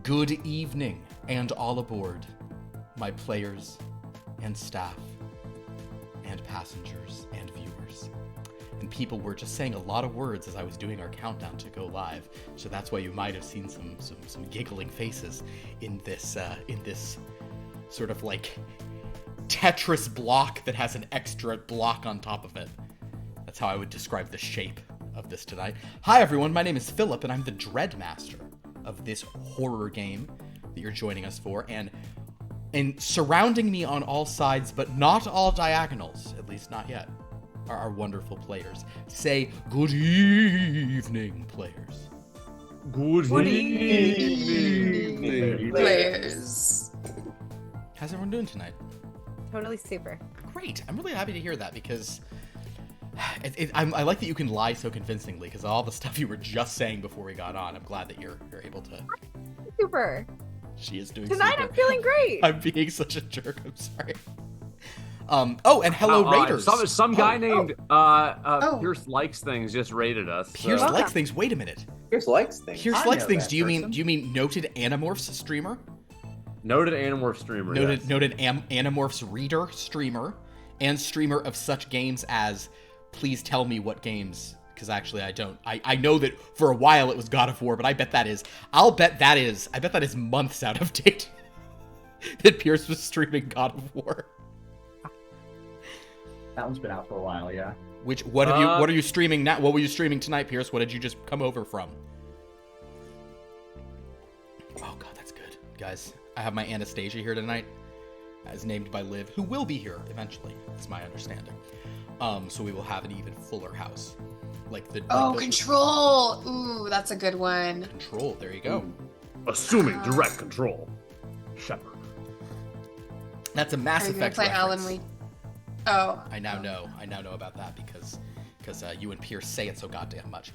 Good evening, and all aboard, my players and staff and passengers and viewers. And people were just saying a lot of words as I was doing our countdown to go live, so that's why you might have seen some giggling faces in this sort of like Tetris block that has an extra block on top of it. That's how I would describe the shape of this tonight. Hi everyone, my name is Philip, and I'm the Dread Master of this horror game that you're joining us for, and surrounding me on all sides, but not all diagonals, at least not yet, are our wonderful players. Say good evening, players. Good evening, players. How's everyone doing tonight? Totally super. Great. I'm really happy to hear that, because I like that you can lie so convincingly, because all the stuff you were just saying before we got on, I'm glad that you're able to. Super. She is doing tonight. super. I'm feeling great. I'm being such a jerk. I'm sorry. Oh, and hello, Raiders. Some guy named Pierce Likes Things just raided us. Pierce Likes Things. Wait a minute. Pierce Likes Things. Pierce Likes Things. Do you mean noted Animorphs streamer? Noted Animorphs streamer. Noted Animorphs reader, streamer, and streamer of such games as. Please tell me what games, because actually I don't. I know that for a while it was God of War, but I bet that is months out of date. That Pierce was streaming God of War. That one's been out for a while, yeah. What are you streaming now? What were you streaming tonight, Pierce? What did you just come over from? Oh god, that's good. Guys, I have my Anastasia here tonight, as named by Liv, who will be here eventually, that's my understanding. So we will have an even fuller house. Control! Ooh, that's a good one. Control, there you go. Assuming direct control. Shepard. That's a Mass Effect play reference. Alan Wake? Oh. I now know about that because you and Pierce say it so goddamn much.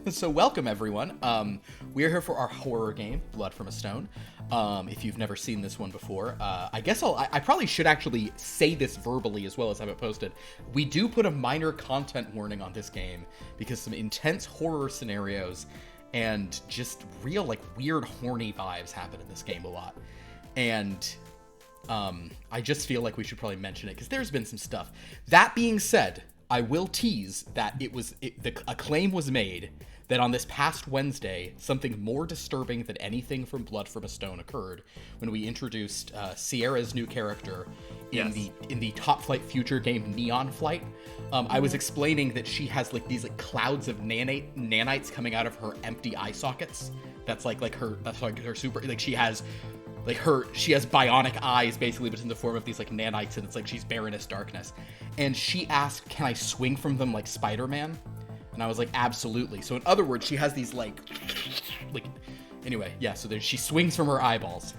So welcome everyone. We're here for our horror game, Blood from a Stone. If you've never seen this one before, I guess I probably should actually say this verbally as well as have it posted. We do put a minor content warning on this game because some intense horror scenarios and just real like weird horny vibes happen in this game a lot. And I just feel like we should probably mention it because there's been some stuff. That being said, I will tease that a claim was made that on this past Wednesday, something more disturbing than anything from Blood from a Stone occurred when we introduced Sierra's new character in the Top Flight Future game Neon Flight. I was explaining that she has like these like clouds of nanites coming out of her empty eye sockets. That's like her super, like she has bionic eyes basically, but it's in the form of these like nanites, and it's like she's Baroness Darkness. And she asked, can I swing from them like Spider-Man? And I was like, absolutely. So in other words, she has these anyway, yeah, so she swings from her eyeballs.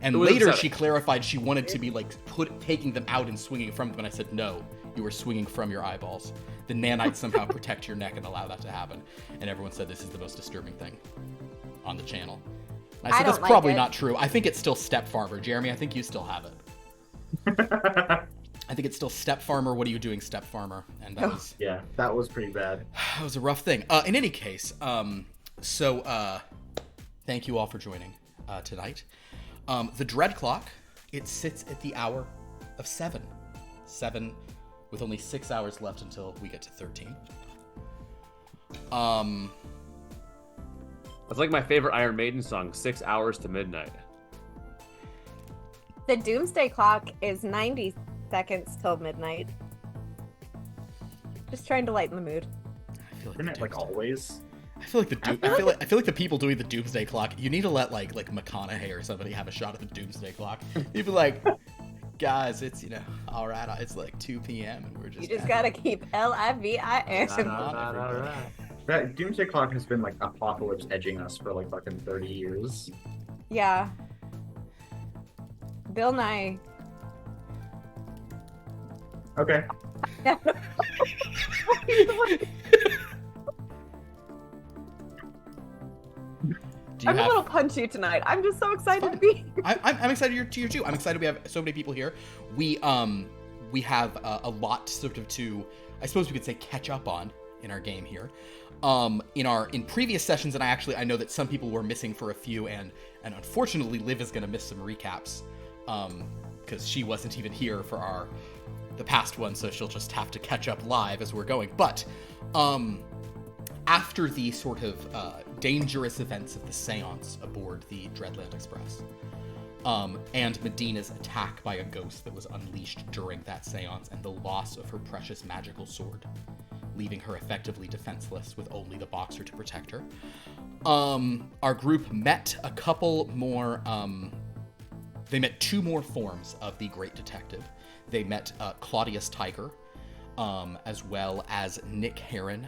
And later she clarified she wanted to be like taking them out and swinging from them, and I said, no, you are swinging from your eyeballs. The nanites somehow protect your neck and allow that to happen. And everyone said this is the most disturbing thing on the channel. And I said, that's probably not true. I think it's still Step Farmer. Jeremy, I think you still have it. I think it's still Step Farmer. What are you doing, Step Farmer? And that was... Yeah, that was pretty bad. That was a rough thing. In any case, thank you all for joining tonight. The Dread Clock, it sits at the hour of 7. 7 with only 6 hours left until we get to 13. That's like my favorite Iron Maiden song, 6 Hours to Midnight. The Doomsday Clock is 90 seconds till midnight. Just trying to lighten the mood. I feel Isn't it like always? I feel like the people doing the Doomsday Clock. You need to let like McConaughey or somebody have a shot at the Doomsday Clock. You'd be like, guys, it's all right. It's like 2 p.m. and we're just. You just gotta keep LIVIN. That Doomsday Clock has been like apocalypse edging us for like fucking 30 years. Yeah. Bill Nye. Okay. I'm a little punchy tonight. I'm just so excited to be here. I'm excited to you too. I'm excited we have so many people here. We have a lot sort of to, I suppose we could say, catch up on our game here. In previous sessions, and I know that some people were missing for a few, and unfortunately Liv is going to miss some recaps because she wasn't even here for the past one, so she'll just have to catch up live as we're going. But after the sort of dangerous events of the seance aboard the Dreadland Express, and Medina's attack by a ghost that was unleashed during that seance, and the loss of her precious magical sword, leaving her effectively defenseless with only the boxer to protect her, our group met a couple more, they met two more forms of the Great Detective. They met Claudius Tiger, as well as Nick Heron,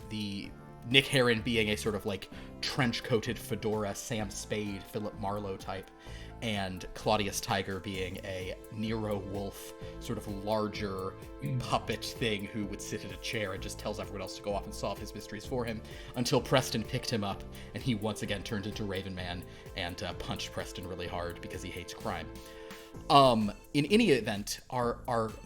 the Nick Heron being a sort of like trench-coated fedora, Sam Spade, Philip Marlowe type, and Claudius Tiger being a Nero Wolf, sort of larger puppet thing who would sit in a chair and just tells everyone else to go off and solve his mysteries for him, until Preston picked him up, and he once again turned into Raven Man and punched Preston really hard because he hates crime. In any event,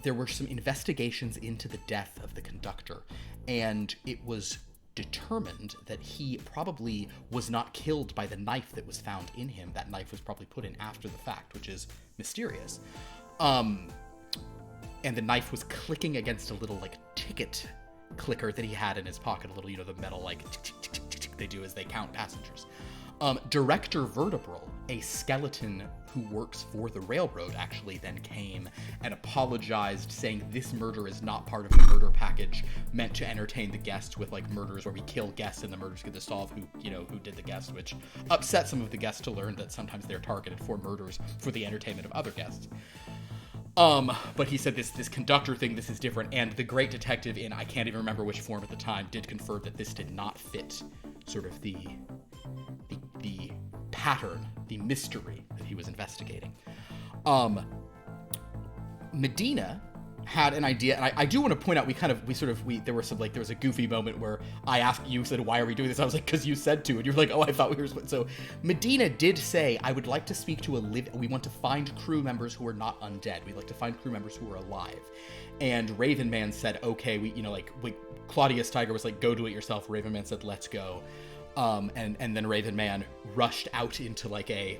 there were some investigations into the death of the conductor, and it was determined that he probably was not killed by the knife that was found in him. That knife was probably put in after the fact, which is mysterious. And the knife was clicking against a little, like, ticket clicker that he had in his pocket, a little, the metal, like, tick, they do as they count passengers. Director Vertebral, a skeleton who works for the railroad, actually then came and apologized, saying this murder is not part of the murder package meant to entertain the guests with, like, murders where we kill guests and the murders get to solve who did the guest, which upset some of the guests to learn that sometimes they're targeted for murders for the entertainment of other guests. But he said this conductor thing, this is different, and the Great Detective, in I can't even remember which form at the time, did confirm that this did not fit sort of the pattern, the mystery that he was investigating. Medina had an idea, and I do want to point out, there was a goofy moment where I asked you, said, why are we doing this? I was like, because you said to, and you're like, oh, I thought we were supposed. So Medina did say, I would like to speak to we want to find crew members who are not undead. We'd like to find crew members who are alive. And Raven Man said, okay, Claudius Tiger was like, go do it yourself. Raven Man said, let's go. And then Raven Man rushed out into like a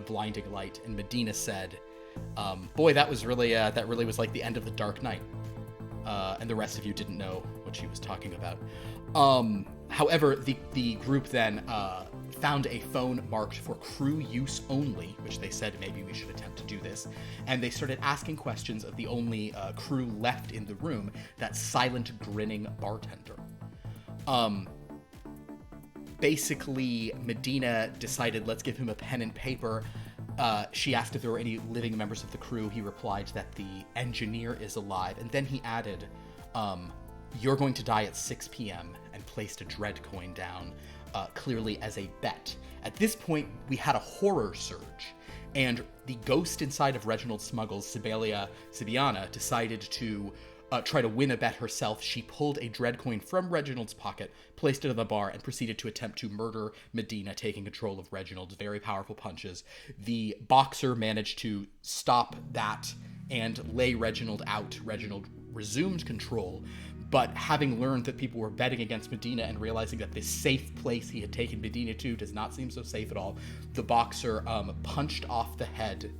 blinding light, and Medina said, boy, that was really was like the end of the Dark Knight. And the rest of you didn't know what she was talking about. However, the group then found a phone marked for crew use only, which they said maybe we should attempt to do this. And they started asking questions of the only crew left in the room, that silent, grinning bartender. Basically, Medina decided, let's give him a pen and paper. She asked if there were any living members of the crew. He replied that the engineer is alive. And then he added, you're going to die at 6 p.m. and placed a dread coin down, clearly as a bet. At this point, we had a horror surge. And the ghost inside of Reginald Smuggles, Sibiana, decided to try to win a bet herself. She pulled a dread coin from Reginald's pocket, placed it on the bar, and proceeded to attempt to murder Medina, taking control of Reginald's very powerful punches. The boxer managed to stop that and lay Reginald out. Reginald resumed control, but having learned that people were betting against Medina and realizing that this safe place he had taken Medina to does not seem so safe at all, the boxer punched off the head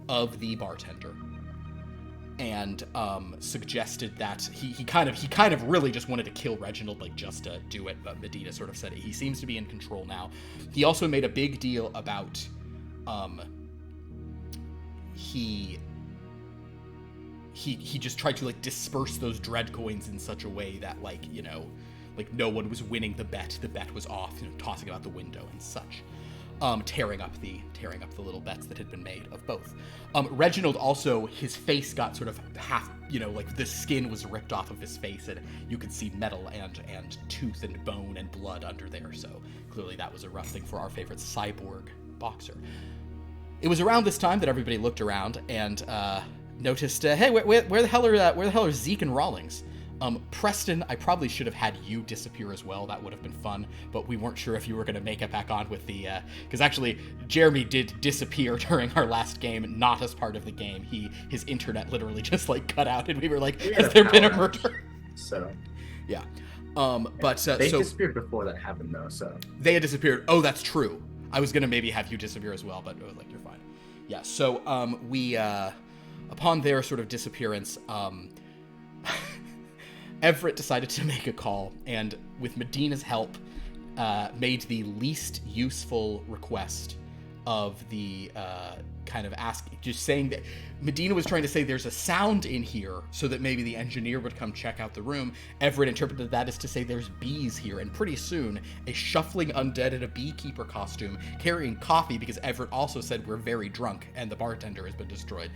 of the bartender, and suggested that he kind of really just wanted to kill Reginald, like, just to do it, but Medina sort of said he seems to be in control now. He also made a big deal about he just tried to, like, disperse those dread coins in such a way that, like, no one was winning the bet was off, tossing it out the window and such. Tearing up the little bets that had been made of both. Reginald also, his face got sort of half, like the skin was ripped off of his face, and you could see metal and tooth and bone and blood under there. So clearly that was a rough thing for our favorite cyborg boxer. It was around this time that everybody looked around and noticed, hey, where the hell are Zeke and Rawlings? Preston, I probably should have had you disappear as well. That would have been fun, but we weren't sure if you were going to make it back on with the, because actually Jeremy did disappear during our last game, not as part of the game. His internet literally just, like, cut out, and we were like, has there been a murder? So, yeah. They disappeared before that happened, though. So they had disappeared. Oh, that's true. I was gonna maybe have you disappear as well, but like you're fine. Yeah. So we upon their sort of disappearance, Everett decided to make a call, and with Medina's help, made the least useful request of the kind of just saying that Medina was trying to say there's a sound in here so that maybe the engineer would come check out the room. Everett interpreted that as to say there's bees here, and pretty soon a shuffling undead in a beekeeper costume carrying coffee, because Everett also said we're very drunk and the bartender has been destroyed,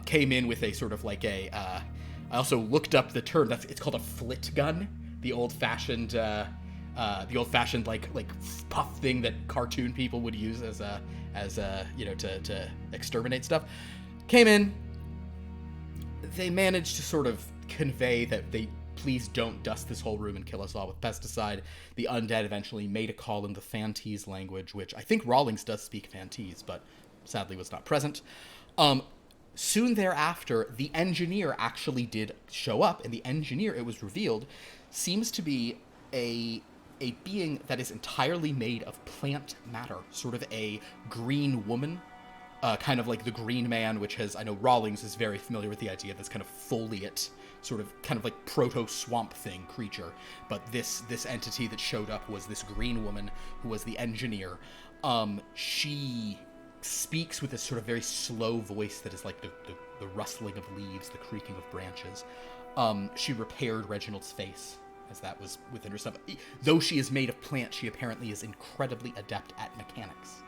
came in with a sort of like a I also looked up the term, it's called a flit gun, the old-fashioned like puff thing that cartoon people would use as to exterminate stuff. Came in. They managed to sort of convey that they please don't dust this whole room and kill us all with pesticide. The undead eventually made a call in the Fantese language, which I think Rawlings does speak Fantese, but sadly was not present. Soon thereafter, the engineer actually did show up, and the engineer, it was revealed, seems to be a being that is entirely made of plant matter, sort of a green woman, kind of like the Green Man, which has, I know Rawlings is very familiar with the idea of this kind of foliate, sort of kind of like proto-swamp thing creature, but this entity that showed up was this green woman who was the engineer. She speaks with this sort of very slow voice that is like the rustling of leaves, the creaking of branches. She repaired Reginald's face, as that was within her stuff. Though she is made of plant, she apparently is incredibly adept at mechanics,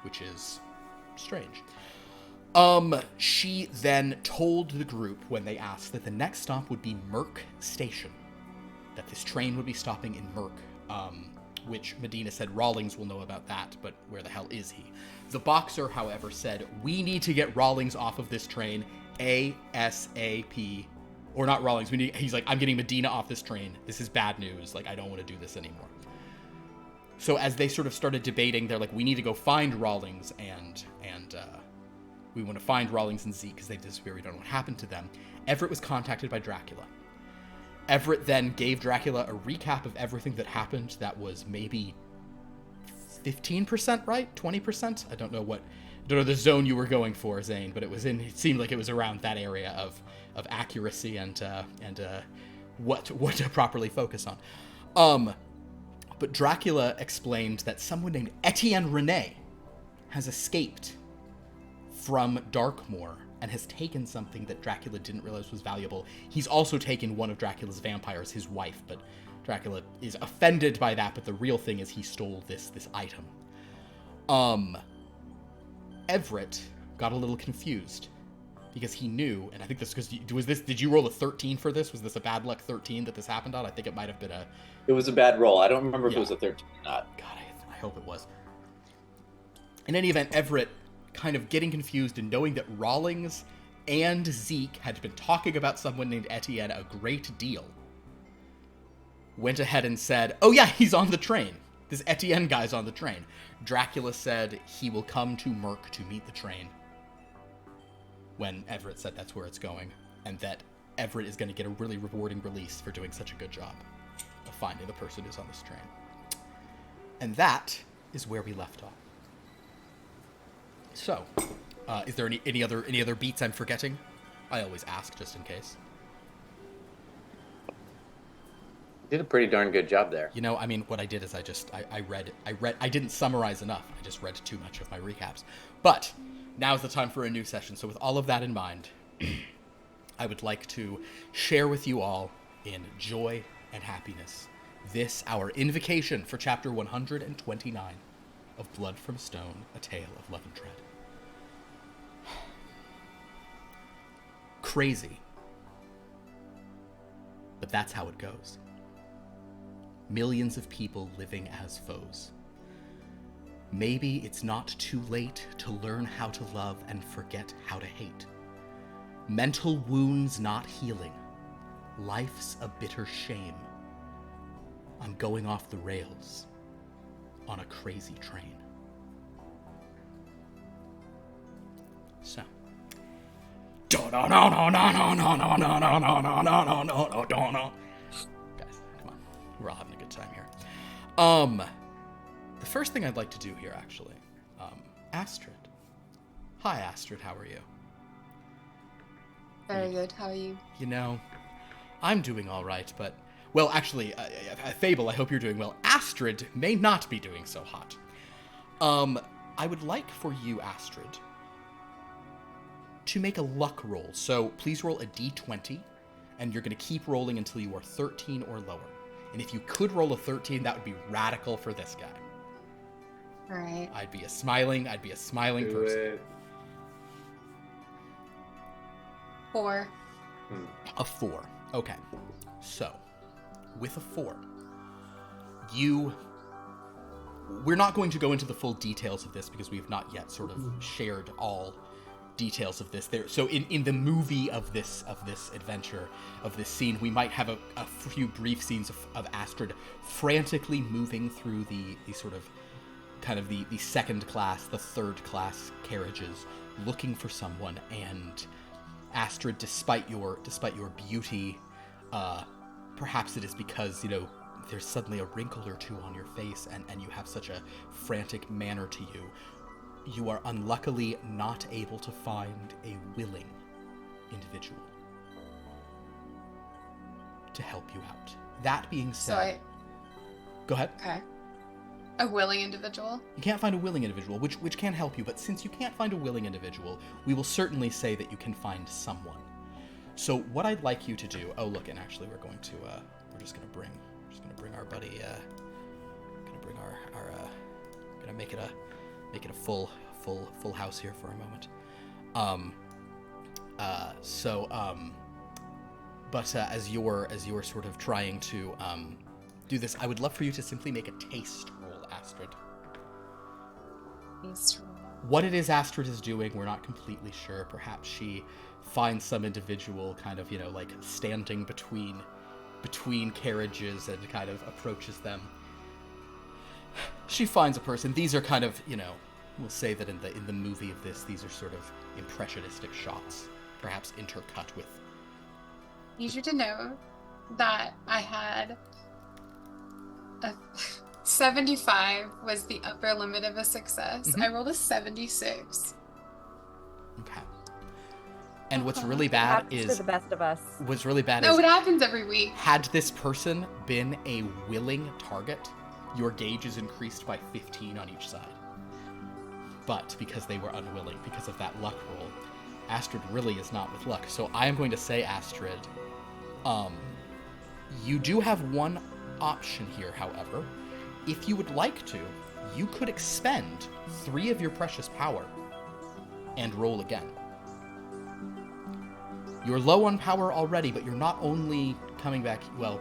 which is strange. She then told the group, when they asked, that the next stop would be Merc Station, that this train would be stopping in Merc, which Medina said Rawlings will know about that, but where the hell is he? The Boxer, however, said, we need to get Rawlings off of this train ASAP. Or not Rawlings. He's like, I'm getting Medina off this train. This is bad news. Like, I don't want to do this anymore. So as they sort of started debating, they're like, we need to go find Rawlings, and we want to find Rawlings and Zeke because they disappeared. We don't know what happened to them. Everett was contacted by Dracula. Everett then gave Dracula a recap of everything that happened that was maybe 15% right? 20%? I don't know the zone you were going for, Zane, but it seemed like it was around that area of accuracy and what to properly focus on. But Dracula explained that someone named Etienne Rene has escaped from Darkmoor and has taken something that Dracula didn't realize was valuable. He's also taken one of Dracula's vampires, his wife, but Dracula is offended by that, but the real thing is he stole this item. Everett got a little confused because he knew, and I think this because did you roll a 13 for this? Was this a bad luck 13 that this happened on? I think it might have been It was a bad roll. I don't remember if it was a 13 or not. God, I hope it was. In any event, Everett, kind of getting confused and knowing that Rawlings and Zeke had been talking about someone named Etienne a great deal, went ahead and said, oh yeah, he's on the train. This Etienne guy's on the train. Dracula said he will come to Merc to meet the train, when Everett said that's where it's going, and that Everett is going to get a really rewarding release for doing such a good job of finding the person who's on this train. And that is where we left off. So, is there any other beats I'm forgetting? I always ask just in case. You did a pretty darn good job there. You know, I mean, what I did is I read, I didn't summarize enough. I just read too much of my recaps. But now's the time for a new session. So with all of that in mind, I would like to share with you all in joy and happiness this, our invocation for chapter 129 of Blood from Stone, A Tale of Love and Dread. Crazy. But that's how it goes. Millions of people living as foes. Maybe it's not too late to learn how to love and forget how to hate. Mental wounds not healing. Life's a bitter shame. I'm going off the rails on a crazy train. So. Guys, come on. We're all having a good time here. The first thing I'd like to do here, actually, Astrid. Hi, Astrid. How are you? Very good. How are you? You know, I'm doing all right, but... Well, actually, Fable, I hope you're doing well. Astrid may not be doing so hot. I would like for you, Astrid, to make a luck roll. So please roll a d20, and you're going to keep rolling until you are 13 or lower. And if you could roll a 13, that would be radical for this guy. All right. I'd be a smiling person. It. 4. A 4. Okay. So, with a 4, we're not going to go into the full details of this because we have not yet sort of shared all details of this. So in the movie of this adventure, of this scene, we might have a few brief scenes of Astrid frantically moving through the sort of kind of the second class, the third class carriages, looking for someone. And Astrid, despite your beauty, perhaps it is because, you know, there's suddenly a wrinkle or two on your face and you have such a frantic manner to you. You are unluckily not able to find a willing individual to help you out. That being said... Go ahead. Okay. A willing individual? You can't find a willing individual, which can help you, but since you can't find a willing individual, we will certainly say that you can find someone. So what I'd like you to do... Oh, look, and actually we're going to... we're just going to bring our buddy... gonna make it a full house here for a moment. As you're sort of trying to do this, I would love for you to simply make a taste roll, Astrid. Taste roll. What it is Astrid is doing, we're not completely sure. Perhaps she finds some individual kind of, you know, like standing between carriages and kind of approaches them. She finds a person. These are kind of, you know, we'll say that in the movie of this, these are sort of impressionistic shots, perhaps intercut with... Need you to know that I had a 75 was the upper limit of a success. Mm-hmm. I rolled a 76. Okay. And what's really bad is... For the best of us. What's really bad No, is... it happens every week. Had this person been a willing target, your gauge is increased by 15 on each side. But because they were unwilling, because of that luck roll, Astrid really is not with luck. So I am going to say, Astrid, you do have one option here, however. If you would like to, you could expend 3 of your precious power and roll again. You're low on power already, but you're not only coming back... Well,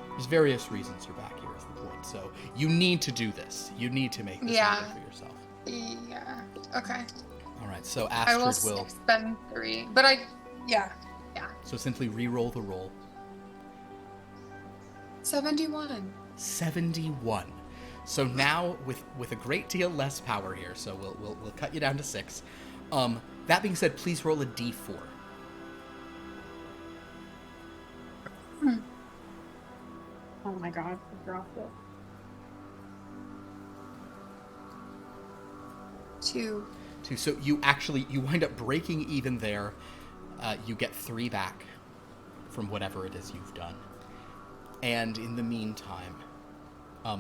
there's various reasons you're back here is the point. So you need to do this. You need to make this happen for yourself. Yeah. Okay. All right, so I Astrid will will... spend 3. But yeah. So simply re-roll the roll. 71. 71. So now, with a great deal less power here, so we'll cut you down to 6. That being said, please roll a d4. Oh my god, I dropped it. 2. 2. So you wind up breaking even there. You get 3 back from whatever it is you've done. And in the meantime,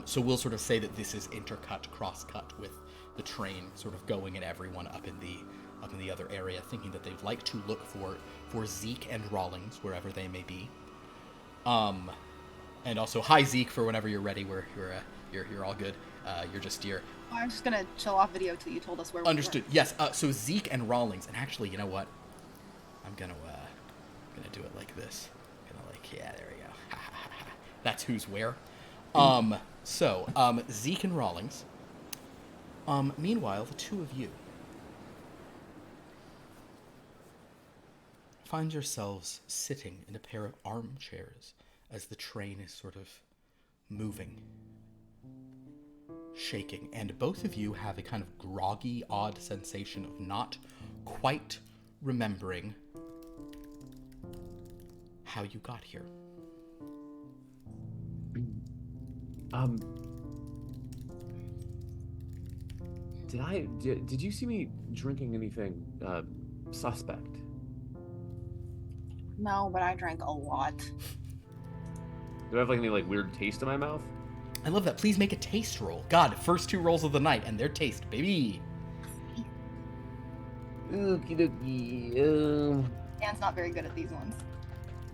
so we'll sort of say that this is intercut, cross-cut with the train sort of going and everyone up in the other area, thinking that they'd like to look for Zeke and Rawlings wherever they may be. And also, hi Zeke, for whenever you're ready. You're all good. You're just here. I'm just gonna chill off video till you told us where we were. Understood. Yes. So Zeke and Rawlings, and actually, you know what? I'm gonna do it like this. Yeah, there we go. That's who's where. Zeke and Rawlings. Meanwhile, the two of you find yourselves sitting in a pair of armchairs as the train is sort of moving, shaking, and both of you have a kind of groggy, odd sensation of not quite remembering how you got here. Did you see me drinking anything suspect? No, but I drank a lot. Do I have like any like weird taste in my mouth? I love that. Please make a taste roll. God, first 2 rolls of the night, and their taste, baby. Okie dokie. Dan's not very good at these ones.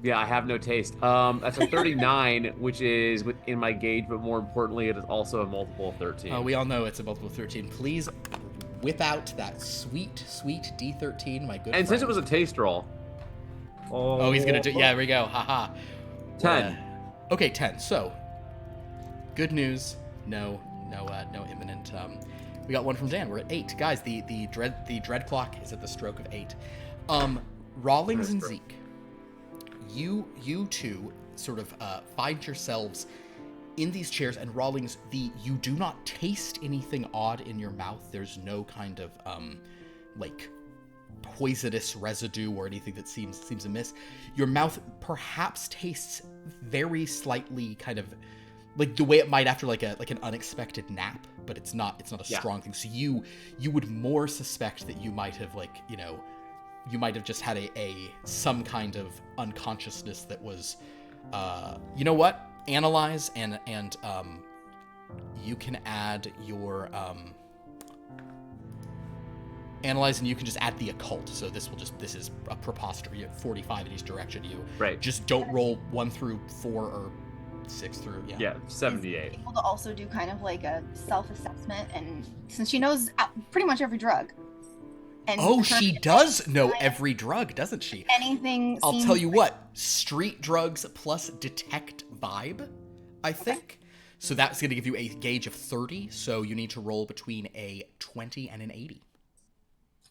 Yeah, I have no taste. That's a 39, which is within my gauge, but more importantly, it is also a multiple of 13. We all know it's a multiple of 13. Please whip out that sweet, sweet D13, my good friend. And since it was a taste roll. Oh, he's going to do... Yeah, there we go. Haha. 10. Okay, 10. So, good news. No imminent... we got one from Dan. We're at 8. Guys, the dread clock is at the stroke of 8. Rawlings and Zeke, you two sort of find yourselves in these chairs, and Rawlings, you do not taste anything odd in your mouth. There's no kind of like poisonous residue or anything that seems amiss. Your mouth perhaps tastes very slightly kind of like the way it might after like an unexpected nap, but it's not a strong thing. So you would more suspect that you might have you might have just had some kind of unconsciousness that was, you know what? Analyze and you can add your, analyze and you can just add the occult. So this is a preposterous 45 in each direction. You just don't roll 1 through 4 or 6 through, Yeah, 78. Able to also do kind of like a self-assessment, and since she knows pretty much every drug. And she does know every drug, doesn't she? Anything. I'll tell you what, street drugs plus detect vibe, I think. So that's going to give you a gauge of 30, so you need to roll between a 20 and an 80.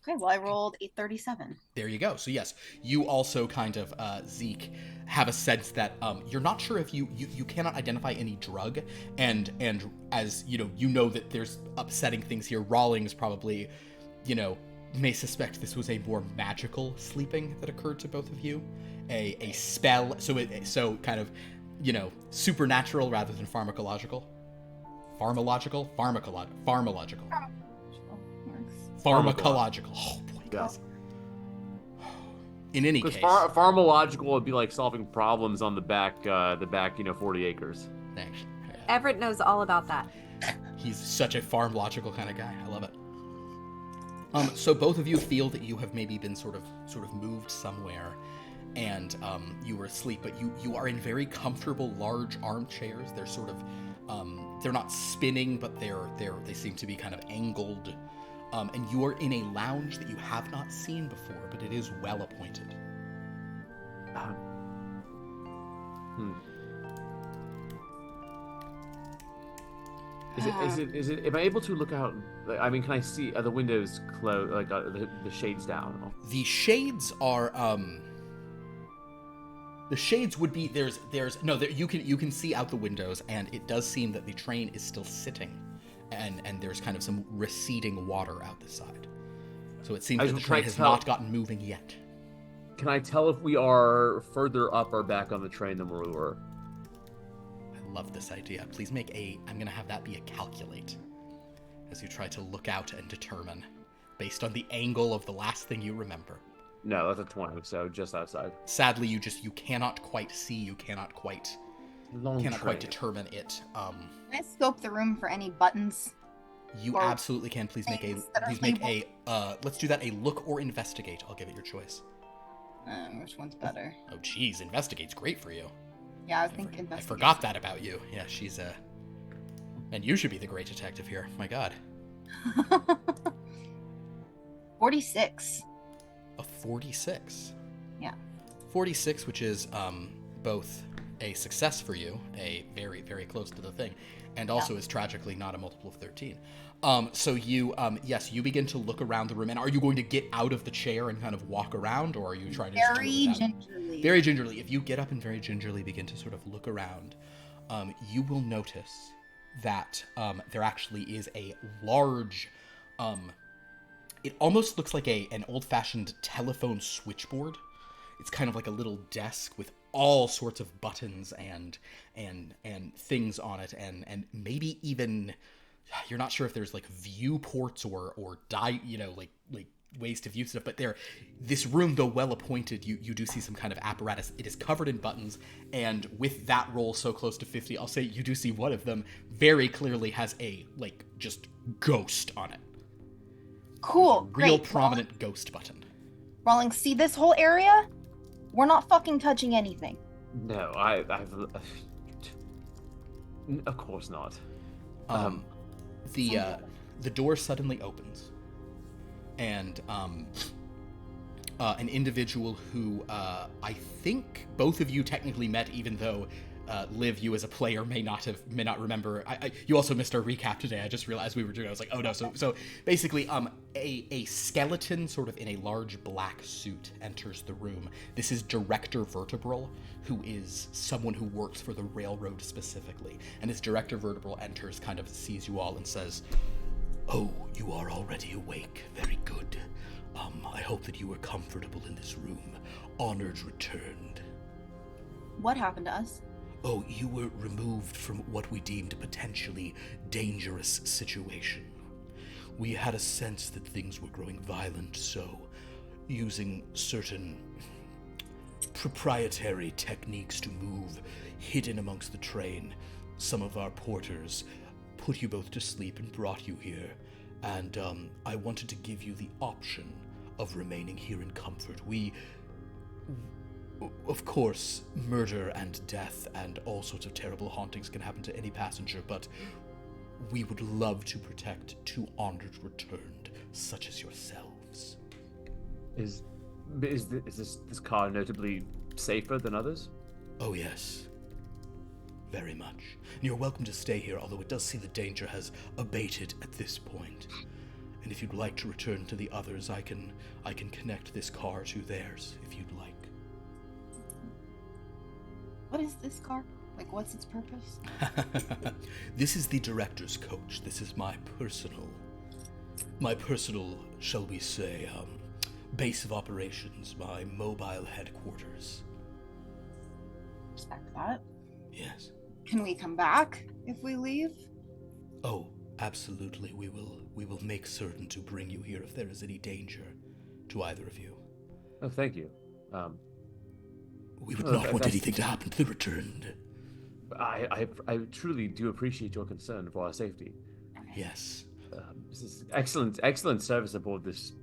Okay, well, I rolled a 37. There you go. So yes, you also kind of, Zeke, have a sense that you're not sure if you cannot identify any drug, and as, you know that there's upsetting things here. Rawlings probably, may suspect this was a more magical sleeping that occurred to both of you, a spell, so kind of, supernatural rather than pharmacological. Pharmacological. Oh boy, guys. In any case, pharmacological would be like solving problems on the back, 40 acres. Thanks. Everett knows all about that. He's such a farm-logical kind of guy. I love it. So both of you feel that you have maybe been sort of moved somewhere, and you were asleep, but you are in very comfortable large armchairs. They're sort of they're not spinning, but they seem to be kind of angled. And you are in a lounge that you have not seen before, but it is well appointed. Is it? Am I able to look out? I mean, can I see the windows closed, like the shades down? The shades are the shades would be you can see out the windows, and it does seem that the train is still sitting, and there's kind of some receding water out the side. So it seems that the train has not gotten moving yet. Can I tell if we are further up or back on the train than where we were? I love this idea. Please make I'm going to have that be a calculate, as you try to look out and determine, based on the angle of the last thing you remember. No, that's a 20, so just outside. Sadly, you cannot quite see, you cannot quite determine it. Can I scope the room for any buttons? You absolutely can. Please make a let's do that, a look or investigate. I'll give it your choice. Which one's better? Oh geez, investigate's great for you. Yeah, I think investigate. I forgot that about you. Yeah, she's and you should be the great detective here. My God. 46. A 46. Yeah. 46, which is both a success for you, a very, very close to the thing, and also is tragically not a multiple of 13. So you, yes, you begin to look around the room, and are you going to get out of the chair and kind of walk around, or are you trying to very gingerly? Very gingerly. If you get up and very gingerly begin to sort of look around, you will notice that there actually is a large, it almost looks like an old-fashioned telephone switchboard. It's kind of like a little desk with all sorts of buttons and things on it, and maybe even you're not sure if there's like viewports or like ways to view stuff, but this room, though well appointed, you do see some kind of apparatus. It is covered in buttons, and with that roll so close to 50, I'll say you do see one of them very clearly has a like just ghost on it. Cool. Real Great. prominent ghost button. Rawlings, see this whole area? We're not fucking touching anything. No, I've of course not. The door suddenly opens, and an individual who I think both of you technically met, even though Liv, you as a player may not remember. You also missed our recap today. I just realized we were doing. I was like, oh no. So basically, a skeleton sort of in a large black suit enters the room. This is Director Vertebral, who is someone who works for the railroad specifically. And as Director Vertebral enters, kind of sees you all and says, "Oh, you are already awake. Very good. I hope that you were comfortable in this room. Honored returned." What happened to us? Oh, you were removed from what we deemed a potentially dangerous situation. We had a sense that things were growing violent, so using certain proprietary techniques to move hidden amongst the train, some of our porters put you both to sleep and brought you here. And I wanted to give you the option of remaining here in comfort. Of course, murder and death and all sorts of terrible hauntings can happen to any passenger, but we would love to protect two honored returned, such as yourselves. Is this car notably safer than others? Oh yes, very much. And you're welcome to stay here, although it does seem the danger has abated at this point. And if you'd like to return to the others, I can connect this car to theirs, if you'd like. What is this car? Like, what's its purpose? This is the director's coach. This is my personal, shall we say, base of operations, my mobile headquarters. Respect that. Yes. Can we come back if we leave? Oh, absolutely. We will make certain to bring you here if there is any danger to either of you. Oh, thank you. We would not want anything to happen to the returned. I truly do appreciate your concern for our safety. Yes. This is excellent service aboard this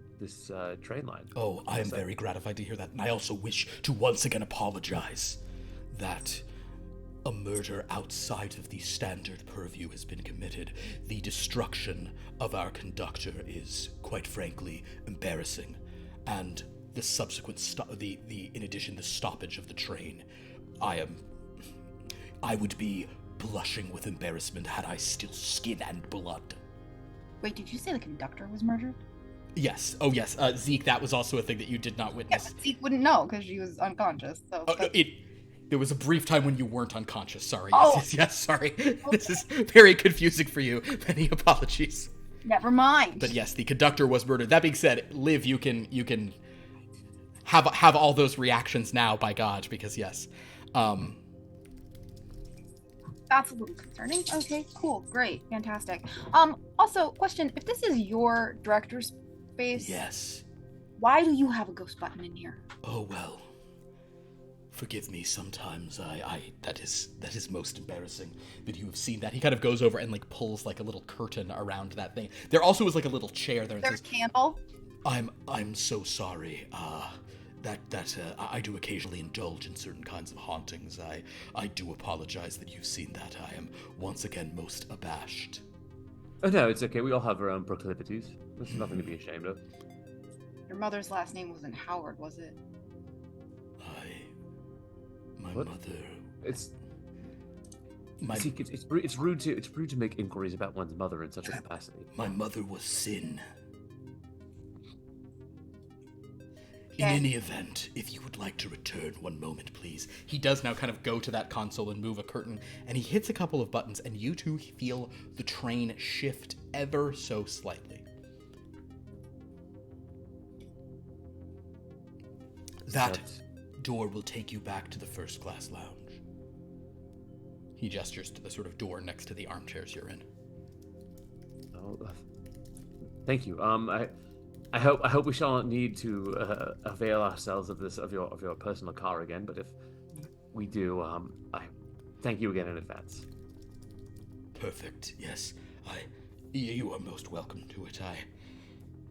train line. Oh, I am very gratified to hear that, and I also wish to once again apologize that a murder outside of the standard purview has been committed. The destruction of our conductor is, quite frankly, embarrassing, and the subsequent in addition, the stoppage of the train, I would be blushing with embarrassment had I still skin and blood. Wait, did you say the conductor was murdered? Yes. Oh, yes. Zeke, that was also a thing that you did not witness. Yeah, but Zeke wouldn't know because she was unconscious. So there was a brief time when you weren't unconscious. Sorry. Oh. Yes, sorry. Okay. This is very confusing for you. Many apologies. Never mind. But yes, the conductor was murdered. That being said, Liv, you can have all those reactions now, by God, because yes. That's a little concerning. Okay, cool, great, fantastic. Also, question, if this is your director's space, Yes. why do you have a ghost button in here? Oh, well. Forgive me, sometimes that is most embarrassing that you have seen that. He kind of goes over and like pulls like a little curtain around that thing. There also was like a little chair there. There's a candle? I'm so sorry. I do occasionally indulge in certain kinds of hauntings. I do apologize that you've seen that. I am once again most abashed. Oh no, it's okay. We all have our own proclivities. There's nothing to be ashamed of. Your mother's last name wasn't Howard, was it? My What? mother. It's rude to make inquiries about one's mother in such a capacity. My mother was Sin. In Okay. any event, if you would like to return, one moment, please. He does now kind of go to that console and move a curtain, and he hits a couple of buttons, and you two feel the train shift ever so slightly. That door will take you back to the first class lounge. He gestures to the sort of door next to the armchairs you're in. Oh, thank you. I hope we shall not need to avail ourselves of your personal car again. But if we do, I thank you again in advance. Perfect. Yes, you are most welcome to it.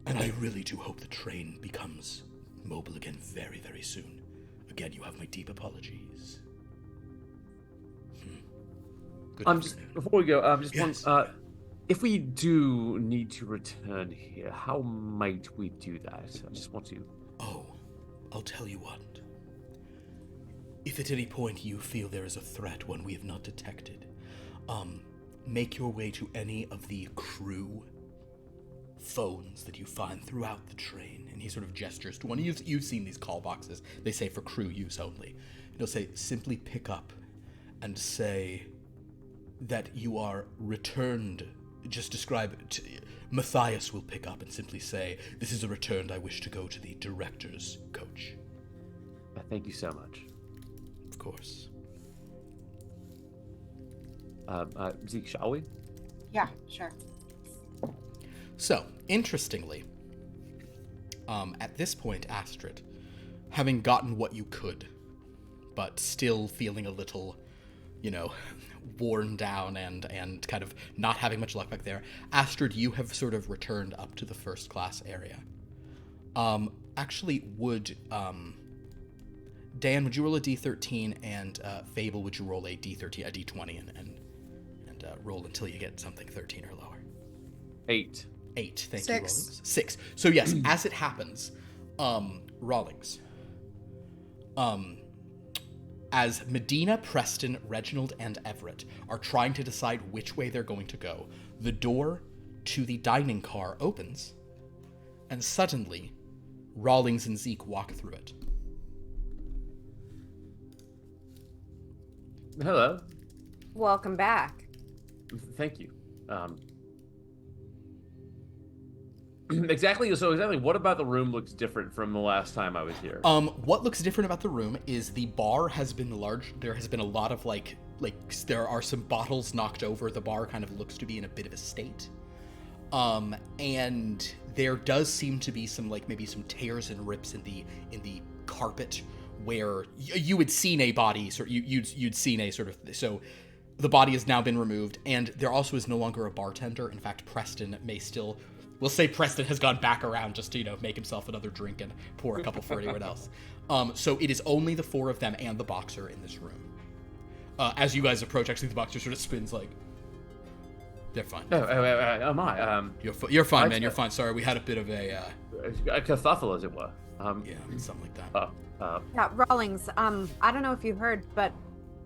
And I really do hope the train becomes mobile again very, very soon. Again, you have my deep apologies. Good afternoon. Before we go, Yes. if we do need to return here, how might we do that? I just want to. Oh, I'll tell you what. If at any point you feel there is a threat, one we have not detected, make your way to any of the crew phones that you find throughout the train. And he sort of gestures to one. You've seen these call boxes. They say for crew use only. And he'll say, simply pick up and say that you are returned. Just describe it. Matthias will pick up and simply say, this is a returned. I wish to go to the director's coach. Thank you so much. Of course. Zeke, shall we? Yeah, sure. So, interestingly, at this point, Astrid, having gotten what you could, but still feeling a little, worn down and kind of not having much luck back there, Astrid, you have sort of returned up to the first class area. Actually, Dan, would you roll a d13, and Fable, would you roll a d13, a d20, and roll until you get something 13 or lower? 8. 8, thank 6. you, Rawlings. 6. So yes, as it happens, Rawlings, as Medina, Preston, Reginald, and Everett are trying to decide which way they're going to go, the door to the dining car opens, and suddenly, Rawlings and Zeke walk through it. Hello. Welcome back. Thank you. Exactly. What about the room looks different from the last time I was here? What looks different about the room is the bar has been large. There has been a lot of like there are some bottles knocked over. The bar kind of looks to be in a bit of a state. And there does seem to be some maybe some tears and rips in the carpet where you had seen a body, you'd seen a sort of, so the body has now been removed, and there also is no longer a bartender. In fact, Preston may still, we'll say Preston has gone back around just to, make himself another drink and pour a couple for anyone else. So it is only the four of them and the boxer in this room. As you guys approach, actually the boxer sort of spins they're fine. Am I? You're fine, man. You're fine. Sorry, we had a bit of a kerfuffle, as it were. yeah, something like that. Yeah, Rawlings, I don't know if you heard, but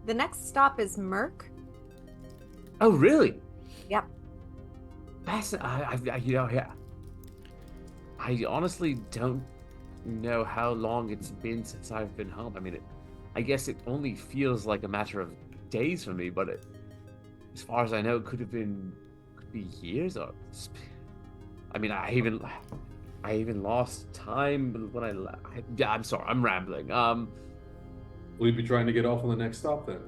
the next stop is Merc. Oh, really? Yep. That's, yeah. I honestly don't know how long it's been since I've been home. I mean, I guess it only feels like a matter of days for me, but as far as I know, it could be years. Or, I mean, I even lost time when yeah, I'm sorry, I'm rambling. Will you be trying to get off on the next stop then?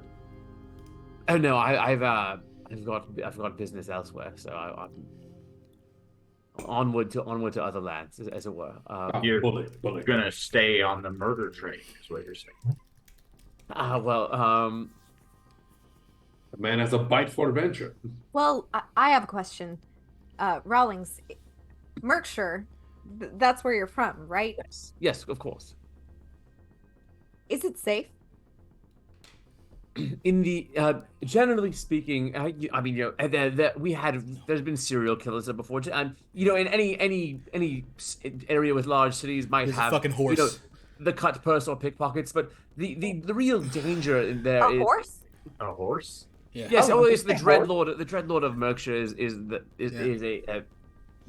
Oh no, I've got business elsewhere, so I'm onward to other lands, as it were. You're bully. gonna stay on the murder train, is what you're saying. The man has a bite for adventure. Well, I have a question. Rawlings, Merkshire, that's where you're from, right? Yes, of course. Is it safe? In the generally speaking, I mean, there's been serial killers there before, and in any area with large cities might There's have a fucking horse. The cut purse or pickpockets, but the real danger in there is A horse? A horse? Yeah. yes, it's the a horse. dreadlord. The dreadlord of Merkshire is a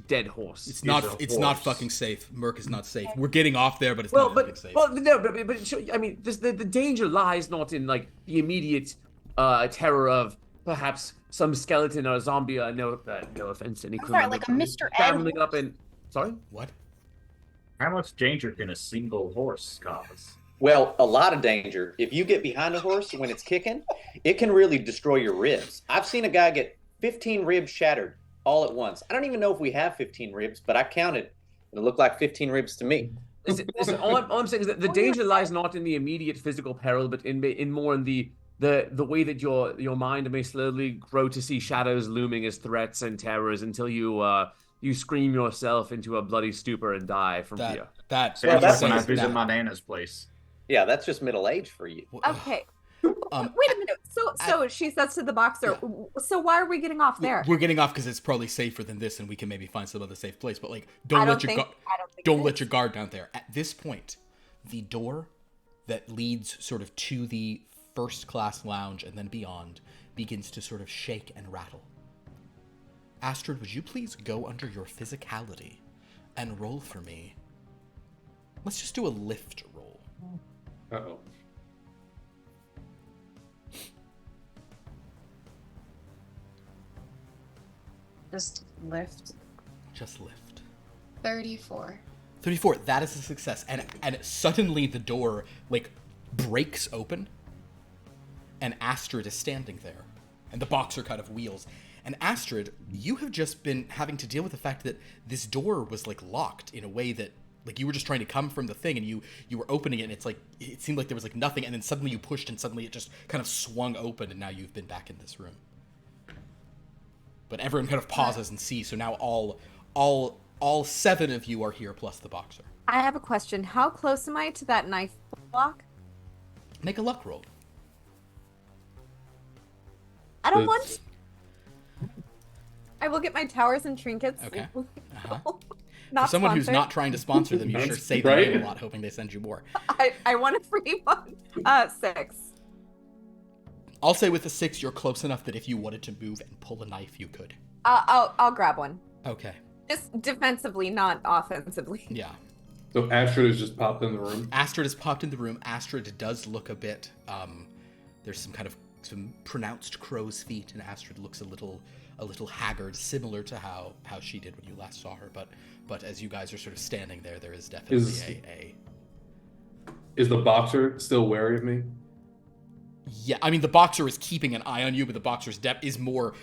dead horse. It's not fucking safe. Merc is not safe. We're getting off there, but it's Well, not but fucking safe. I mean, the danger lies not in the immediate terror of perhaps some skeleton or zombie. No offense to any I'm sorry, criminal. like a Mr. Ed traveling horse? up in. Sorry. What? How much danger can a single horse cause? Well, a lot of danger. If you get behind a horse when it's kicking, it can really destroy your ribs. I've seen a guy get 15 ribs shattered all at once. I don't even know if we have 15 ribs, but I counted, and it looked like 15 ribs to me. All I'm saying is that the danger lies not in the immediate physical peril, but in more in the way that your mind may slowly grow to see shadows looming as threats and terrors until you scream yourself into a bloody stupor and die from fear. That Sounds that's like when I says visit that. my Nana's place. Yeah, that's just middle age for you. Okay. Wait a minute. So she says to the boxer, so why are we getting off there? We're getting off because it's probably safer than this, and we can maybe find some other safe place. But like, I don't don't think let your guard down there. At this point, the door that leads sort of to the first class lounge and then beyond begins to sort of shake and rattle. Astrid, would you please go under your physicality and roll for me? Let's just do a lift roll. Uh-oh. Just lift. Just lift. 34. 34, that is a success. And suddenly the door, like, breaks open, and Astrid is standing there. And the boxer kind of wheels. And Astrid, you have just been having to deal with the fact that this door was, like, locked in a way that, like, you were just trying to come from the thing, and you were opening it, and it's like, it seemed like there was, like, nothing, and then suddenly you pushed, and suddenly it just kind of swung open, and now you've been back in this room. But everyone kind of pauses and sees, so now all 7 of you are here, plus the boxer. I have a question. How close am I to that knife block? Make a luck roll. I don't want to. I will get my towers and trinkets. Okay. Not For someone who's sponsored. not trying to sponsor them, you sure save Right? them a lot, hoping they send you more. I want a free one. 6. I'll say with a 6, you're close enough that if you wanted to move and pull a knife, you could. I'll grab one. Okay. Just defensively, not offensively. Yeah. So Astrid has just popped in the room. Astrid has popped in the room. Astrid does look a bit, there's some pronounced crow's feet, and Astrid looks a little haggard, similar to how she did when you last saw her. But as you guys are sort of standing there, there is definitely Is the boxer still wary of me? Yeah, I mean, the boxer is keeping an eye on you, but the boxer is more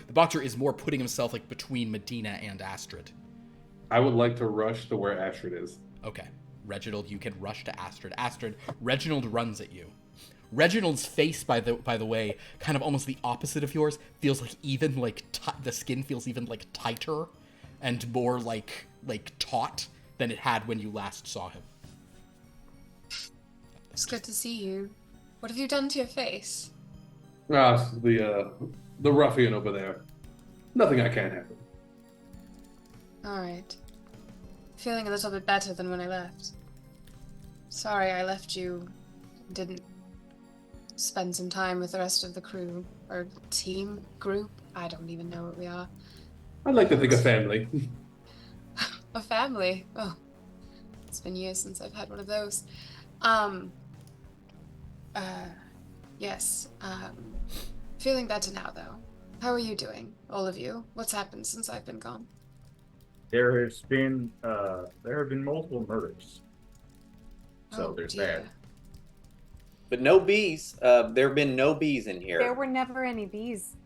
putting himself, like, between Medina and Astrid. I would like to rush to where Astrid is. Okay. Reginald, you can rush to Astrid. Astrid, Reginald runs at you. Reginald's face, by the way, kind of almost the opposite of yours, feels like even, like, the skin feels even, like, tighter and more, like taut than it had when you last saw him. It's good to see you. What have you done to your face? The ruffian over there. Nothing I can't handle. Alright. Feeling a little bit better than when I left. Sorry I left you. Didn't spend some time with the rest of the crew. Or team? Group? I don't even know what we are. I'd like to think of family. A family? Oh. It's been years since I've had one of those. Yes. Feeling better now, though. How are you doing, all of you? What's happened since I've been gone? There have been multiple murders. So Oh, there's dear. that. But no bees. There have been no bees in here. There were never any bees.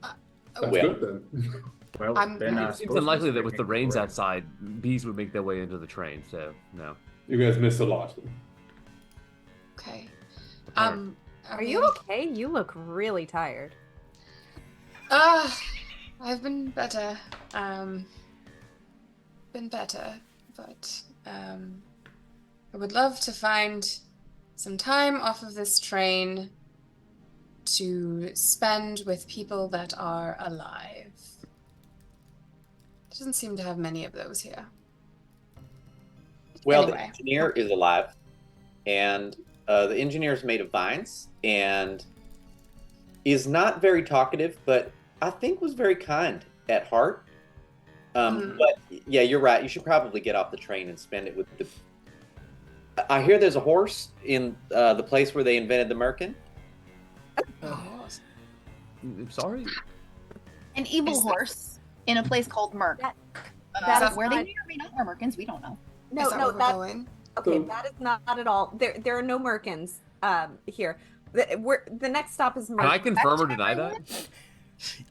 That's Well. good then. Well, I'm- then, It seems supposedly unlikely that with the speaking, rains we're- outside, bees would make their way into the train, so no. You guys missed a lot. Okay. Are you okay? You look really tired. I've been better. But I would love to find some time off of this train to spend with people that are alive. Doesn't seem to have many of those here. Well, Anyway. the engineer is alive, and the engineer is made of vines, and is not very talkative, but I think was very kind at heart. But yeah, you're right. You should probably get off the train and spend it with the. I hear there's a horse in the place where they invented the merkin. I'm sorry? An evil Is that- horse in a place called Merc. That is Where they not- may or may not are Merkins, we don't know. No, Is that no, where we're that going? Okay, So- that is not at all. There are no Merkins here. The next stop is Can I Merkin. confirm or deny that?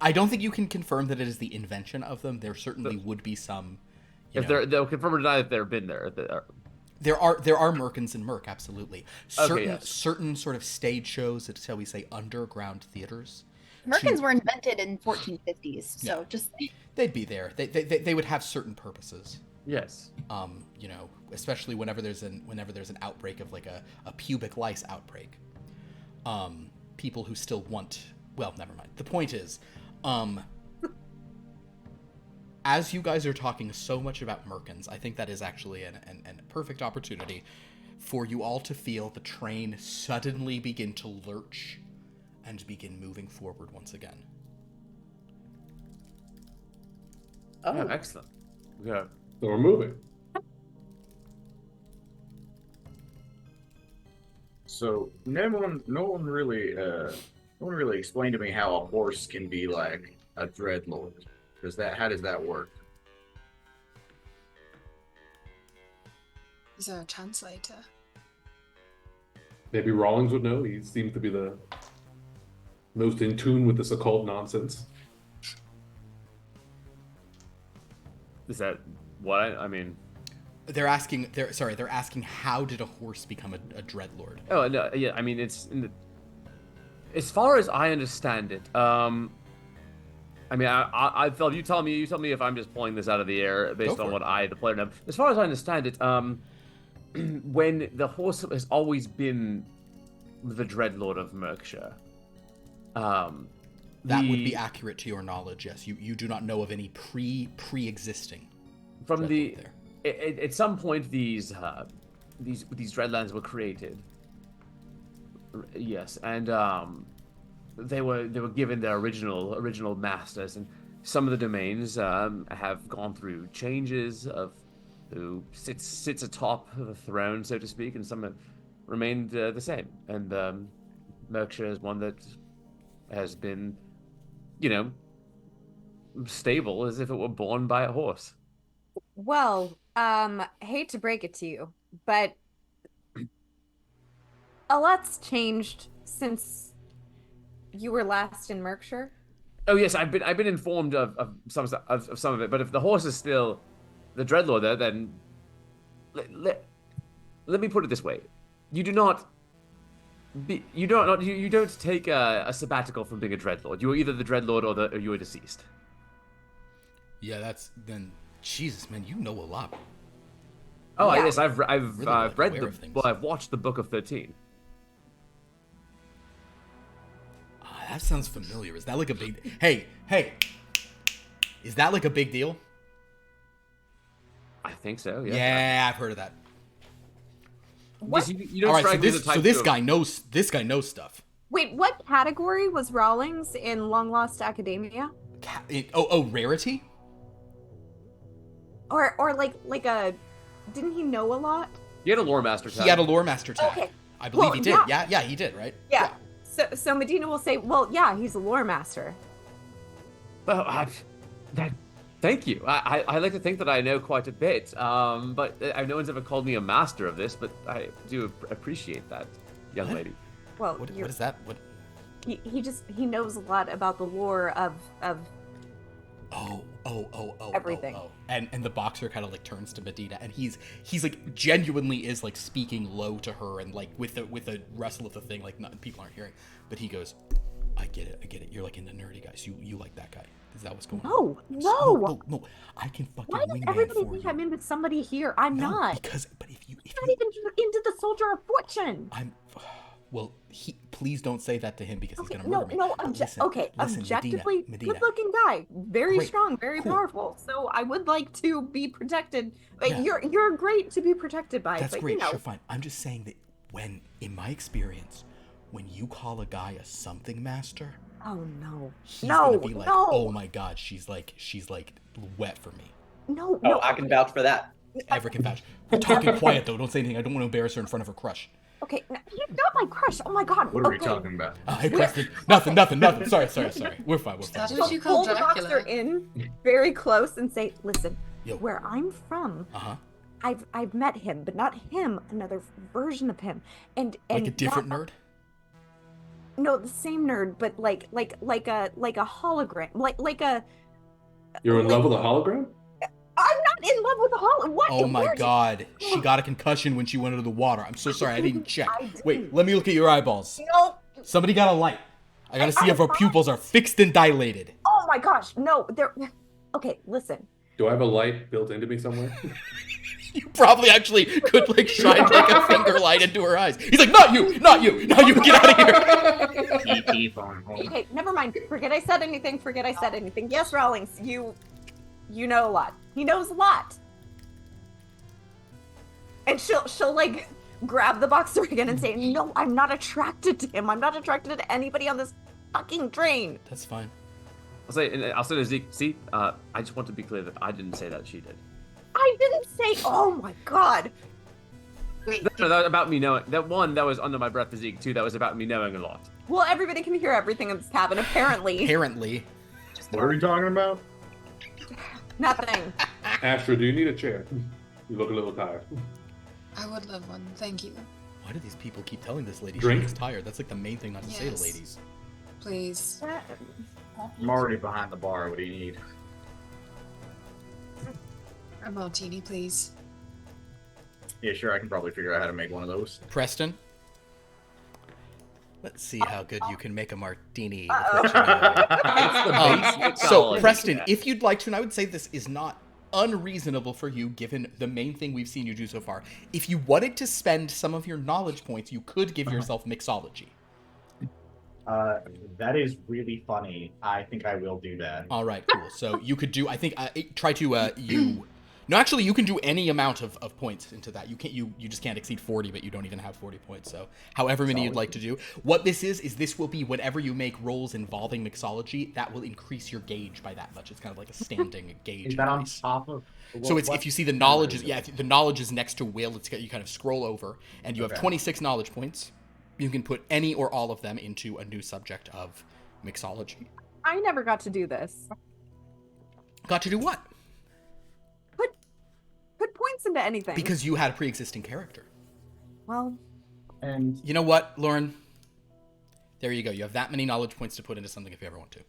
I don't think you can confirm that it is the invention of them. There certainly would be some. If they'll confirm or deny that they've been there. There are Merkins in Merc, absolutely. Certain yes. certain sort of stage shows, it's shall we say underground theaters. Merkins were invented in 1450s, so Yeah. just They'd be there. They would have certain purposes. Yes. Especially whenever there's an outbreak of like a pubic lice outbreak. People who still want. Well, never mind. The point is, as you guys are talking so much about Merkins, I think that is actually a perfect opportunity for you all to feel the train suddenly begin to lurch and begin moving forward once again. Oh, excellent. Yeah. So we're moving. So no one really explained to me how a horse can be like a dreadlord. How does that work? Is there a translator? Maybe Rawlings would know. He seems to be the most in tune with this occult nonsense. Is that what I mean? They're asking how did a horse become a dreadlord? Oh no, yeah. I mean, it's in the. As far as I understand it, I mean, I felt you tell me if I'm just pulling this out of the air based on what the player know. As far as I understand it, when the horse has always been the dreadlord of Merkshire. That would be accurate to your knowledge. Yes, you do not know of any pre-existing. From the there. At some point these Dreadlands were created. Yes, and they were given their original masters, and some of the domains have gone through changes of who sits atop the throne, so to speak, and some have remained the same. And Merkshire is one that has been, stable as if it were born by a horse. Well, hate to break it to you, but a lot's changed since you were last in Merkshire. Oh yes, I've been informed of some of it. But if the horse is still the dreadlord there, then let me put it this way: you don't take a sabbatical from being a dreadlord. You are either the dreadlord or you are deceased. Yeah, that's then. Jesus, man, you know a lot. Oh Yeah. yes, I've Really, like, read aware of things. I've watched the Book of 13. That sounds familiar. Is that like a big? Hey, is that like a big deal? I think so. Yeah. Yeah, I've heard of that. What? You don't All right, strike me as the type this to- guy knows. This guy knows stuff. Wait, what category was Rawlings in Long Lost Academia? Rarity. Or like a, didn't he know a lot? He had a lore master tag. He had a lore master tag. Okay. I believe Well, he did. yeah. Yeah, he did. Right. Yeah. So Medina will say, well, yeah, he's a lore master. Well, thank you. I like to think that I know quite a bit. But no one's ever called me a master of this. But I do appreciate that, young What? lady. Well, What is that? What? he knows a lot about the lore of everything. And the boxer kind of like turns to Medina, and he's like genuinely is like speaking low to her, and like with the rustle of the thing, like people aren't hearing, but he goes, I get it. You're like into nerdy guys. You like that guy. Is that what's going on? No. I can fucking Why does wingman everybody for think you. I'm into somebody here? I'm No, not. but if you I'm not even into the Soldier of Fortune. well, please don't say that to him because Okay, he's gonna murder me. But listen, objectively, Medina. good-looking guy, very Great, strong, very cool. powerful. So I would like to be protected. Yeah. You're great to be protected by. That's but, great, sure, fine. I'm just saying that in my experience, when you call a guy a something master, oh no, he's no, gonna be like, no, oh my god, she's like wet for me. no. Oh, I can vouch for that. Ever can vouch. We're talking quiet though. Don't say anything. I don't want to embarrass her in front of her crush. Okay, he's not my crush. Oh my god. What are we okay. talking about? Hey, Preston. Nothing. Sorry. We're fine. That So what you pull call the boxer Dracula? in very close and say, listen, Yo. where I'm from, Uh huh. I've met him, but not him. Another version of him, and Like a different not, nerd? No, the same nerd, but like a hologram, like a. You're in like, love with a hologram? I'm not in love with a hologram. What? Oh my Where's- god. She got a concussion when she went under the water. I'm so sorry, I didn't check. I didn't. Wait, let me look at your eyeballs. No. Somebody got a light. I gotta see if her pupils are fixed and dilated. Oh my gosh, no. They're. Okay, listen. Do I have a light built into me somewhere? You probably actually could like shine like a finger light into her eyes. He's like, not you, not you, not you, get out of here. TT phone home. Okay, never mind. Forget I said anything. Forget I said anything. Yes, Rawlings, you know a lot. He knows a lot. And she'll like grab the boxer again and say, "No, I'm not attracted to him. I'm not attracted to anybody on this fucking train." That's fine. I'll say to Zeke, see, I just want to be clear that I didn't say that, she did. I didn't say. Oh my god. Wait, No, that was about me knowing. That one, that was under my breath to Zeke. Two, that was about me knowing a lot. Well, everybody can hear everything in this cabin, apparently. Apparently. What are we talking about? Nothing. Astrid, do you need a chair? You look a little tired. I would love one, thank you. Why do these people keep telling this lady Drink? she looks tired? That's like the main thing not to say to Yes. ladies. Please. I'm already behind the bar. What do you need? A martini, please. Yeah, sure. I can probably figure out how to make one of those. Preston? Let's see how good you can make a martini. Uh-oh. with what you know. So, mixology. Preston, if you'd like to, and I would say this is not unreasonable for you, given the main thing we've seen you do so far. If you wanted to spend some of your knowledge points, you could give yourself mixology. That is really funny. I think I will do that. All right, cool. So you could do, I think, try to, no, actually, you can do any amount of points into that. You can't, you just can't exceed 40, but you don't even have 40 points. So however many you'd like to do. What this is this will be whenever you make rolls involving mixology, that will increase your gauge by that much. It's kind of like a standing gauge. Is that on increase. top of? So it's if you see the knowledge is, yeah, if the knowledge is next to will, it's got, you kind of scroll over, and you have 26 knowledge points. You can put any or all of them into a new subject of mixology. I never got to do this. Got to do what? Put points into anything. Because you had a pre-existing character. Well, And You know what, Lauren? There you go. You have that many knowledge points to put into something if you ever want to.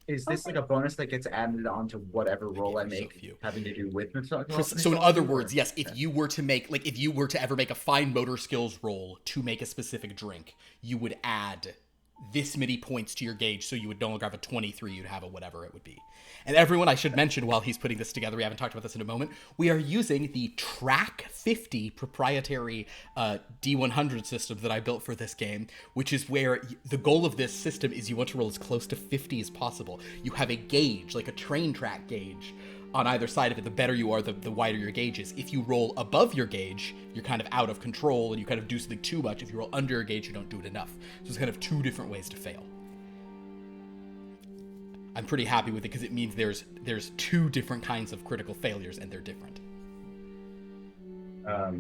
is this like a bonus that gets added onto whatever roll I gave you so make few. having to do with mixology? So in other words, yes, if you were to make, like, if you were to ever make a fine motor skills roll to make a specific drink, you would add this many points to your gauge, so you would no longer have a 23, you'd have a whatever it would be. And everyone, I should mention while he's putting this together, we haven't talked about this in a moment, we are using the Track 50 proprietary D100 system that I built for this game, which is where the goal of this system is you want to roll as close to 50 as possible. You have a gauge, like a train track gauge, on either side of it. The better you are, the wider your gauge is. If you roll above your gauge, you're kind of out of control and you kind of do something too much. If you roll under your gauge, you don't do it enough. So it's kind of two different ways to fail. I'm pretty happy with it because it means there's two different kinds of critical failures and they're different. All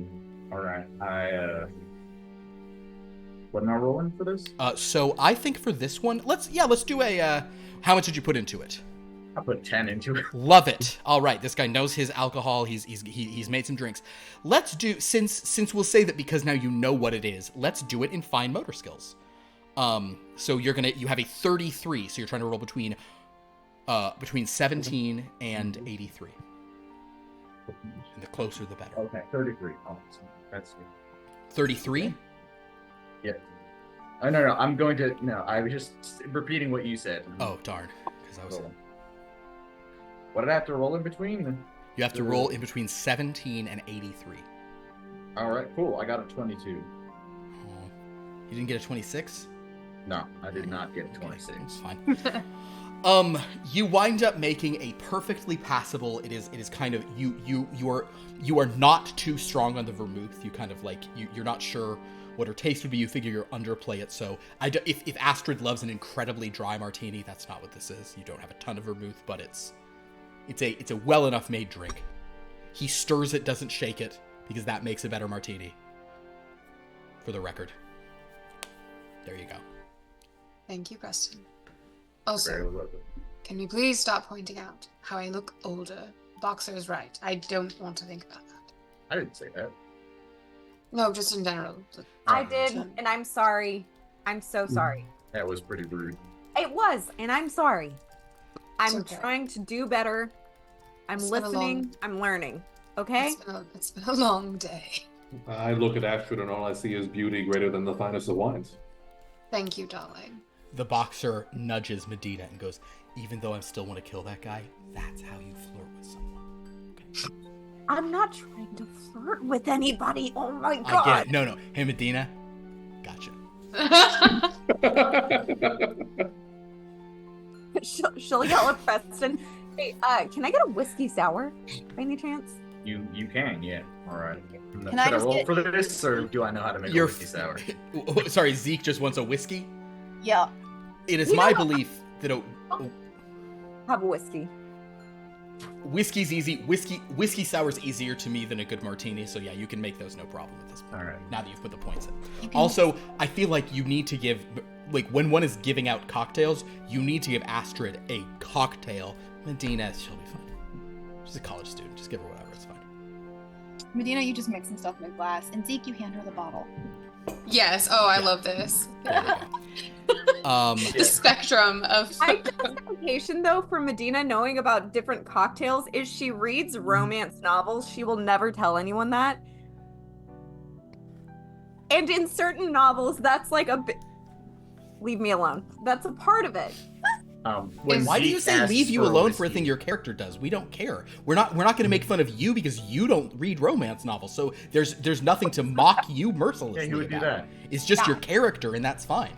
right. What am I rolling for this? So I think for this one, let's do a, how much did you put into it? I put 10 into it. Love it. All right, this guy knows his alcohol. He's made some drinks. Let's do, since we'll say that because now you know what it is, let's do it in fine motor skills. So you have a 33, so you're trying to roll between 17 and 83. And the closer the better. Okay, 33. Oh, that's good. 33? Yeah. Oh, no, I'm going to. No, I was just repeating what you said. Oh, darn. Because I was. What did I have to roll in between? You have to roll in between 17 and 83. All right, cool. I got a 22. You didn't get a 26? No, I did not get a 26. It's fine. You wind up making a perfectly passable. It is kind of you are not too strong on the vermouth. You kind of like you're not sure what her taste would be. You figure you're underplay it. So if Astrid loves an incredibly dry martini, that's not what this is. You don't have a ton of vermouth, but it's a well enough made drink. He stirs it, doesn't shake it, because that makes a better martini. For the record. There you go. Thank you, Preston. Also, Very welcome. can we please stop pointing out how I look older? Boxer's right. I don't want to think about that. I didn't say that. No, just in general. I did, and I'm sorry. I'm so sorry. That was pretty rude. It was, and I'm sorry. I'm okay. trying to do better. I'm It's been a listening. long- I'm learning. Okay? It's been a long day. I look at Astrid and all I see is beauty greater than the finest of wines. Thank you, darling. The boxer nudges Medina and goes, even though I still want to kill that guy, that's how you flirt with someone. Okay. I'm not trying to flirt with anybody. Oh my I god. get it. No. Hey, Medina. Gotcha. She'll yell at Preston. Hey, can I get a whiskey sour by any chance? You can, yeah. All right. Can I Should I just roll get- for this, or do I know how to make You're a whiskey sour? Sorry, Zeke just wants a whiskey. Yeah. It is You my know what? belief that Have a whiskey. whiskey's easy. Whiskey sour's easier to me than a good martini. So yeah, you can make those no problem at this point. All right. Now that you've put the points in. You can- Also, I feel like you need to give, like, when one is giving out cocktails, you need to give Astrid a cocktail. Medina, she'll be fine. She's a college student. Just give her whatever. It's fine. Medina, you just mix some stuff in a glass, and Zeke, you hand her the bottle. Yes. Oh, I Yeah. love this. There we go. The spectrum of. My justification, though, for Medina knowing about different cocktails is she reads romance novels. She will never tell anyone that. And in certain novels, that's like a bit. Leave me alone. That's a part of it. When Why do you Zeke say asks leave you for alone for a whiskey- thing your character does? We don't care. We're not going to make fun of you because you don't read romance novels. So there's nothing to mock you mercilessly. Yeah, who would do about. that? It's just Yeah. your character, and that's fine.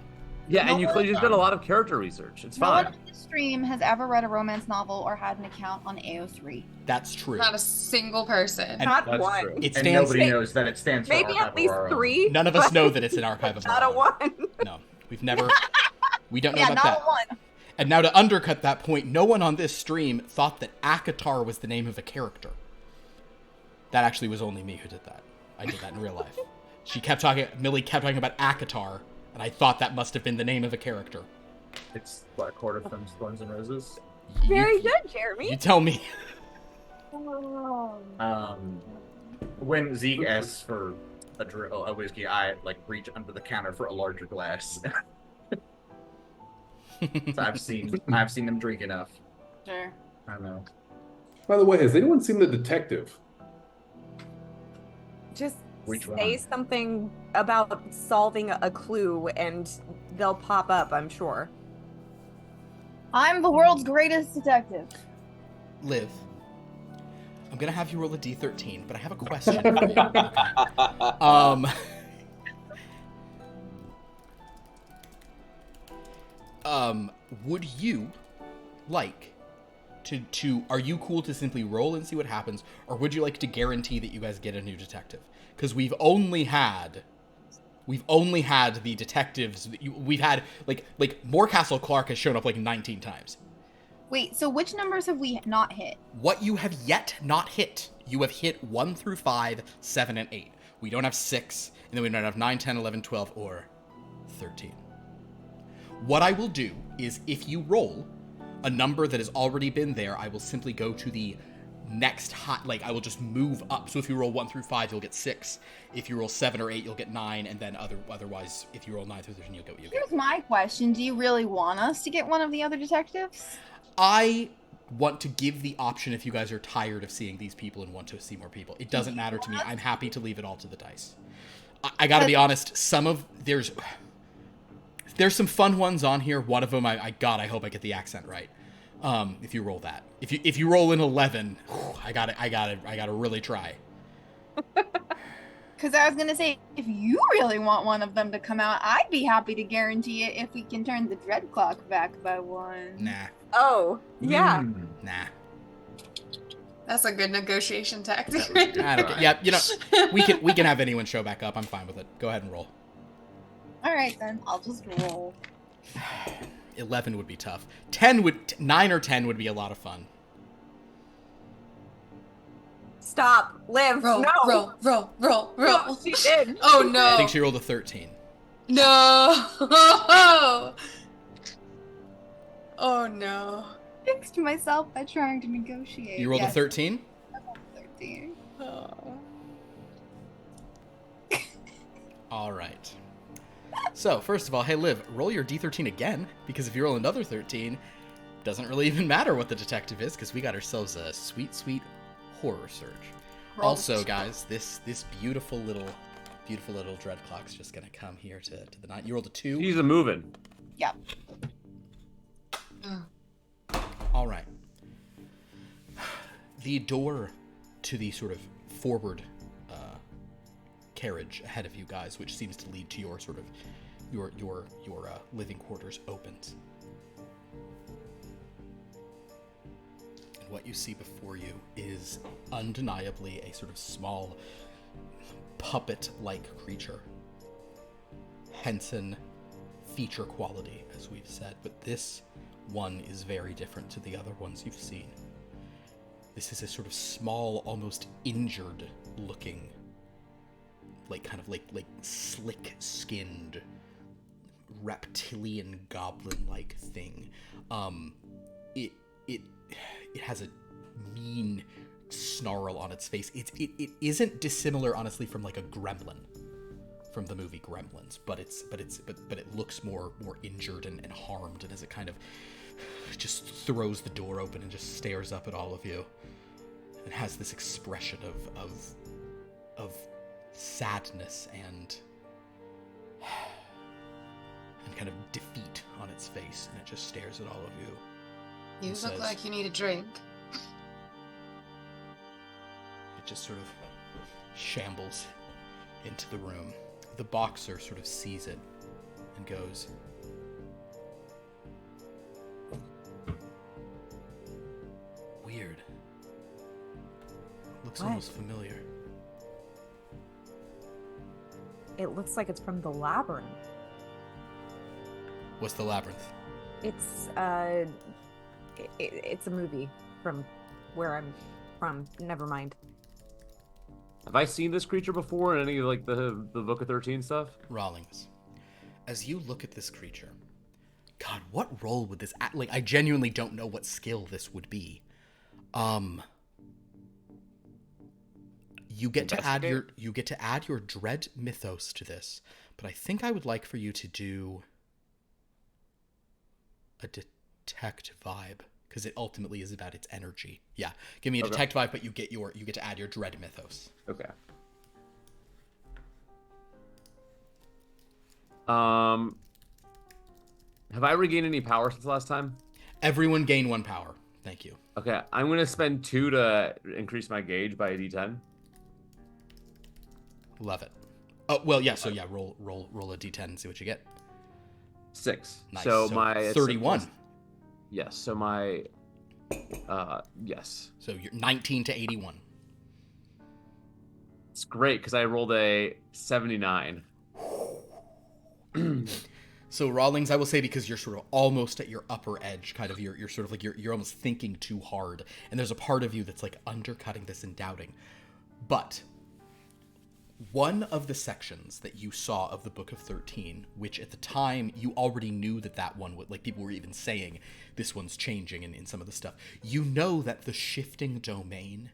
Yeah, and you No clearly one- did a lot of character research. It's No fine. one on the stream has ever read a romance novel or had an account on AO3. That's true. Not a single person. And Not that's one. true. It And stands. nobody knows that it stands for Maybe Archive at least of our Own. 3. None of us but know that it's an archive of Not our a own. 1. No, we've never. We don't know Yeah, about not that. a one. And now to undercut that point, no one on this stream thought that Akatar was the name of a character. That actually was only me who did that. I did that in real life. Millie kept talking about Akatar, and I thought that must have been the name of a character. It's what, a quarter from Thorns and Roses. Very You- good, Jeremy. You tell me. When Zeke asks for a whiskey, I like reach under the counter for a larger glass. So I've seen them drink enough. Sure. I don't know. By the way, has anyone seen The Detective? Just Which say one? something about solving a clue and they'll pop up, I'm sure. I'm the world's greatest detective. Liv, I'm gonna have you roll a d13, but I have a question for you. Would you like to are you cool to simply roll and see what happens, or would you like to guarantee that you guys get a new detective? Because we've only had the detectives. We've had like Morecastle Clark has shown up like 19 times. Wait, so which numbers have we not hit? What you have yet not hit, you have hit 1 through 5, 7, and 8. We don't have 6, and then we don't have 9, 10, 11, 12, or 13. What I will do is if you roll a number that has already been there, I will simply go to the next high, like I will just move up. So if you roll 1 through 5, you'll get 6. If you roll 7 or 8, you'll get 9, and then otherwise, if you roll 9 through 13, you'll get what you get. Here's my question. Do you really want us to get one of the other detectives? I want to give the option if you guys are tired of seeing these people and want to see more people. It doesn't matter to me. I'm happy to leave it all to the dice. I gotta be honest, there's some fun ones on here. One of them, I hope I get the accent right. If you roll that. If you roll an 11, I gotta really try. Because I was going to say, if you really want one of them to come out, I'd be happy to guarantee it if we can turn the dread clock back by 1. Nah. Oh, yeah. Nah. That's a good negotiation tactic. I don't care. Yeah, you know, we can have anyone show back up. I'm fine with it. Go ahead and roll. All right, then. I'll just roll. 11 would be tough. 9 or 10 would be a lot of fun. Stop. Live. Roll, no. roll. No, she did. Oh no. I think she rolled a 13. No. Oh no. Fixed myself by trying to negotiate. You rolled a Yes, 13? 13. Oh. All right. So, first of all, hey, Liv, roll your D13 again, because if you roll another 13, doesn't really even matter what the detective is, because we got ourselves a sweet, sweet horror surge. Roll. Also, guys, this beautiful little dread clock's just gonna come here to the 9. You rolled a 2. He's a moving. Yep. All right. The door to the sort of forward carriage ahead of you guys, which seems to lead to your sort of your living quarters, opens. And what you see before you is undeniably a sort of small puppet-like creature. Henson feature quality, as we've said, but this one is very different to the other ones you've seen. This is a sort of small, almost injured looking, like slick-skinned, reptilian goblin-like thing. It has a mean snarl on its face. It isn't dissimilar, honestly, from like a gremlin from the movie Gremlins, but it looks more injured and harmed, and as it kind of just throws the door open and just stares up at all of you, and has this expression of sadness and kind of defeat on its face, and it just stares at all of you. You and look says, like you need a drink. It just sort of shambles into the room. The boxer sort of sees it and goes, "Weird. Looks What? almost familiar." It looks like it's from the labyrinth. What's the labyrinth? It's it's a movie from where I'm from. Never mind. Have I seen this creature before in any of like the Book of 13 stuff? Rawlings, as you look at this creature, God, what role would this like? I genuinely don't know what skill this would be. You get to add your dread mythos to this, but I think I would like for you to do a detect vibe, because it ultimately is about its energy. Yeah, give me a detect vibe, but you get to add your dread mythos. Okay. Have I regained any power since last time? Everyone gain 1 power. Thank you. Okay, I'm gonna spend 2 to increase my gauge by a d10. Love it. Oh well, yeah. So yeah, roll a d10 and see what you get. 6. Nice. So my 31. Yes. So my yes. So you're 19 to 81. It's great because I rolled a 79. So Rawlings, I will say, because you're sort of almost at your upper edge, kind of you're sort of like you're almost thinking too hard, and there's a part of you that's like undercutting this and doubting. But one of the sections that you saw of the Book of 13, which at the time you already knew that one would, like, people were even saying this one's changing in some of the stuff. You know that the shifting domain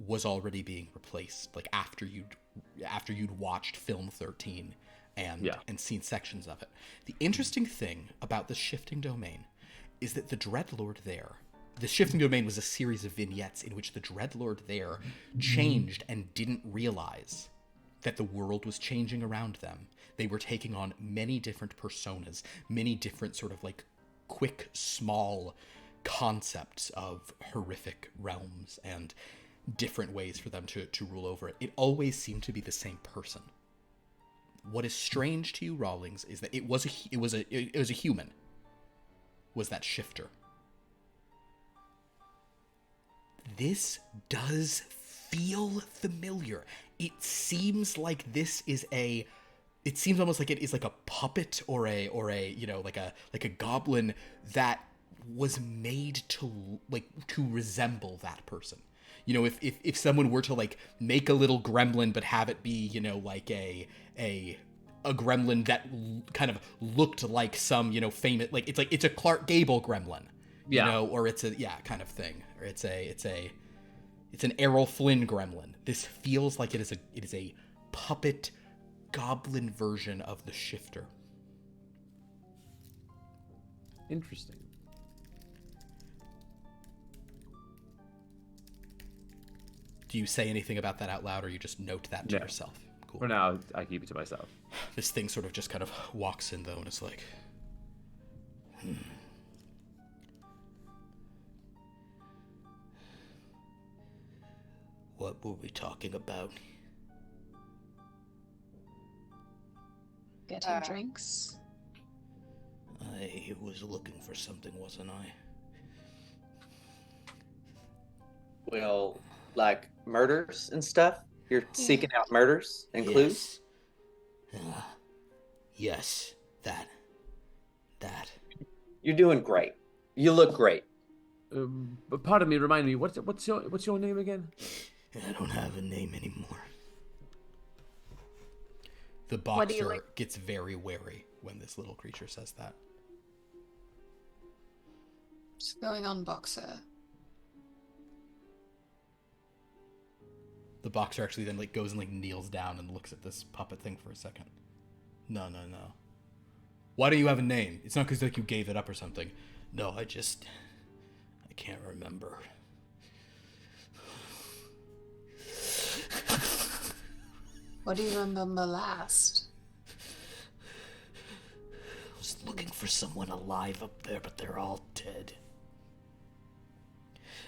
was already being replaced, like after you'd watched film 13 and seen sections of it. The interesting thing about the shifting domain is that the Dreadlord there, the shifting domain was a series of vignettes in which the Dreadlord there changed and didn't realize that the world was changing around them. They were taking on many different personas, many different sort of like quick, small concepts of horrific realms and different ways for them to rule over it. It always seemed to be the same person. What is strange to you, Rawlings, is that it was a human. Was that shifter? This does feel familiar. It seems like this is it seems almost like it is like a puppet or a you know, like a goblin that was made to resemble that person. You know, if someone were to like make a little gremlin but have it be, you know, like a gremlin that kind of looked like some, you know, famous, like it's a Clark Gable gremlin, you know, or it's a kind of thing, or it's an Errol Flynn gremlin. This feels like it is a puppet goblin version of the shifter. Interesting. Do you say anything about that out loud, or you just note that to No. yourself? Cool. For now, I keep it to myself. This thing sort of just kind of walks in, though, and is like, What were we talking about? Getting drinks. I was looking for something, wasn't I? Well, like murders and stuff? You're seeking out murders and clues? Yes. That. You're doing great. You look great. But pardon me, remind me, what's your name again? I don't have a name anymore. The What do you boxer like? gets very wary when this little creature says that. What's going on, Boxer? The boxer actually then like goes and like kneels down and looks at this puppet thing for a second. No. Why do you have a name? It's not because like you gave it up or something. No, I can't remember. What do you remember last? I was looking for someone alive up there, but they're all dead.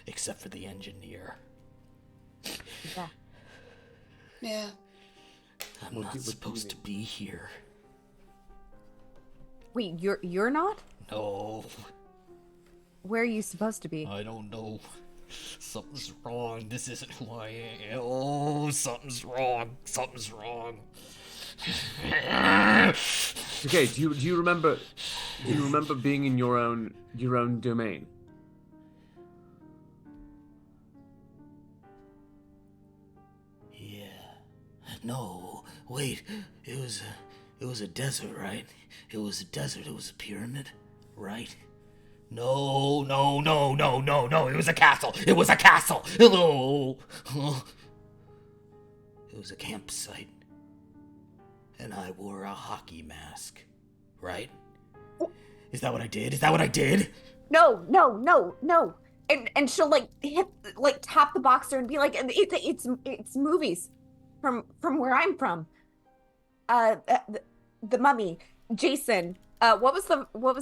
Except for the engineer. Yeah. Yeah. I'm not supposed to be here. Wait, you're not? No, Where are you supposed to be? I don't know. Something's wrong. This isn't who I am. Oh, something's wrong. Something's wrong. Okay, do you remember being in your own domain? Yeah. No. Wait. It was a desert, right? It was a desert. It was a pyramid, right? No. It was a castle. It was a castle. No. It was a campsite. And I wore a hockey mask, right? Is that what I did? No. And she'll like tap the boxer and be like, it's movies from where I'm from. The Mummy, Jason. What was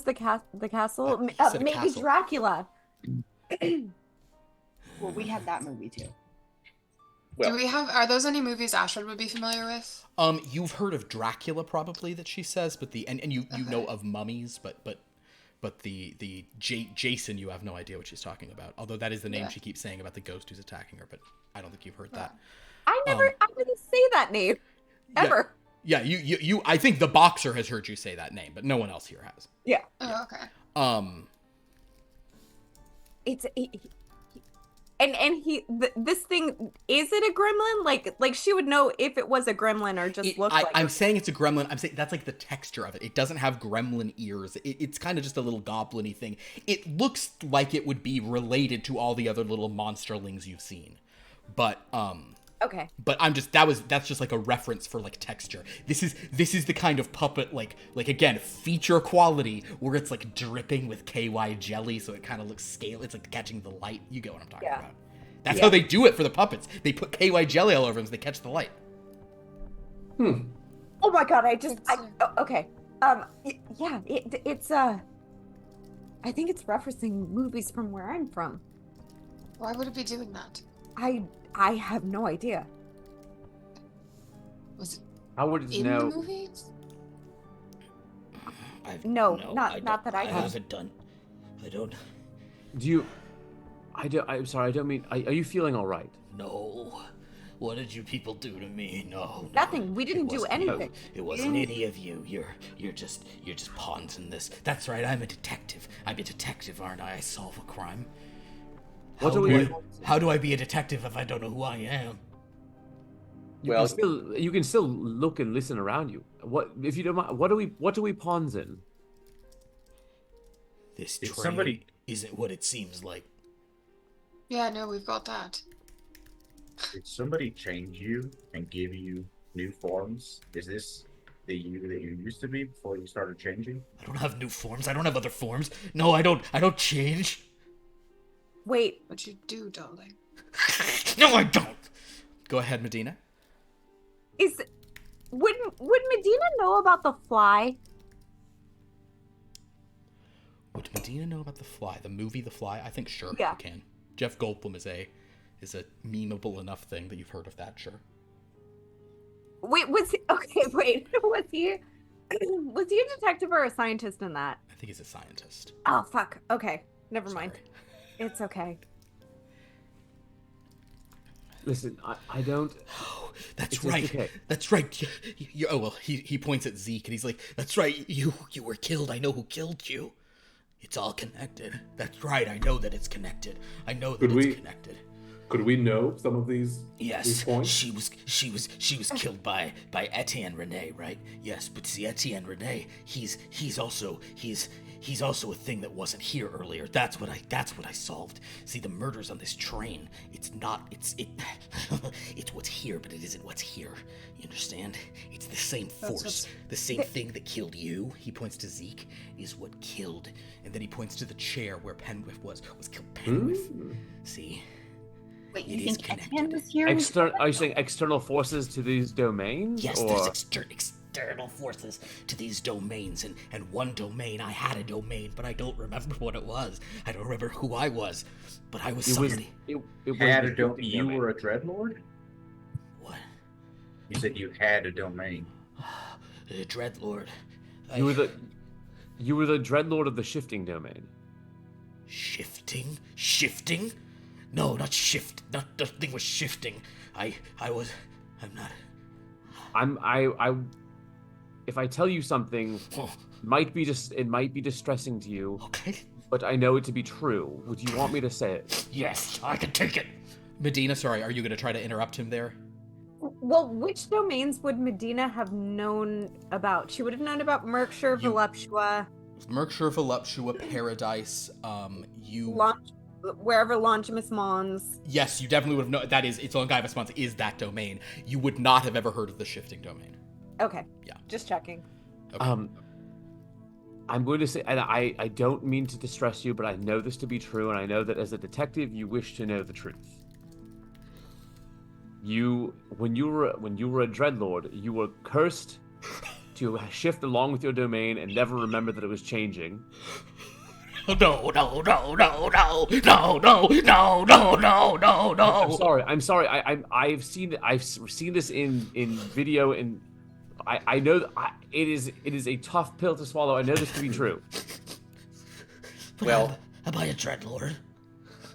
the castle? He said a Maybe castle. Dracula. Well, we had that movie too. Well, Are those any movies Astrid would be familiar with? You've heard of Dracula probably that she says, but you know of mummies, but the Jason, you have no idea what she's talking about. Although that is the name she keeps saying about the ghost who's attacking her, but I don't think you've heard that. I didn't say that name ever. Yeah, you I think the boxer has heard you say that name, but no one else here has. Yeah. Oh, okay. This thing, is it a gremlin? Like she would know if it was a gremlin or just look like I'm saying it's a gremlin. I'm saying that's like the texture of it. It doesn't have gremlin ears. It's kind of just a little goblin-y thing. It looks like it would be related to all the other little monsterlings you've seen. But okay. But that's just like a reference for like texture. This is the kind of puppet like again, feature quality where it's like dripping with KY jelly, so it kind of looks scale. It's like catching the light. You get what I'm talking about. That's how they do it for the puppets. They put KY jelly all over them so they catch the light. Oh my god, okay. Yeah, it's I think it's referencing movies from where I'm from. Why would it be doing that? I have no idea. Was it How would it in know? the movies? Not that I can. haven't done. I don't. I'm sorry, I don't mean. Are you feeling all right? No. What did you people do to me? No. Nothing. We didn't do anything. It wasn't any of you. You're just pawns in this. That's right. I'm a detective. Aren't I? I solve a crime. How do I be a detective if I don't know who I am? You can still look and listen around you. What if you don't mind? What do we pawns in? This Did train somebody- isn't what it seems like. Yeah, no, we've got that. Did somebody change you and give you new forms? Is this the you that you used to be before you started changing? I don't have new forms. I don't have other forms. No, I don't change. Wait, What you do, darling? No, I don't. Go ahead, Medina. would Medina know about the fly? Would Medina know about The Fly? The movie The Fly? I think sure Yeah. you can. Jeff Goldblum is a memeable enough thing that you've heard of that, sure. Wait, was he a detective or a scientist in that? I think he's a scientist. Oh fuck. Okay, never mind. Sorry. It's okay. Listen, I don't. Oh, that's It's right. okay. That's right. Oh well, he points at Zeke and he's like, "That's right. You were killed. I know who killed you. It's all connected. That's right. I know that it's connected. I know that it's connected." Could we know some of these? Yes, these points? she was killed by Etienne Rene, right? Yes, but see, Etienne Rene, he's also a thing that wasn't here earlier. That's what I solved. See, the murders on this train, it's what's here, but it isn't what's here. You understand? It's the same force, the same thing that killed you. He points to Zeke, is what killed, and then he points to the chair where Penwith was killed. Penwith. See. Wait, It you is think Etienne connected. was here? Are you saying external forces to these domains? Yes, or... there's external forces to these domains, and one domain, I had a domain, but I don't remember what it was. I don't remember who I was, but I was somebody. It was Had the a shifting you domain. were a dreadlord? What? You said you had a domain. Dreadlord. You were the dreadlord of the shifting domain. Shifting? No, not shift. Nothing was shifting. I'm not. If I tell you something, Oh, it might be distressing to you, okay. but I know it to be true. Would you want me to say it? Yes, I can take it. Medina, sorry, are you going to try to interrupt him there? Well, which domains would Medina have known about? She would have known about Merkshire, Voluptua, Merkshire, Voluptua, Paradise, wherever Longimus Mons. Yes, you definitely would have known. That is, its own guy response is that domain. You would not have ever heard of the shifting domain. Okay. Yeah. Just checking. Okay. I'm going to say, and I don't mean to distress you, but I know this to be true, and I know that as a detective, you wish to know the truth. When you were a dreadlord, you were cursed to shift along with your domain and never remember that it was changing. No. I'm sorry. I've seen this in video, and I know that it is a tough pill to swallow. I know this to be true. Well, am I a dreadlord?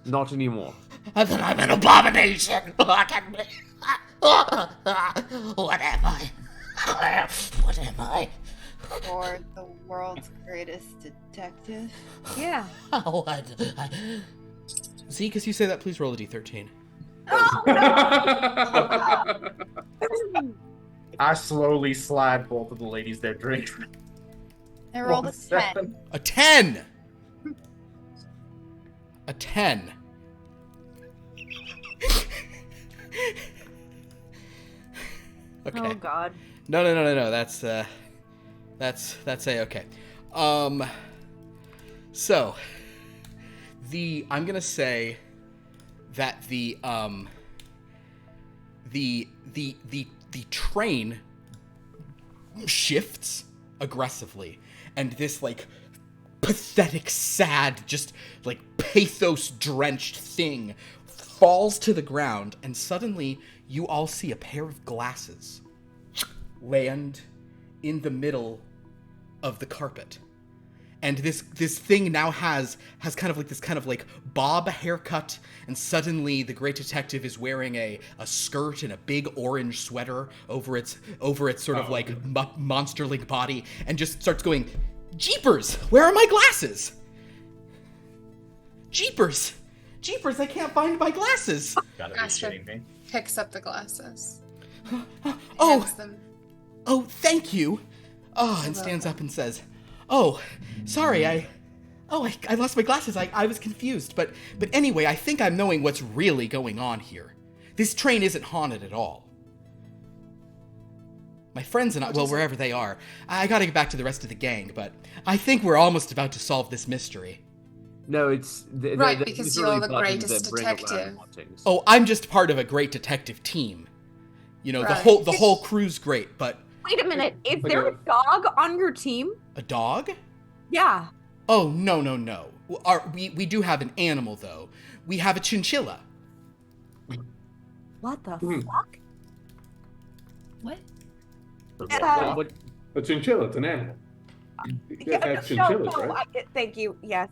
Not anymore. And then I'm an abomination. What am I? What am I? Or the world's greatest detective? Yeah. What? Zeke, as you say that, please roll a d13. I slowly slide both of the ladies their drink. I rolled a 10. A 10! A 10. Okay. Oh God. No. That's a-okay. So I'm gonna say that the train shifts aggressively, and this like pathetic, sad, just like pathos drenched thing falls to the ground, and suddenly you all see a pair of glasses land in the middle of the carpet. And this thing now has kind of like bob haircut, and suddenly the great detective is wearing a skirt and a big orange sweater over its sort of like monster-like body, and just starts going, "Jeepers, where are my glasses? Jeepers, I can't find my glasses." Gotta be Astrid shitting me. picks up the glasses. Oh, Hands them. oh, thank you. Oh, and stands up and says, "Oh, sorry, I lost my glasses. I was confused. But anyway, I think I'm knowing what's really going on here. This train isn't haunted at all." My friends and I, well, wherever they are. I gotta get back to the rest of the gang, but I think we're almost about to solve this mystery. No, it's Right, because you're the greatest detective. Oh, I'm just part of a great detective team. You know, Right. the whole crew's great, but Wait a minute. Is there a dog on your team? a dog? Yeah. Oh, no. We do have an animal, though. We have a chinchilla. What the fuck? What? What? A chinchilla, it's an animal. You guys have no, chinchillas, right? Thank you. Yes.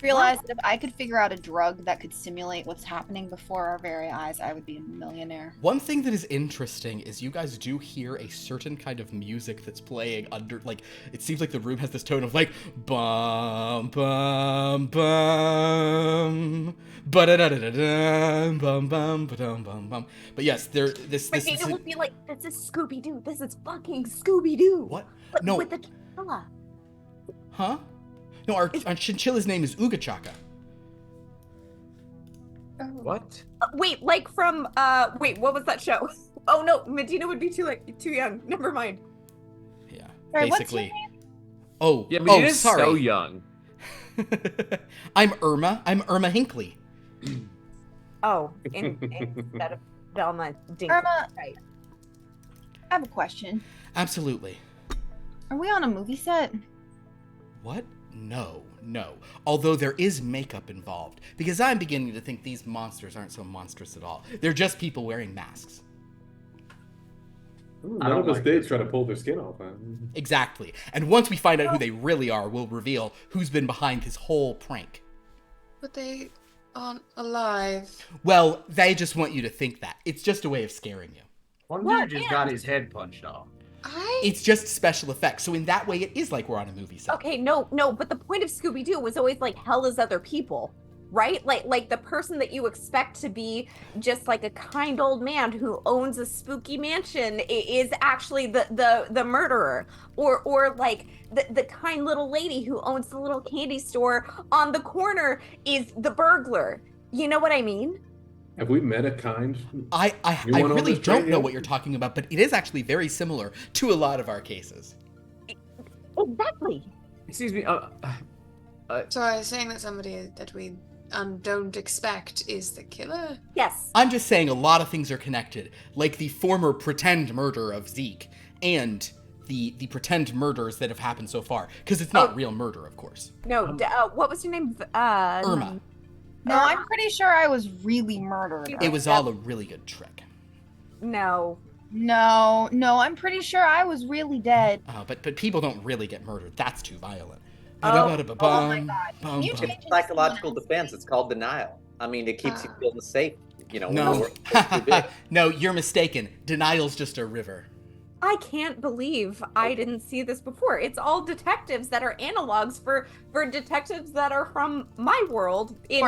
Realized that if I could figure out a drug that could simulate what's happening before our very eyes, I would be a millionaire. One thing that is interesting is you guys do hear a certain kind of music that's playing under, like, it seems like the room has this tone of, like, bum, bum, bum, ba-da-da-da-da-dum, bum, bum, ba-dum, bum, bum. But yes, this It would be like, this is Scooby-Doo. This is fucking Scooby-Doo. What? But No. with the chinchilla. Huh? No, our chinchilla's name is Ugachaka. What? Wait, like from, wait, what was that show? Oh no, Medina would be too young. Never mind. Yeah, Sorry, what's your basically. Oh, Yeah, but it is sorry. so young. I'm Irma Hinckley. Oh, instead of Velma Dinklage. Irma, Right. I have a question. Absolutely. Are we on a movie set? What? No. Although there is makeup involved, because I'm beginning to think these monsters aren't so monstrous at all. They're just people wearing masks. Ooh, I none don't of us like did this. try to pull their skin off, man. Exactly. And once we find out who they really are, we'll reveal who's been behind this whole prank. But they aren't alive. Well, they just want you to think that. It's just a way of scaring you. One Well, dude just got his head punched off. It's just special effects. So in that way, it is like we're on a movie set. Okay, no, but the point of Scooby-Doo was always like hell is other people, right? Like the person that you expect to be just like a kind old man who owns a spooky mansion is actually the murderer, or like the kind little lady who owns the little candy store on the corner is the burglar. You know what I mean? Have we met a kind? I You wanna really illustrate don't know it? what you're talking about, but it is actually very similar to a lot of our cases. Exactly. Excuse me. So I was saying that somebody that we don't expect is the killer? Yes. I'm just saying a lot of things are connected, like the former pretend murder of Zeke and the pretend murders that have happened so far, because it's not real murder, of course. No. What was your name? Irma. No, I'm pretty sure I was really murdered. It was all a really good trick. No. No, I'm pretty sure I was really dead. But people don't really get murdered. That's too violent. Oh my God. You change it. Psychological defense. It's called denial. I mean, it keeps you feeling safe. You know, when the No. world's too big. No, you're mistaken. Denial's just a river. I can't believe I didn't see this before. It's all detectives that are analogs for detectives that are from my world in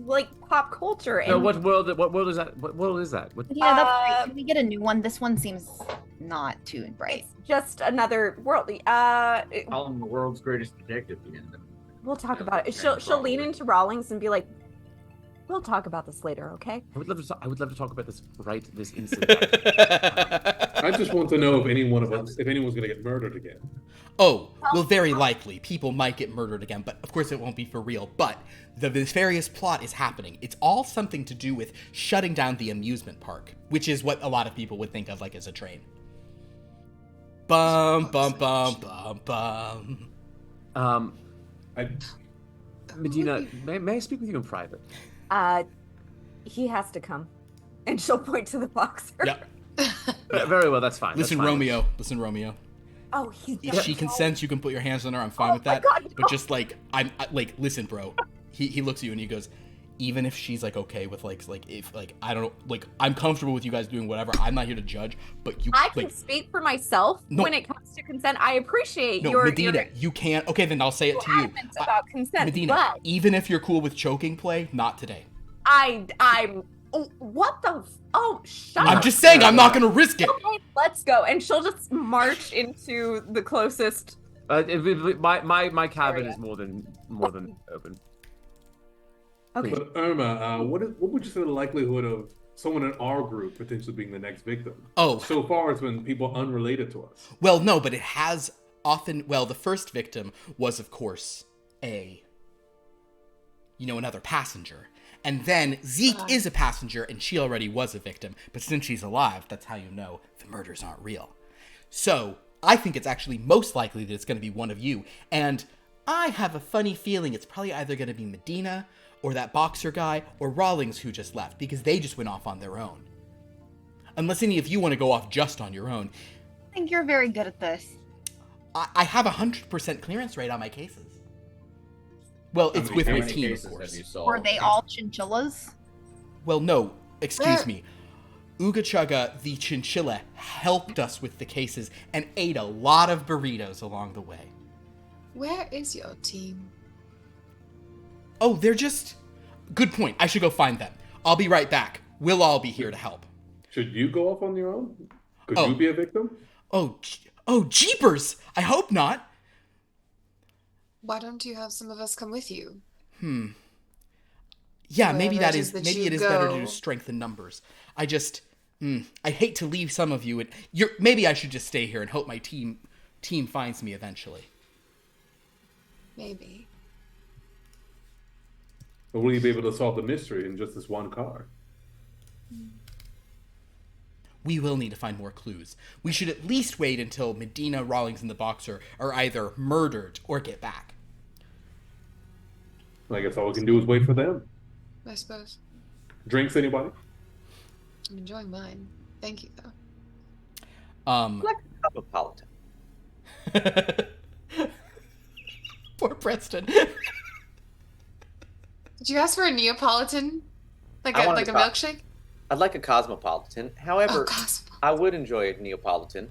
like pop culture. No, And what world is that? What world is that? What, Yeah, that's great. Can we get a new one? This one seems not too bright. it's just another world. I'm the world's greatest detective again. We'll talk about it. She'll lean into Rawlings and be like, "We'll talk about this later, okay?" I would love to talk about this right this instant. I just want to know if anyone's gonna get murdered again. Oh, well, very likely. People might get murdered again, but of course it won't be for real. But the nefarious plot is happening. It's all something to do with shutting down the amusement park, which is what a lot of people would think of like as a train. Bum, bum, bum, bum, bum. Medina, may I speak with you in private? He has to come, and she'll point to the boxer. Yep. Very well, that's fine. Listen, that's fine. Romeo. Oh, he's If she consents, you can put your hands on her. I'm fine with my that. God, no. But just like listen, bro. He looks at you and he goes, even if she's like okay with if I don't know, like I'm comfortable with you guys doing whatever. I'm not here to judge, but you I can speak for myself No. when it comes to consent. I appreciate no, your Medina, you can't. Okay, then I'll say it to you. adamant about consent. Medina, but even if you're cool with choking play, not today. I'm. Oh, what the? Oh, shut I'm up. just saying I'm not gonna risk it. Okay, let's go. And she'll just march into the closest. My cabin is more than open. Okay. But Irma, what would you say the likelihood of someone in our group potentially being the next victim. Oh. So far it's been people unrelated to us. Well, no, but it has often... Well, the first victim was, of course, another passenger. And then Zeke is a passenger, and she already was a victim. But since she's alive, that's how you know the murders aren't real. So, I think it's actually most likely that it's going to be one of you. And I have a funny feeling it's probably either going to be Medina, or that boxer guy, or Rawlings who just left, because they just went off on their own. Unless any of you want to go off just on your own. I think you're very good at this. I have 100% clearance rate on my cases. Well, it's with my team, of course. Were they all chinchillas? Well, no, excuse me. Ooga Chugga, the chinchilla, helped us with the cases and ate a lot of burritos along the way. Where is your team? Oh, they're just... Good point. I should go find them. I'll be right back. We'll all be here to help. Should you go off on your own? Could you be a victim? Oh, jeepers! I hope not. Why don't you have some of us come with you? Yeah, maybe Wherever it is better to do strength in numbers. I hate to leave some of you, and maybe I should just stay here and hope my team finds me eventually. Maybe. But will you be able to solve the mystery in just this one car? We will need to find more clues. We should at least wait until Medina, Rawlings, and the Boxer are either murdered or get back. I guess all we can do is wait for them. I suppose. Drinks, anybody? I'm enjoying mine. Thank you, though. Like a cosmopolitan. Poor Preston. Did you ask for a Neapolitan? Like I a wanted milkshake? I'd like a cosmopolitan. However, I would enjoy a Neapolitan.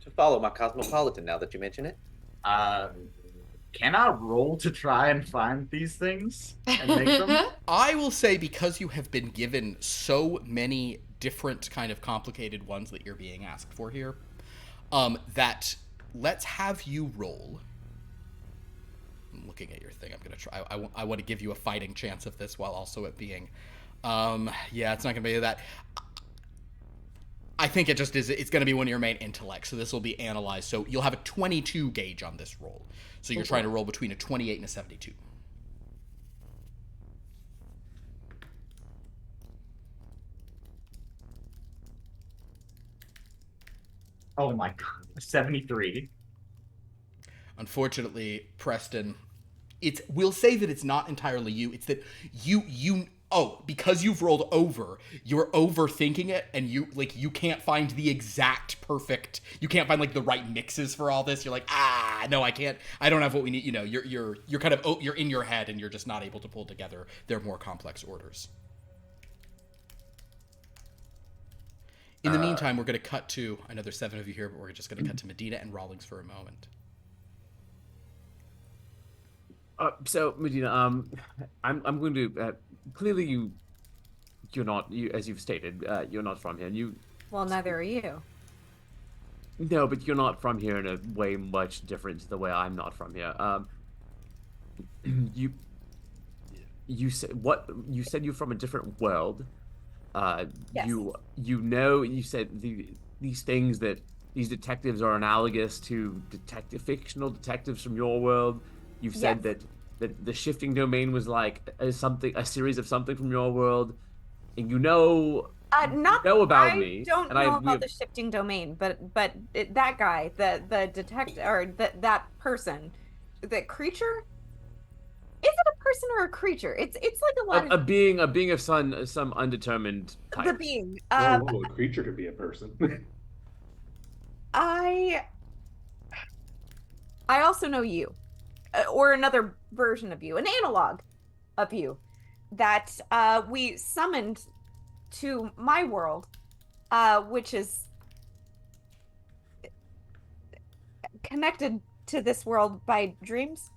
To follow my cosmopolitan now that you mention it. Can I roll to try and find these things and make them? I will say, because you have been given so many different kind of complicated ones that you're being asked for here, that let's have you roll. I'm looking at your thing. I'm going to try. I want to give you a fighting chance of this while also it being... yeah, it's not going to be that. I think it just is. It's going to be one of your main intellects, so this will be analyzed. So you'll have a 22 gauge on this roll. So you're trying to roll between a 28 and a 72. Oh my god, 73. Unfortunately, Preston, we'll say that it's not entirely you. It's that because you've rolled over, you're overthinking it, and you can't find the exact perfect. You can't find the right mixes for all this. You're like, no, I can't. I don't have what we need. You're kind of you're in your head, and you're just not able to pull together their more complex orders. In the meantime, we're going to cut to another 7 of you here, but we're just going to cut to Medina and Rawlings for a moment. So Medina, I'm going to clearly you're not, as you've stated, you're not from here. Well, neither are you. No, but you're not from here in a way much different to the way I'm not from here. You said you're from a different world. Yes. You said these things that these detectives are analogous to fictional detectives from your world. You've said that the shifting domain was like a series of something from your world, and know about me. I don't know about the shifting domain, but that guy, the detective, or that person, that creature. Is it a person or a creature? It's like a lot of a being of some undetermined type. The being. A creature could be a person. I also know you. Or another version of you, an analog of you, that we summoned to my world, which is connected to this world by dreams,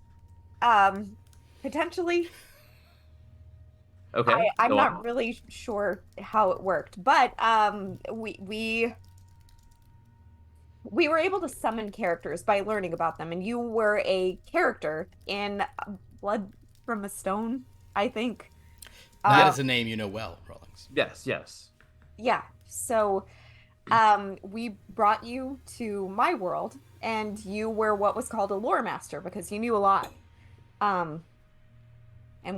potentially. Okay. I'm not really sure how it worked, but we were able to summon characters by learning about them, and you were a character in Blood from a Stone, I think. That is a name you know well, Rawlings. Yes. Yeah. So, we brought you to my world, and you were what was called a lore master because you knew a lot. And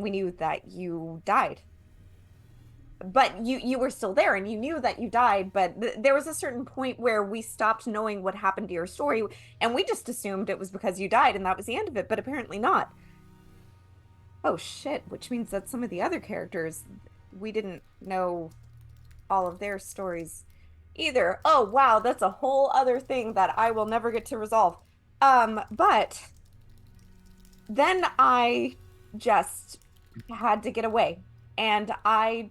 we knew that you died. But you were still there, and you knew that you died, but there was a certain point where we stopped knowing what happened to your story, and we just assumed it was because you died, and that was the end of it, but apparently not. Oh shit, which means that some of the other characters, we didn't know all of their stories either. Oh wow, that's a whole other thing that I will never get to resolve. But then I just had to get away, and I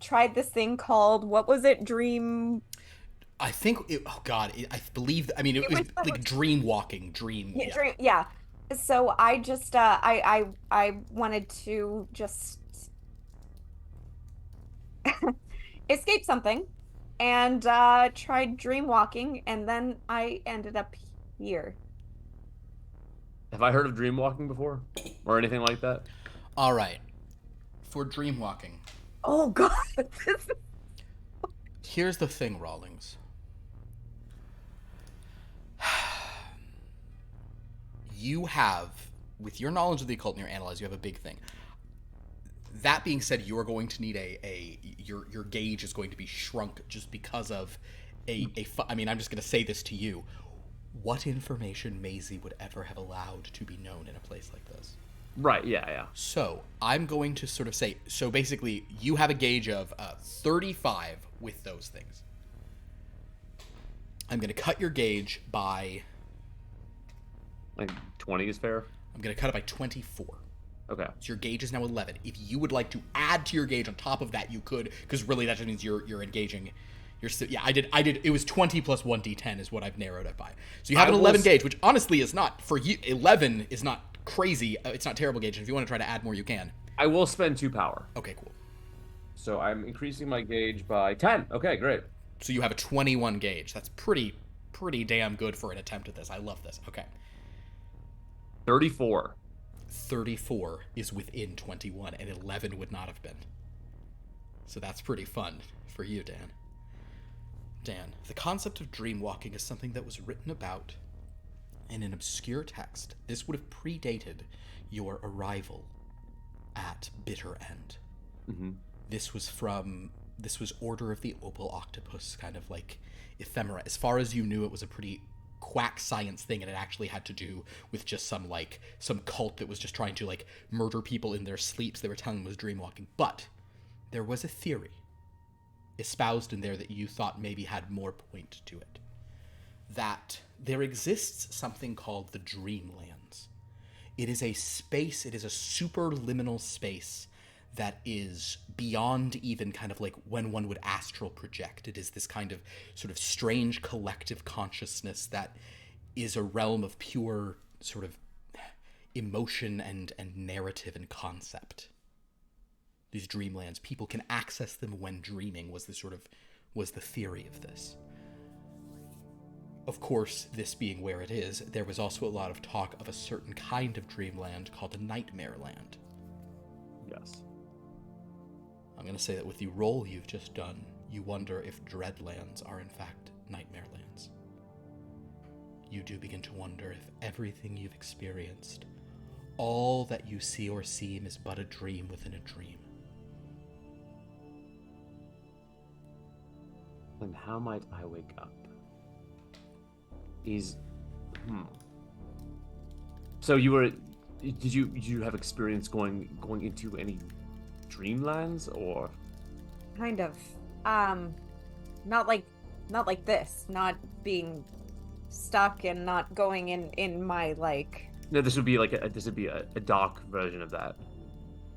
tried this thing called, what was it? I think I believe, I mean, it was like dream walking, yeah. So I just, I wanted to just escape something, and tried dream walking, and then I ended up here. Have I heard of dream walking before? Or anything like that? All right. For dream walking. Oh god. Here's the thing, Rawlings. You have, with your knowledge of the occult and your analyze, you have a big thing. That being said, you are going to need your gauge is going to be shrunk just because of I mean, I'm just going to say this to you. What information Maisie would ever have allowed to be known in a place like this? Right, yeah. So, I'm going to sort of say, so basically, you have a gauge of 35 with those things. I'm going to cut your gauge by... Like 20 is fair? I'm going to cut it by 24. Okay. So your gauge is now 11. If you would like to add to your gauge on top of that, you could, because really that just means you're engaging. I did. It was 20 plus 1d10 is what I've narrowed it by. So you have an 11 gauge, which honestly is not, for you, 11 is not crazy. It's not terrible gauge. And if you want to try to add more, you can. I will spend 2 power. Okay, cool. So I'm increasing my gauge by 10. Okay, great. So you have a 21 gauge. That's pretty damn good for an attempt at this. I love this. Okay. 34. 34 is within 21, and 11 would not have been. So that's pretty fun for you, Dan. Dan, the concept of dream walking is something that was written about in an obscure text. This would have predated your arrival at Bitter End. Mm-hmm. This was Order of the Opal Octopus, kind of like ephemera. As far as you knew, it was a pretty quack science thing, and it actually had to do with just some cult that was just trying to murder people in their sleeps. They were telling them it was dream walking. But there was a theory espoused in there that you thought maybe had more point to it. That there exists something called the Dreamlands. It is a space, it is a superliminal space that is beyond even kind of like when one would astral project. It is this kind of sort of strange collective consciousness that is a realm of pure sort of emotion and narrative and concept. These dreamlands, people can access them when dreaming was the theory of this. Of course, this being where it is, there was also a lot of talk of a certain kind of dreamland called a nightmare land. Yes. I'm going to say that with the roll you've just done, you wonder if Dreadlands are in fact nightmare lands. You do begin to wonder if everything you've experienced, all that you see or seem, is but a dream within a dream. Then how might I wake up? So did you have experience going into any dreamlands, or? Kind of. Not like this. Not being stuck and not going in my No, this would be a dark version of that.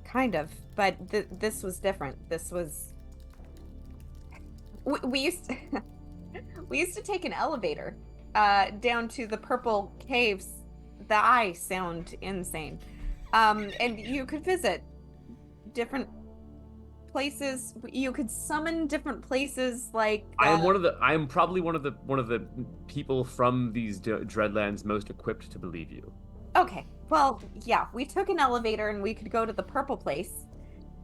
Kind of, but this was different. This was. We used to take an elevator down to the purple caves. The eye sound insane. And you could visit different places. You could summon different places. I am probably one of the people from these Dreadlands most equipped to believe you. Okay. Well, yeah, we took an elevator and we could go to the purple place.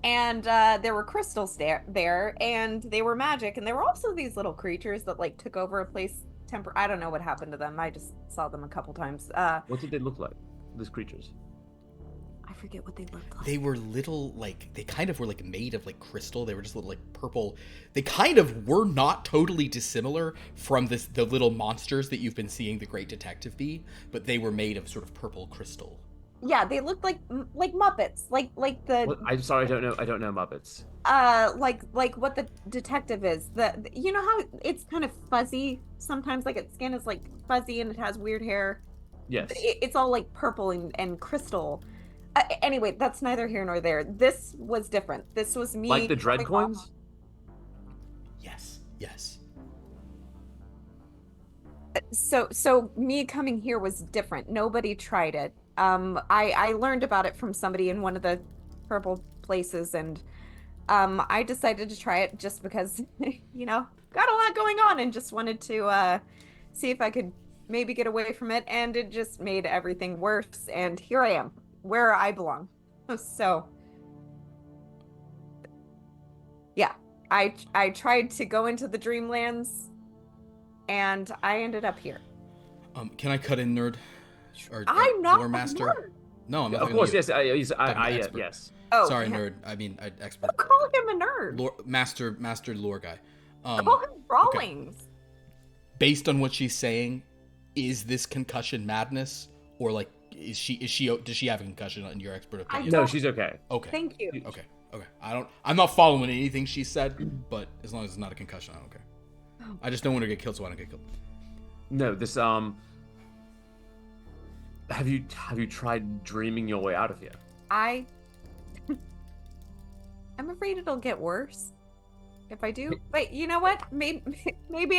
and there were crystals there, and they were magic, and there were also these little creatures that like took over a place. I don't know what happened to them. I just saw them a couple times. What did they look like? These creatures. I forget what they looked like. They were little, like, they kind of were like made of like crystal. They were just little like purple. They kind of were not totally dissimilar from the little monsters that you've been seeing the Great Detective be, but they were made of sort of purple crystal. Yeah, they looked like Muppets, like the. What? I'm sorry, I don't know Muppets. Like what the detective is. You know how it's kind of fuzzy sometimes, like its skin is like fuzzy and it has weird hair. Yes. It's all like purple and crystal. Anyway, that's neither here nor there. This was different. This was me. Like the dread coins? Yes. So me coming here was different. Nobody tried it. I learned about it from somebody in one of the purple places, and I decided to try it just because, you know, got a lot going on and just wanted to see if I could maybe get away from it, and it just made everything worse, and here I am, where I belong. So, yeah, I tried to go into the Dreamlands, and I ended up here. Can I cut in, nerd? Or I'm not lore a master? nerd. No, I'm not. Of course, you. yes. Yes. Oh, Sorry, yeah. nerd. I mean, expert. Don't call him a nerd. Lore, master lore guy. Call him Rawlings. Okay. Based on what she's saying, is this concussion madness, or like does she have a concussion in your expert opinion? No, she's okay. Okay. Thank you. Okay. I'm not following anything she said, but as long as it's not a concussion, I don't care. I just don't want to get killed, so I don't get killed. No, this Have you tried dreaming your way out of here? I'm afraid it'll get worse if I do. But you know what? Maybe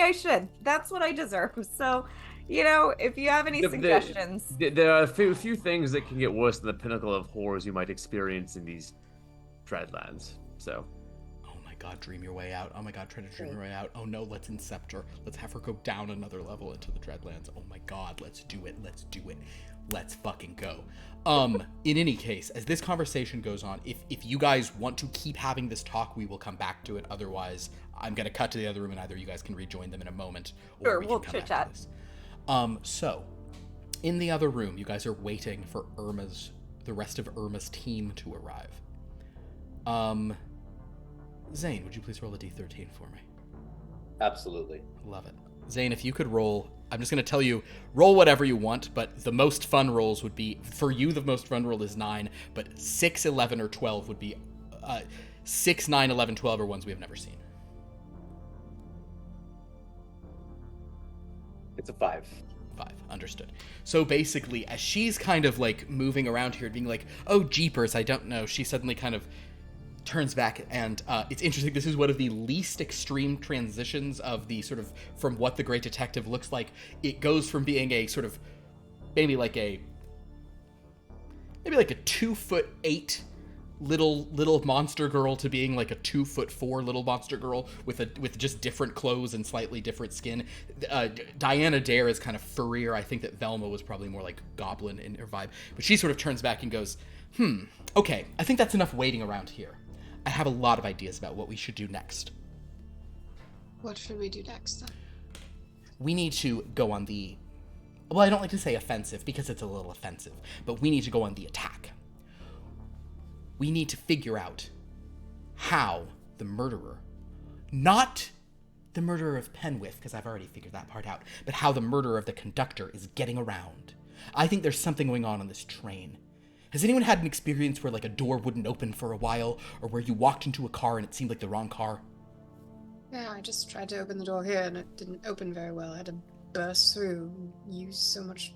I should. That's what I deserve. So, you know, if you have any suggestions. There are a few things that can get worse than the pinnacle of horrors you might experience in these Dreadlands. So. Oh my god, dream your way out. Oh my god, try to dream your way out. Oh no, let's incept her. Let's have her go down another level into the Dreadlands. Oh my god, let's do it. Let's fucking go. In any case, as this conversation goes on, if you guys want to keep having this talk, we will come back to it. Otherwise, I'm gonna cut to the other room, and either you guys can rejoin them in a moment, or Sure, we we'll can come chit back chat. to this. So, in the other room, you guys are waiting for the rest of Irma's team to arrive. Zane, would you please roll a d13 for me? Absolutely. Love it. Zane, if you could roll, I'm just going to tell you, roll whatever you want, but the most fun rolls would be, for you, the most fun roll is 9, but 6, 11, or 12 would be, 6, 9, 11, 12 are ones we have never seen. It's a 5. 5, understood. So basically, as she's kind of like moving around here, being like, oh, jeepers, I don't know, she suddenly kind of turns back, and it's interesting. This is one of the least extreme transitions of the sort of from what the Great Detective looks like. It goes from being a sort of maybe like a 2'8" little monster girl to being like a 2'4" little monster girl with just different clothes and slightly different skin. Diana Dare is kind of furrier. I think that Velma was probably more like goblin in her vibe, but she sort of turns back and goes, okay, I think that's enough waiting around here. I have a lot of ideas about what we should do next. What should we do next, then? We need to go on the... Well, I don't like to say offensive because it's a little offensive, but we need to go on the attack. We need to figure out how the murderer, not the murderer of Penwith, because I've already figured that part out, but how the murderer of the conductor is getting around. I think there's something going on this train. Has anyone had an experience where, like, a door wouldn't open for a while, or where you walked into a car and it seemed like the wrong car? Yeah, I just tried to open the door here and it didn't open very well. I had to burst through and use so much...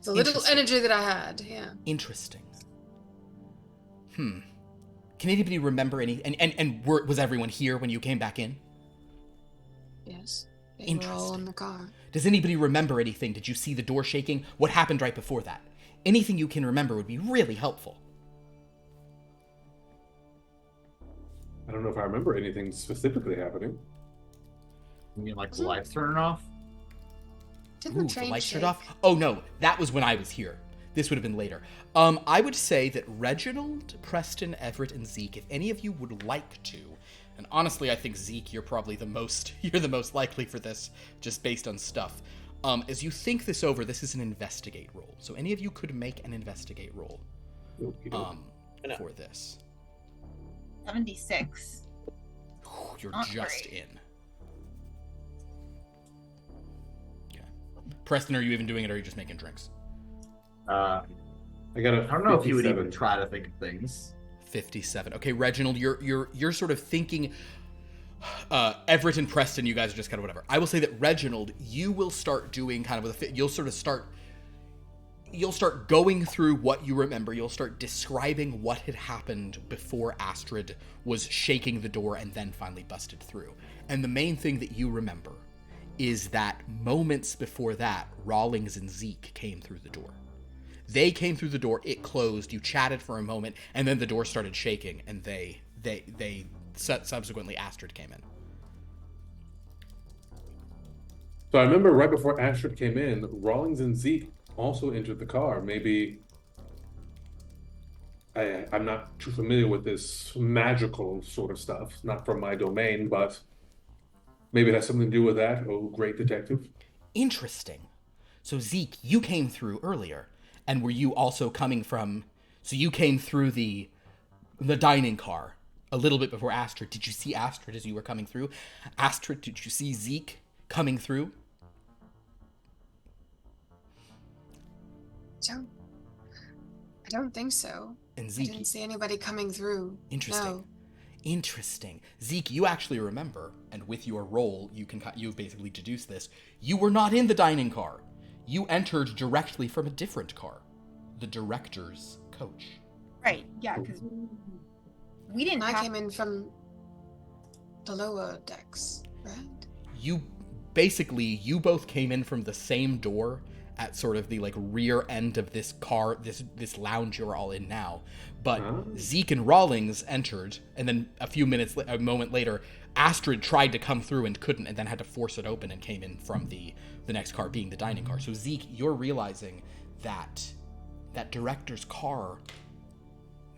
the little energy that I had, yeah. Interesting. Can anybody remember any... And was everyone here when you came back in? Yes. They were all in the car. Does anybody remember anything? Did you see the door shaking? What happened right before that? Anything you can remember would be really helpful. I don't know if I remember anything specifically happening. You mean like the lights turning off? Didn't the The train lights shake? turned off? Oh no, that was when I was here. This would have been later. I would say that Reginald, Preston, Everett, and Zeke, if any of you would like to, and honestly, I think Zeke, you're probably the most likely for this, just based on stuff. As you think this over, this is an investigate roll. So any of you could make an investigate roll for this. 76. You're Not just great. in. Okay. Preston, are you even doing it, or are you just making drinks? I got a I don't know if you would 57. even try to think of things. 57. Okay, Reginald, you're sort of thinking. Everett and Preston, you guys are just kind of whatever. I will say that Reginald, you will start doing kind of you'll start going through what you remember. You'll start describing what had happened before Astrid was shaking the door and then finally busted through. And the main thing that you remember is that moments before that, Rawlings and Zeke came through the door. They came through the door, it closed, you chatted for a moment, and then the door started shaking, and they subsequently Astrid came in. So I remember right before Astrid came in, Rawlings and Zeke also entered the car. Maybe I'm not too familiar with this magical sort of stuff, not from my domain, but maybe it has something to do with that. Oh, great detective. Interesting. So Zeke, you came through earlier, and were you also coming from? So you came through the dining car a little bit before Astrid. Did you see Astrid as you were coming through? Astrid, did you see Zeke coming through? I don't think so. And I Zeke, didn't see anybody coming through. interesting. No. Interesting. Zeke, you actually remember, and with your role, you've basically deduced this. You were not in the dining car. You entered directly from a different car, the director's coach. Right, yeah, because we didn't I have... came in from the lower decks, right? You both came in from the same door at sort of the like rear end of this car, this lounge you're all in now. But Zeke and Rawlings entered, and then a moment later, Astrid tried to come through and couldn't, and then had to force it open and came in from the next car, being the dining car. So Zeke, you're realizing that director's car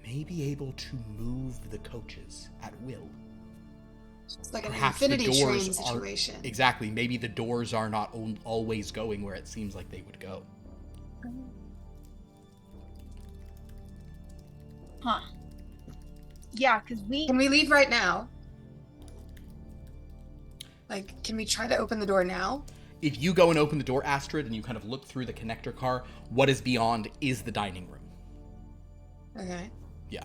may be able to move the coaches at will. It's like Perhaps an the infinity train doors situation. Exactly. Maybe the doors are not always going where it seems like they would go. Huh. Yeah, because Can we leave right now? Like, can we try to open the door now? If you go and open the door, Astrid, and you kind of look through the connector car, what is beyond is the dining room. Okay. Yeah.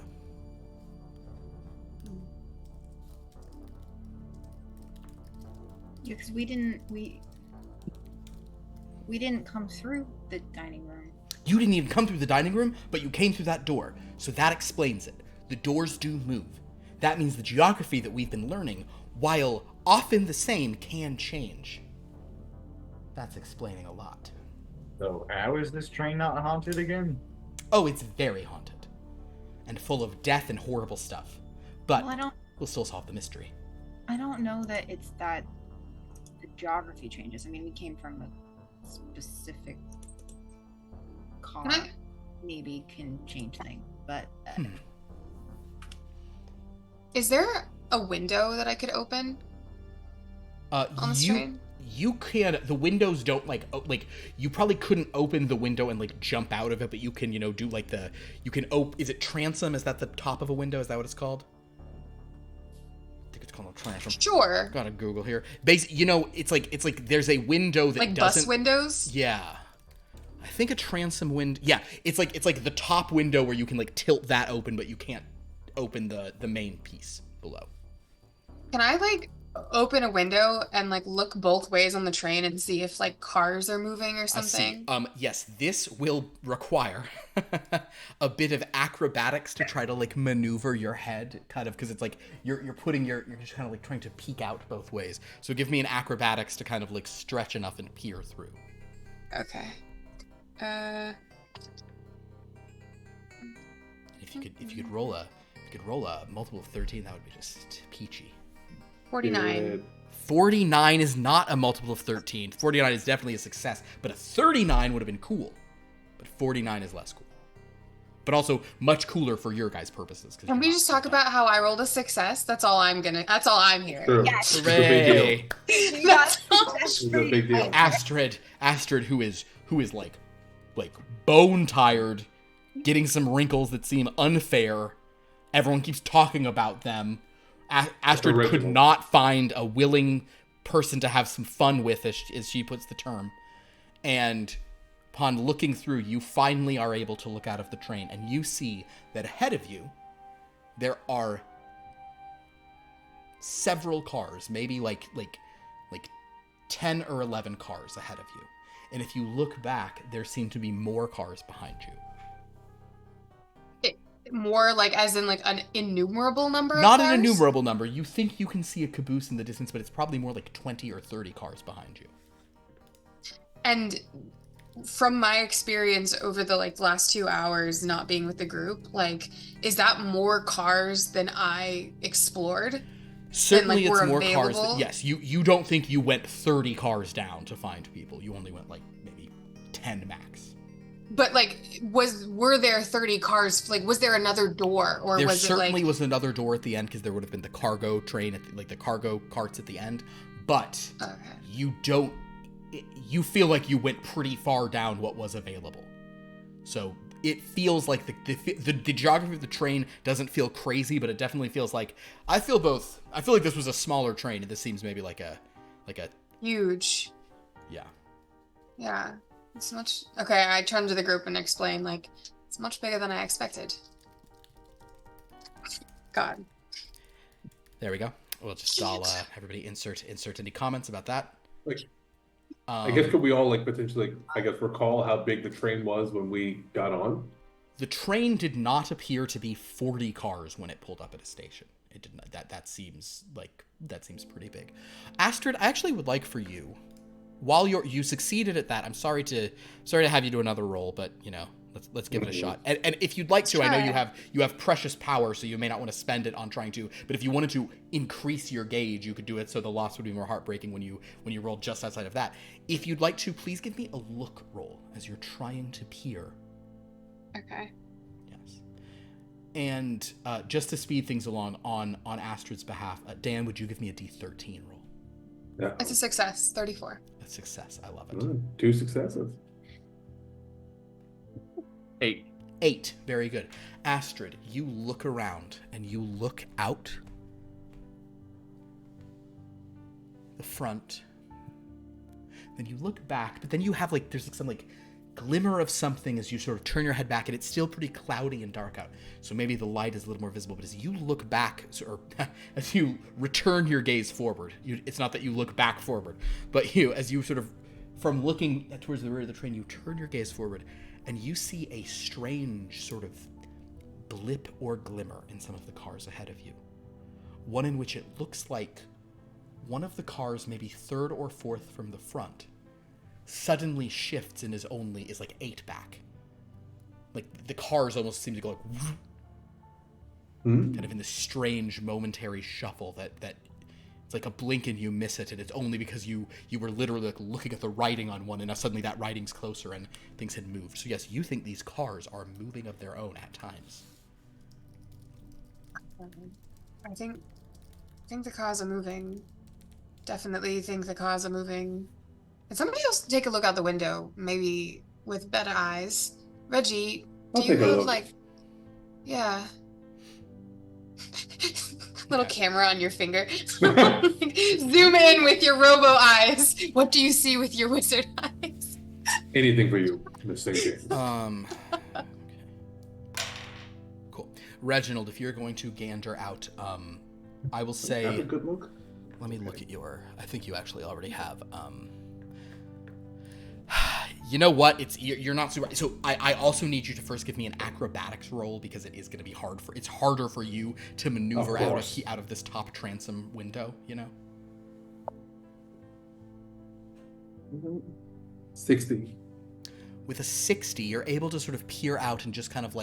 Yeah, because we didn't come through the dining room. You didn't even come through the dining room, but you came through that door. So that explains it. The doors do move. That means the geography that we've been learning, while often the same, can change. That's explaining a lot. So how is this train not haunted again? Oh, it's very haunted. And full of death and horrible stuff. But Well, we'll still solve the mystery. I don't know that it's that the geography changes. I mean, we came from a specific car. Can I- Maybe can change things, but Is there a window that I could open on this train? You can. The windows don't you probably couldn't open the window and jump out of it, but you can do is it transom? Is that the top of a window? Is that what it's called? I think it's called a transom. Sure. Gotta Google here. It's like there's a window that Like doesn't. bus windows? Yeah, I think a transom window. Yeah, it's like the top window where you can tilt that open, but you can't open the main piece below. Can I open a window and look both ways on the train and see if cars are moving or something? I see. Yes, this will require a bit of acrobatics to try to maneuver your head, kind of, because it's you're just kind of trying to peek out both ways. So give me an acrobatics to kind of stretch enough and peer through. Okay. If you could roll a multiple of 13, that would be just peachy. 49. 49 is not a multiple of 13. 49 is definitely a success, but a 39 would have been cool. but 49 is less cool. But also much cooler for your guys' purposes. Can we just talk about how I rolled a success? That's all I'm hearing. Sure. Yes. It's a big deal. Hooray! You got It's a big deal. Astrid, who is like bone tired, getting some wrinkles that seem unfair. Everyone keeps talking about them. Astrid could Reginald. not find a willing person to have some fun with, as she puts the term. And upon looking through, you finally are able to look out of the train, and you see that ahead of you, there are several cars, maybe like 10 or 11 cars ahead of you. And if you look back, there seem to be more cars behind you. More like as in like an innumerable number of Not cars? an innumerable number. You think you can see a caboose in the distance, but it's probably more like 20 or 30 cars behind you. And from my experience over the last 2 hours not being with the group, is that more cars than I explored? Certainly it's were more cars. available? Yes, you don't think you went 30 cars down to find people. You only went maybe 10 max. But were there 30 cars? Was there another door, or There was certainly it was another door at the end, because there would have been the cargo train at the cargo carts at the end. But Okay. you feel like you went pretty far down what was available. So it feels like the geography of the train doesn't feel crazy, but it definitely feels like I feel like this was a smaller train, and this seems maybe like a huge? yeah. Yeah, it's much. Okay, I turned to the group and explained it's much bigger than I expected. God. There we go. We'll just everybody insert any comments about that. I guess could we all potentially recall how big the train was when we got on? The train did not appear to be 40 cars when it pulled up at a station. It did not. That seems pretty big. Astrid, I actually would like for you, while you succeeded at that. I'm sorry to have you do another roll, but let's give it a shot. And if you'd like to, I know you have precious power, so you may not want to spend it on trying to. But if you wanted to increase your gauge, you could do it so the loss would be more heartbreaking when you roll just outside of that. If you'd like to, please give me a look roll as you're trying to peer. Okay. Yes. And just to speed things along on Astrid's behalf, Dan, would you give me a D13 roll? Yeah. It's a success. 34. A success. I love it. 2 successes. 8. Very good. Astrid, you look around and you look out the front. Then you look back, but then you have there's some glimmer of something as you sort of turn your head back, and it's still pretty cloudy and dark out. So maybe the light is a little more visible, but as you look back, or as you return your gaze forward, it's not that you look back forward, but as you sort of, from looking towards the rear of the train, you turn your gaze forward, and you see a strange sort of blip or glimmer in some of the cars ahead of you. One in which it looks like one of the cars, maybe third or fourth from the front, suddenly shifts and is 8 back. The cars almost seem to go kind of in this strange momentary shuffle that it's like a blink and you miss it, and it's only because you were literally looking at the writing on one, and now suddenly that writing's closer and things had moved. So yes, you think these cars are moving of their own at times. I think the cars are moving. Definitely think the cars are moving. Can somebody else take a look out the window, maybe with better eyes? Reggie, I'll do you take a have look. yeah. Little camera on your finger. Zoom in with your robo eyes. What do you see with your wizard eyes? Anything for you, Miss St. Okay. Cool. Reginald, if you're going to gander out, I will say, Have a good look. let me look at I think you actually already have, you know what? You're not super. So I also need you to first give me an acrobatics roll, because it is going to be it's harder for you to maneuver out of this top transom window. 60. With a 60, you're able to sort of peer out and just kind of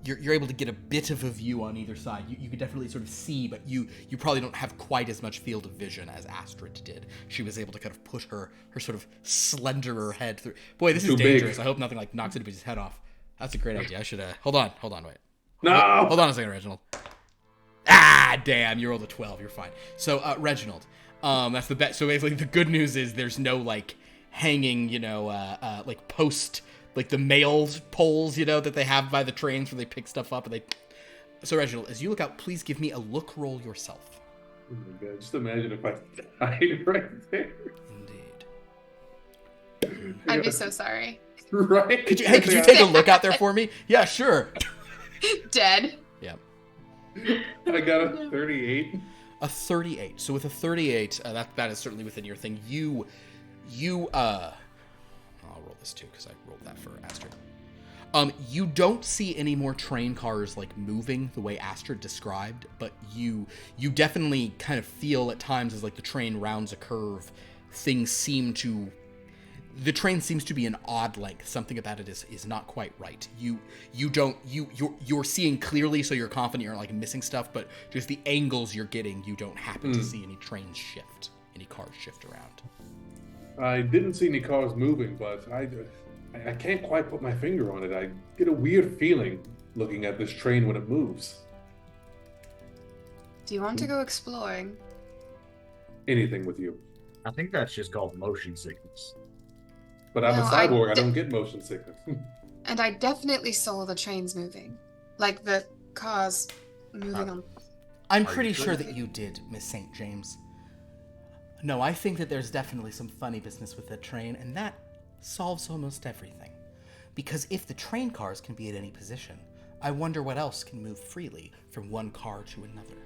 you're able to get a bit of a view on either side. You could definitely sort of see, but you probably don't have quite as much field of vision as Astrid did. She was able to kind of push her sort of slenderer head through. Boy, this is dangerous. I hope nothing like knocks anybody's head off. That's a great idea. I should hold on, wait. No! Hold on a second, Reginald. Ah, damn, you rolled a 12. You're fine. So, Reginald, that's the best. So basically, the good news is there's no like hanging, like post, like the mail poles, that they have by the trains where they pick stuff up and they. So, Reginald, as you look out, please give me a look roll yourself. Oh my god! Just imagine if I died right there. Indeed. I'd be so sorry. Right? Could you take a look out there for me? Yeah, sure. Dead. Yeah. I got a 38. A 38. So with a 38, that is certainly within your thing. I'll roll this too because I rolled that for Astrid. You don't see any more train cars like moving the way Astrid described, but you definitely kind of feel at times as like the train rounds a curve, the train seems to be an odd length. Something about it is not quite right. You're seeing clearly, so you're confident you're not like missing stuff, but just the angles you're getting, you don't happen to see any trains shift, any cars shift around. I didn't see any cars moving, but I can't quite put my finger on it. I get a weird feeling looking at this train when it moves. Do you want to go exploring? Anything with you. I think that's just called motion sickness. But I'm No, a cyborg, I don't get motion sickness. And I definitely saw the trains moving. Like the cars moving on. I'm pretty sure that you did, Miss St. James. No, I think that there's definitely some funny business with that train, and that solves almost everything. Because if the train cars can be at any position, I wonder what else can move freely from one car to another.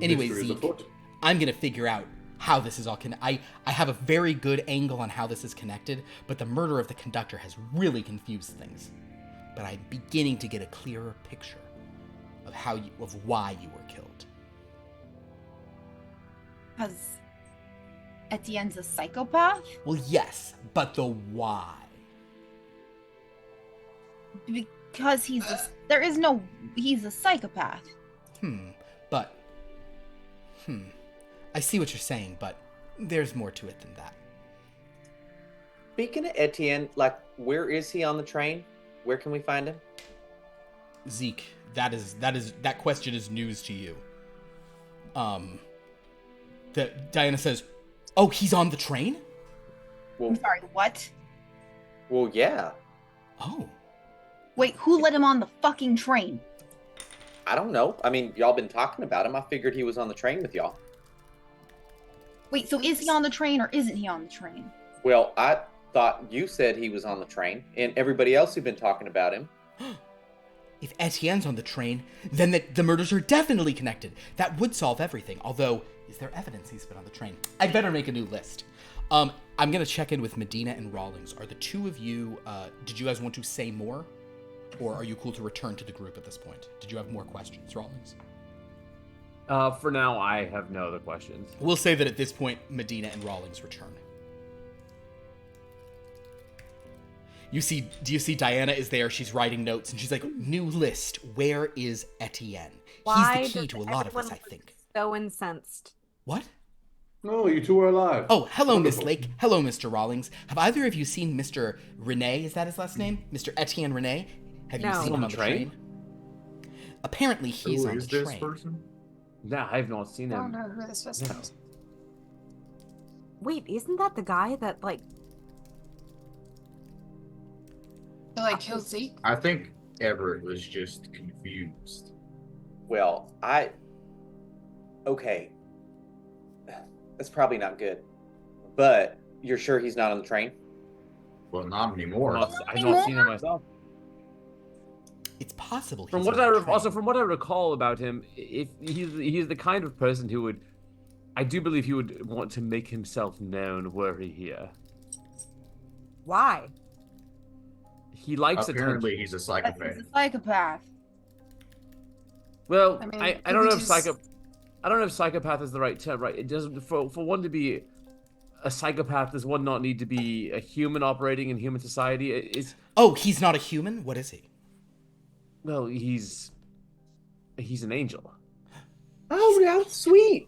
Anyway, Zeke, I'm going to figure out how this is all connected. I have a very good angle on how this is connected, but the murder of the conductor has really confused things. But I'm beginning to get a clearer picture of why you were killed. Because Etienne's a psychopath? Well, yes, but the why. Because he's a psychopath. I see what you're saying, but there's more to it than that. Speaking of Etienne, like, where is he on the train? Where can we find him? Zeke, that question is news to you. Diana says, "Oh, he's on the train?" Well, I'm sorry, what? Well, yeah. Oh. Wait, who let him on the fucking train? I don't know. I mean, y'all been talking about him. I figured he was on the train with y'all. Wait, so is he on the train or isn't he on the train? Well, I thought you said he was on the train, and everybody else who'd been talking about him. If Etienne's on the train, then the murders are definitely connected. That would solve everything. Although, is there evidence he's been on the train? I'd better make a new list. I'm going to check in with Medina and Rawlings. Are the two of you, did you guys want to say more? Or are you cool to return to the group at this point? Did you have more questions, Rawlings? For now, I have no other questions. We'll say that at this point, Medina and Rawlings return. Do you see Diana is there? She's writing notes, and she's like, "New list. Where is Etienne? He's the key to a lot of this, I think." So incensed. What? No, you two are alive. Oh, hello, Miss Wonderful. Lake. Hello, Mr. Rawlings. Have either of you seen Mr. Rene? Is that his last name? Mr. Etienne Rene? Have you No. seen him on the train? Apparently, he's Who on is the this train. person? Nah, I have not seen I don't him. know who this person is. Wait, isn't that the guy that So, like, killed Zeke? I think Everett was just confused. Well, okay. That's probably not good. But you're sure he's not on the train? Well, not anymore. I've not seen him myself. It's possible. From he's what on the also train. from what I recall about him, if he's the kind of person who would, I do believe he would want to make himself known were he here. why? He likes Apparently, attention. he's a He's psychopath. a psychopath. Well, I mean, I don't know if people I don't know if psychopath is the right term. Right? It doesn't for one to be a psychopath. Does one not need to be a human operating in human society? Oh, he's not a human? What is he? Well, he's an angel. Oh, that's sweet.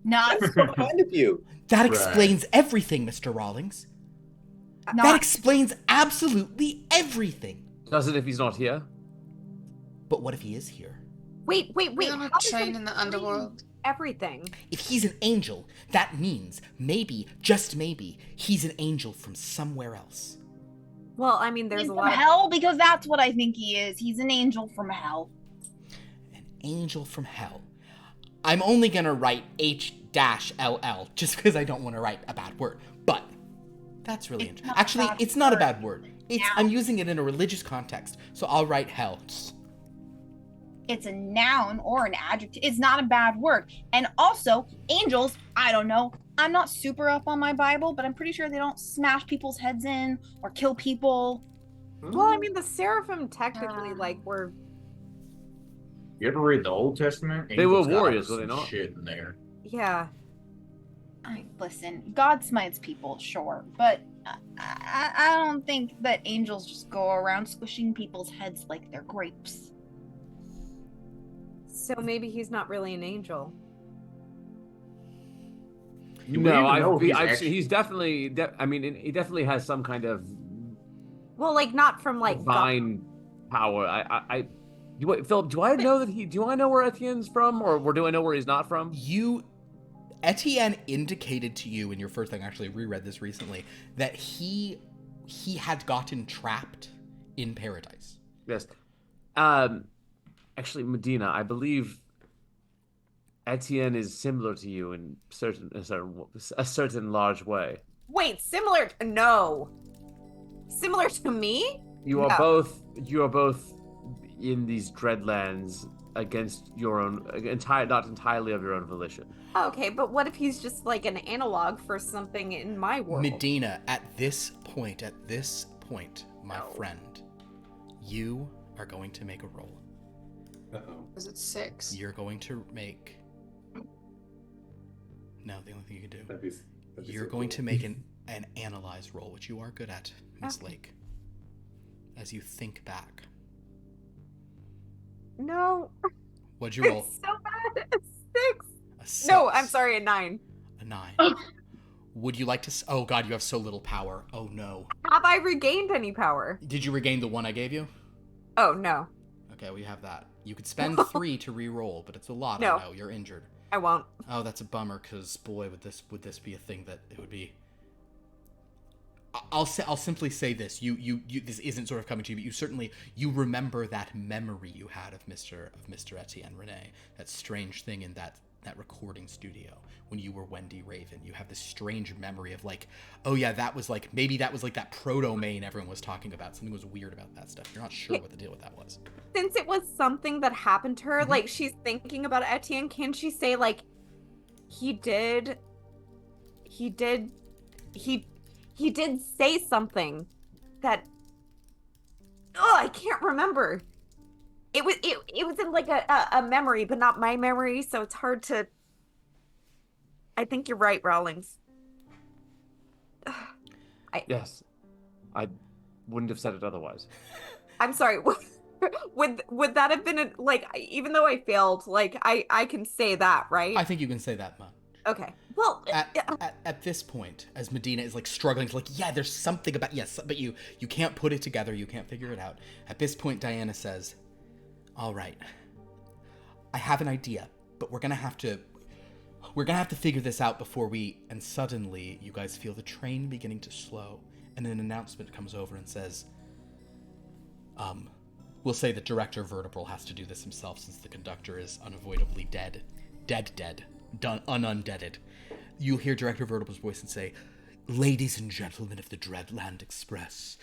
Not That's so kind of you. That Right. explains everything, Mr. Rawlings. That not explains absolutely everything. Does it if he's not here? But what if he is here? Wait. We're on a how does train that in the explain underworld. Everything. If he's an angel, that means maybe, just maybe, he's an angel from somewhere else. Well, I mean, there's he's a from lot. hell because that's what I think he is. He's an angel from hell. An angel from hell. I'm only gonna write H-LL just because I don't want to write a bad word. But that's really It's interesting. not a Actually, bad it's not a word. bad word. I'm using it in a religious context, so I'll write hell. It's a noun or an adjective. It's not a bad word. And also, angels, I don't know. I'm not super up on my Bible, but I'm pretty sure they don't smash people's heads in or kill people. Well, I mean, the seraphim technically were. You ever read the Old Testament? They were Angels got warriors, some were they not? Shit in there. Yeah. Listen, God smites people, sure, but I don't think that angels just go around squishing people's heads like they're grapes. So maybe he's not really an angel. Do we No, even know if he's definitely. I mean, he definitely has some kind of Well, like not from like divine power. Philip, do I know do I know where Etienne's from, or do I know where he's not from? Etienne indicated to you in your first thing, actually reread this recently, that he had gotten trapped in paradise. Yes. Actually, Medina, I believe Etienne is similar to you in a certain large way. Wait, similar? No. Similar to me? You are No. both in these Dreadlands against your own not entirely of your own volition. Okay, but what if he's just like an analog for something in my world? Medina, at this point, my friend, you are going to make a roll. Uh-oh. Is it 6? You're going to make... No, the only thing you can do. That'd be You're so going cool. to make an analyze roll, which you are good at, Miss Okay. Lake. As you think back. No. What'd you roll? It's so bad. A 6. A 6. No, I'm sorry, a 9. A 9. Would you like to... Oh, God, you have so little power. Oh, no. Have I regained any power? Did you regain the 1 I gave you? Oh, no. Okay, we have that. You could spend 3 to re-roll, but it's a lot. No. I know. You're injured. I won't. Oh, that's a bummer, because, boy, would this be a thing that it would be... I'll simply say this. You this isn't sort of coming to you, but you remember that memory you had of Mr. Etienne Rene, that strange thing in that recording studio when you were Wendy Raven. You have this strange memory of like, oh yeah, maybe that was like that proto-main everyone was talking about. Something was weird about that stuff. You're not sure what the deal with that was. Since it was something that happened to her, like she's thinking about Etienne, can she say like he did say something that I can't remember. It was in like a memory, but not my memory, so it's hard to... I think you're right, Rawlings. Yes, I wouldn't have said it otherwise. I'm sorry. Would that have been like, even though I failed, like I can say that, right? I think you can say that much. Okay. Well, At this point, as Medina is like struggling to like, yeah, there's something about, yes, but you can't put it together, you can't figure it out. At this point, Diana says, all right, I have an idea, but we're gonna have to figure this out before we... And suddenly, you guys feel the train beginning to slow, and an announcement comes over and says, we'll say that Director Vertebral has to do this himself since the conductor is unavoidably dead, unundeaded. You'll hear Director Vertebral's voice and say, ladies and gentlemen of the Dreadland Express,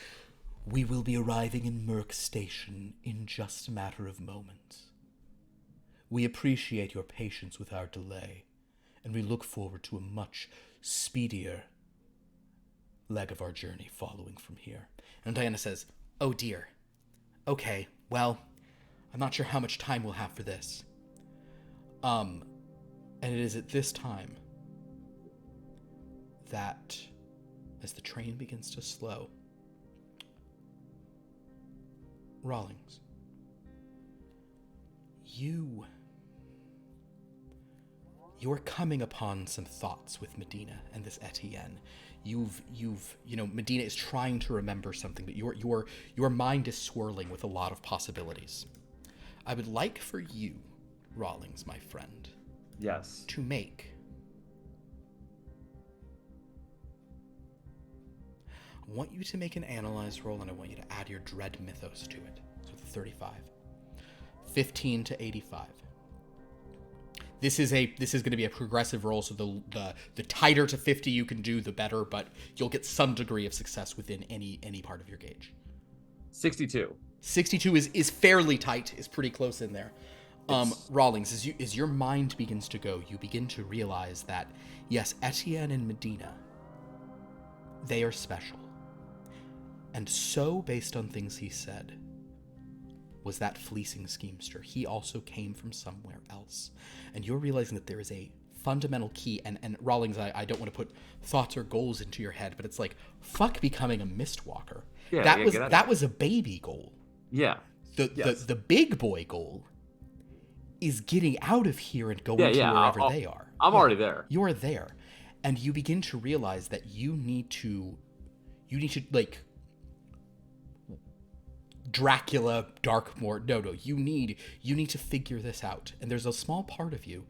we will be arriving in Merc Station in just a matter of moments. We appreciate your patience with our delay, and we look forward to a much speedier leg of our journey following from here. And Diana says, oh dear. Okay, well, I'm not sure how much time we'll have for this. And it is at this time that, as the train begins to slow, Rawlings, you're coming upon some thoughts with Medina and this Etienne. Medina is trying to remember something, but your mind is swirling with a lot of possibilities. I would like for you, Rawlings, my friend, Yes. to make I want you to make an analyze roll, and I want you to add your dread mythos to it. So 35. 15 to 85. This is going to be a progressive roll, so the tighter to 50 you can do, the better, but you'll get some degree of success within any part of your gauge. 62. 62 is fairly tight, is pretty close in there. Rawlings, as your mind begins to go, you begin to realize that, yes, Etienne and Medina, they are special. And so, based on things he said, was that fleecing schemester. He also came from somewhere else. And you're realizing that there is a fundamental key, and Rawlings, I don't want to put thoughts or goals into your head, but it's like, fuck becoming a Mistwalker. Yeah, that was a baby goal. Yeah. The big boy goal is getting out of here and going to wherever they are. I'm already there. You're there. And you begin to realize that you need to like Dracula, Darkmoor. No, you need to figure this out. And there's a small part of you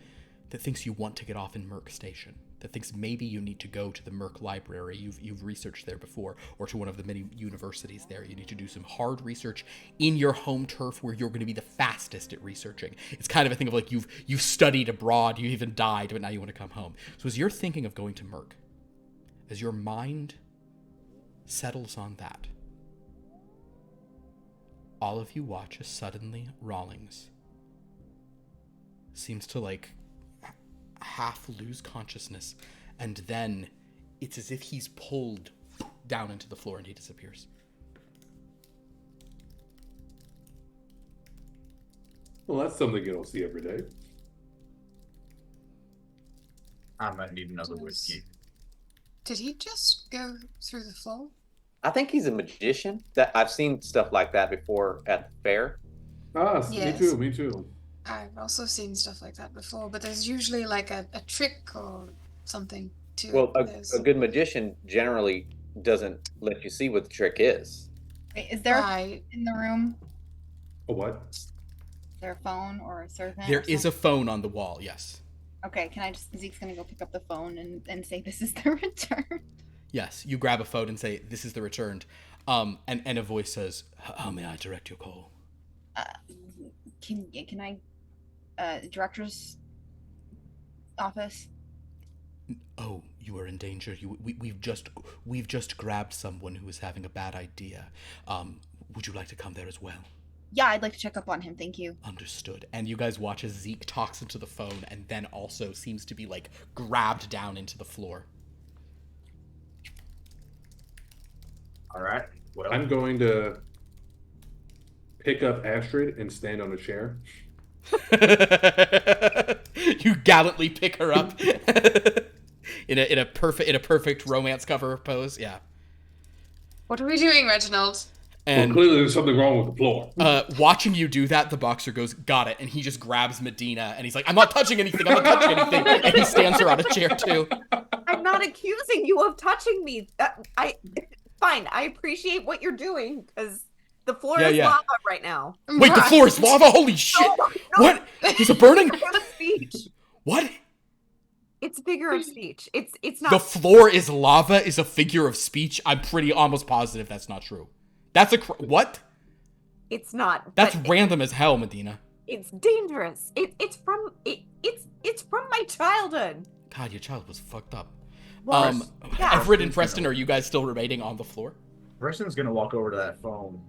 that thinks you want to get off in Merc Station, that thinks maybe you need to go to the Merc Library. You've researched there before, or to one of the many universities there. You need to do some hard research in your home turf where you're going to be the fastest at researching. It's kind of a thing of like you've studied abroad, you even died, but now you want to come home. So as you're thinking of going to Merc, as your mind settles on that, all of you watch as suddenly Rawlings seems to like half lose consciousness, and then it's as if he's pulled down into the floor and he disappears. Well, that's something you don't see every day. I might need another whiskey. Did he just go through the floor? I think he's a magician. That I've seen stuff like that before at the fair. Ah, Yes. me too. I've also seen stuff like that before, but there's usually like a trick or something to Well, it. a good magician generally doesn't let you see what the trick is. Wait, is there Right. in the room? A what? Is there a phone or a servant? There or is a something? phone on the wall, yes. Okay, can I just? Zeke's gonna go pick up the phone and say this is the return. Yes, you grab a phone and say, "This is the returned." And a voice says, "How may I direct your call?" Can I? Director's office. Oh, you are in danger. We've just grabbed someone who is having a bad idea. Would you like to come there as well? Yeah, I'd like to check up on him. Thank you. Understood. And you guys watch as Zeke talks into the phone and then also seems to be like grabbed down into the floor. All right. Well, I'm going to pick up Astrid and stand on a chair. You gallantly pick her up in a perfect romance cover pose. Yeah. What are we doing, Reginald? And well, clearly there's something wrong with the floor. watching you do that, the boxer goes, "Got it," and he just grabs Medina and he's like, "I'm not touching anything. I'm not touching anything," and he stands her on a chair too. I'm not accusing you of touching me. Fine. I appreciate what you're doing because the floor is lava right now. Wait, the floor is lava? Holy shit! No. What? Is it burning? Figure of speech. What? It's figure of speech. It's not. The floor is lava is a figure of speech. I'm pretty almost positive that's not true. That's what? It's not. That's but random as hell, Medina. It's dangerous. It's from my childhood. God, your child was fucked up. Well, yeah. Everett and Preston, are you guys still remaining on the floor? Preston's gonna walk over to that phone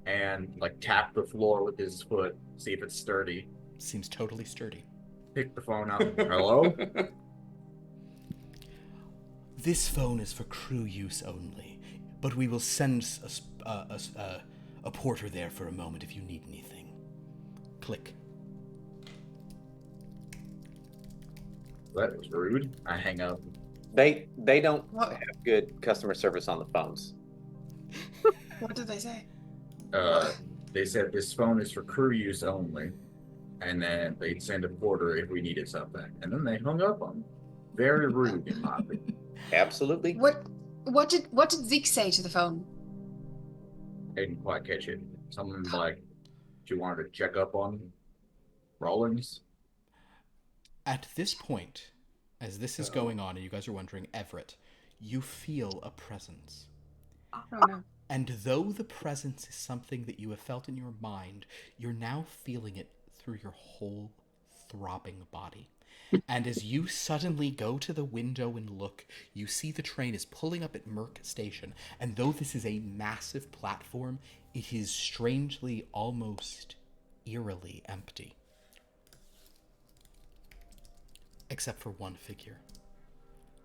and like tap the floor with his foot, see if it's sturdy. Seems totally sturdy. Pick the phone up. Hello? This phone is for crew use only, but we will send a porter there for a moment if you need anything. Click. That was rude. I hang up. They don't What? have good customer service on the phones. What did they say? they said this phone is for crew use only, and then they'd send a porter if we needed something. And then they hung up on me. Very rude, in my opinion. Absolutely. What did Zeke say to the phone? I didn't quite catch it. Something like, do you want to check up on Rawlings? At this point, as this is going on and you guys are wondering, Everett, you feel a presence. Oh no. And though the presence is something that you have felt in your mind, you're now feeling it through your whole throbbing body. And as you suddenly go to the window and look, you see the train is pulling up at Merc Station. And though this is a massive platform, it is strangely, almost eerily empty. Except for one figure,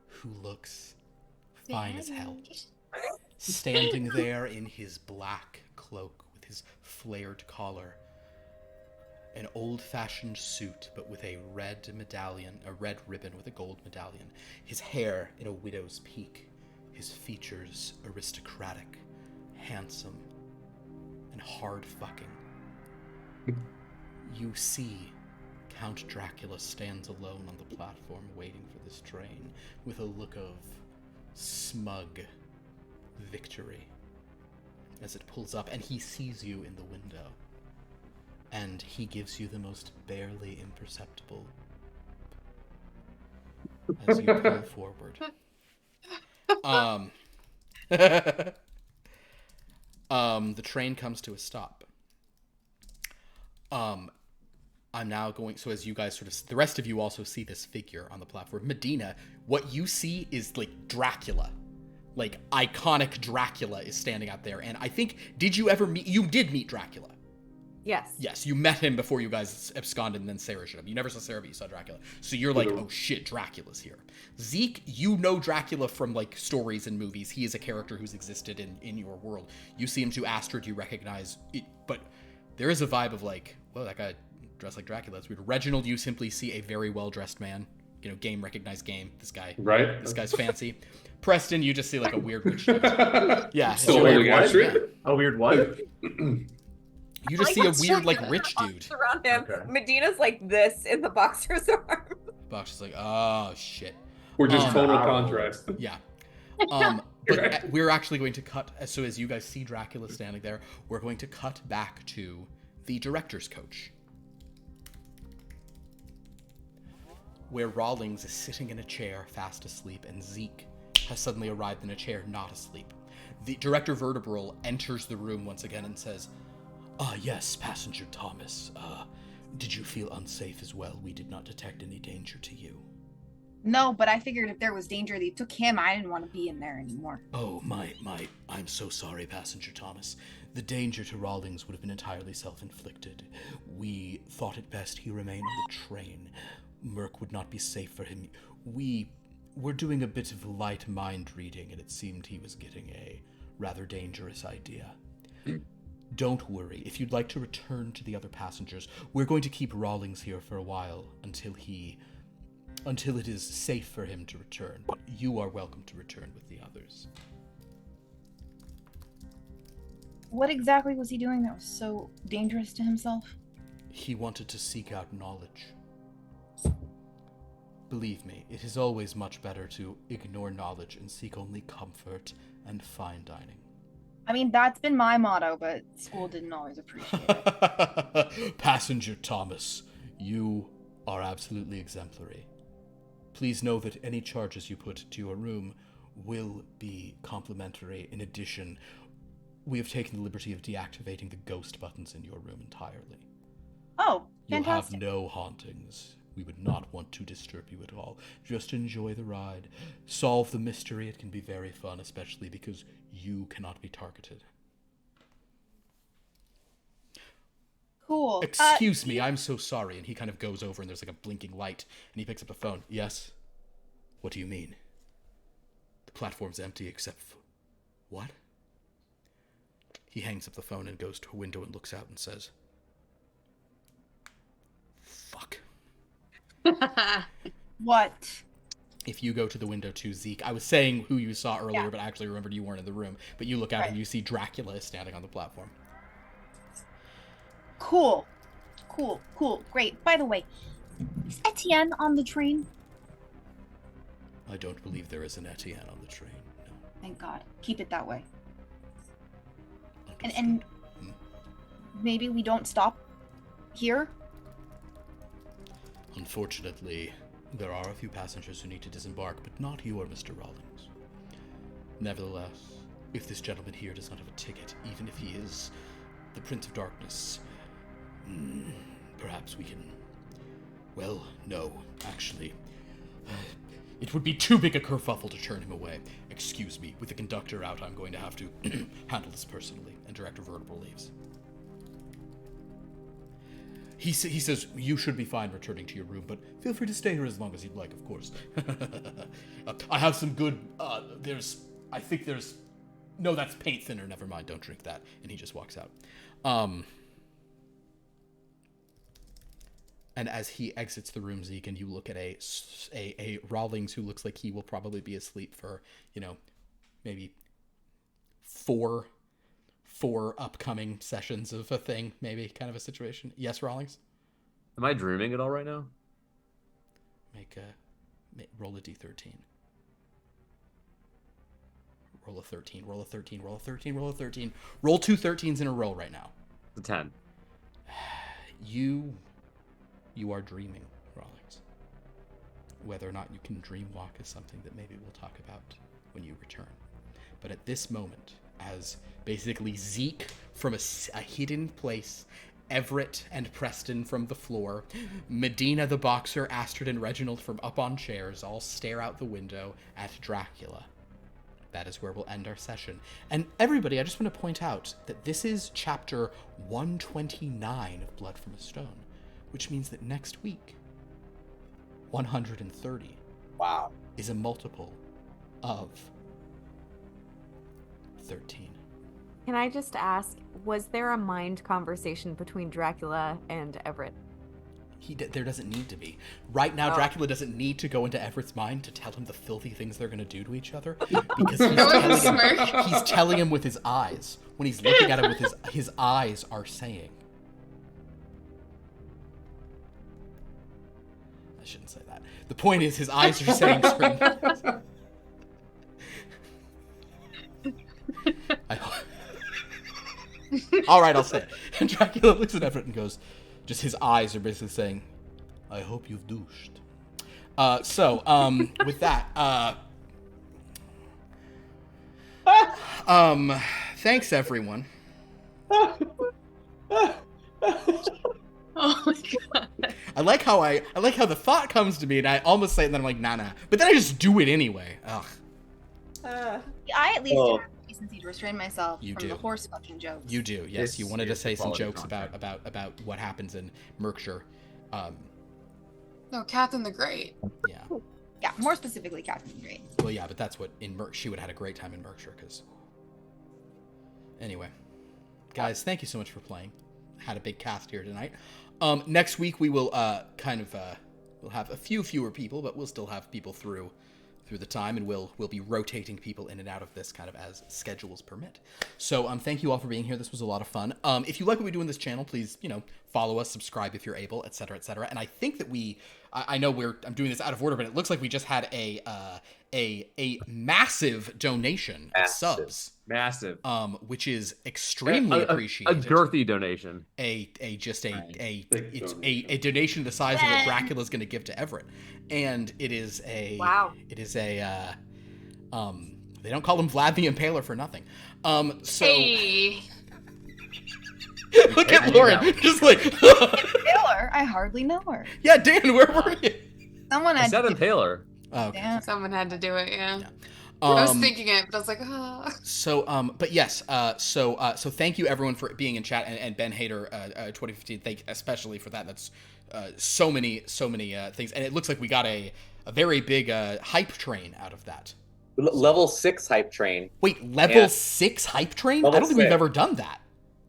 who looks fine as hell. Standing there in his black cloak with his flared collar, an old-fashioned suit but with a red medallion, a red ribbon with a gold medallion, his hair in a widow's peak, his features aristocratic, handsome, and hard-fucking. You see Count Dracula stands alone on the platform waiting for this train with a look of smug victory as it pulls up, and he sees you in the window, and he gives you the most barely imperceptible as you pull forward. The train comes to a stop. I'm now going, so as you guys sort of, the rest of you also see this figure on the platform. Medina, what you see is like Dracula. Like, iconic Dracula is standing out there. And I think, you did meet Dracula. Yes. Yes, you met him before you guys absconded and then Sarah showed up. You never saw Sarah, but you saw Dracula. So you're like, oh shit, Dracula's here. Zeke, you know Dracula from like stories and movies. He is a character who's existed in your world. You see him to Astrid, you recognize it, but there is a vibe of like, whoa, that guy dressed like Dracula, that's weird. Reginald, you simply see a very well-dressed man. You know, game recognized game. This guy, right? This guy's fancy. Preston, you just see like a weird witch. Yeah, so weird what? A weird what? You just see a weird like rich dude around him. Okay. Medina's like this in the boxer's arm. Box is like, oh shit. We're just total contrast. Yeah. But we're actually going to cut. So as you guys see Dracula standing there, we're going to cut back to the director's coach, where Rawlings is sitting in a chair, fast asleep, and Zeke has suddenly arrived in a chair, not asleep. The director Vertebral enters the room once again and says, yes, Passenger Thomas. Did you feel unsafe as well? We did not detect any danger to you. No, but I figured if there was danger, they took him. I didn't want to be in there anymore. Oh, I'm so sorry, Passenger Thomas. The danger to Rawlings would have been entirely self-inflicted. We thought it best he remain on the train. Merc would not be safe for him. We were doing a bit of light mind reading, and it seemed he was getting a rather dangerous idea. Don't worry. If you'd like to return to the other passengers, we're going to keep Rawlings here for a while until it is safe for him to return. But you are welcome to return with the others. What exactly was he doing that was so dangerous to himself? He wanted to seek out knowledge. Believe me, it is always much better to ignore knowledge and seek only comfort and fine dining. I mean, that's been my motto, but school didn't always appreciate it. Passenger Thomas, you are absolutely exemplary. Please know that any charges you put to your room will be complimentary. In addition, we have taken the liberty of deactivating the ghost buttons in your room entirely. Oh, You'll fantastic. have no hauntings. We would not want to disturb you at all. Just enjoy the ride. Solve the mystery. It can be very fun, especially because you cannot be targeted. Cool. Excuse me, I'm so sorry. And he kind of goes over and there's like a blinking light and he picks up the phone. Yes? What do you mean? The platform's empty except for... What? He hangs up the phone and goes to a window and looks out and says, fuck. What? If you go to the window too, Zeke, I was saying who you saw earlier, but I actually remembered you weren't in the room. But you look out and you see Dracula is standing on the platform. Cool. Great. By the way, is Etienne on the train? I don't believe there is an Etienne on the train. No. Thank God. Keep it that way. And Understood. maybe we don't stop here? Unfortunately, there are a few passengers who need to disembark, but not you or Mr. Rawlings. Nevertheless, if this gentleman here does not have a ticket, even if he is the Prince of Darkness, perhaps we can... Well, no, actually. It would be too big a kerfuffle to turn him away. Excuse me, with the conductor out, I'm going to have to handle this personally, and Director Vertebral leaves. He says, you should be fine returning to your room, but feel free to stay here as long as you'd like, of course. I have some good, no, that's paint thinner, never mind, don't drink that. And he just walks out. And as he exits the room, Zeke, and you look at a Rawlings who looks like he will probably be asleep for, maybe four upcoming sessions of a thing, maybe, kind of a situation. Yes, Rawlings? Am I dreaming at all right now? Roll a d13. Roll a 13, roll a 13, roll a 13, roll a 13. Roll 2 13s in a row right now. It's a 10. You are dreaming, Rawlings. Whether or not you can dream walk is something that maybe we'll talk about when you return. But at this moment, as basically Zeke from a hidden place, Everett and Preston from the floor, Medina the boxer, Astrid and Reginald from up on chairs all stare out the window at Dracula. That is where we'll end our session. And everybody, I just want to point out that this is chapter 129 of Blood from a Stone, which means that next week, 130 Wow. is a multiple of 13. Can I just ask, was there a mind conversation between Dracula and Everett? There doesn't need to be. Right now, Dracula doesn't need to go into Everett's mind to tell him the filthy things they're going to do to each other, because he's telling him with his eyes. When he's looking at him with his eyes are saying. I shouldn't say that. The point is, his eyes are saying certain things. All right, I'll say it. And Dracula looks at Everett and goes, just his eyes are basically saying, I hope you've douched. With that, thanks everyone. Oh my god. I like how the thought comes to me and I almost say it and then I'm like, nah. But then I just do it anyway. Ugh. I at least have decency to restrain myself from the horse fucking jokes. You do, yes. You wanted to say some jokes about what happens in Merkshire. No, Catherine the Great. Yeah. Yeah, more specifically Catherine the Great. Well, yeah, but that's what she would have had a great time in Merkshire, because... Anyway. Guys, thank you so much for playing. Had a big cast here tonight. Next week we will we'll have a few fewer people, but we'll still have people through the time, and we'll be rotating people in and out of this kind of as schedules permit. So thank you all for being here. This was a lot of fun. If you like what we do in this channel, please, follow us, subscribe if you're able, etc., etc. And I think that I know I'm doing this out of order, but it looks like we just had a massive donation of subs. Massive. Which is extremely appreciated. A girthy donation. A donation the size of what Dracula's going to give to Everett, and it is a wow. It is a they don't call him Vlad the Impaler for nothing. Hey. Look at Lauren, just like Taylor, I hardly know her. Yeah, Dan, where were you? Someone had to Taylor. Oh, okay. Damn. Someone had to do it, yeah. I was thinking it, but I was like, ah. So, but yes, so thank you everyone for being in chat, and Ben Hader, 2015, thank especially for that. That's so many things, and it looks like we got a very big hype train out of that. Level 6 hype train. Wait, level 6 hype train? I don't think we've ever done that.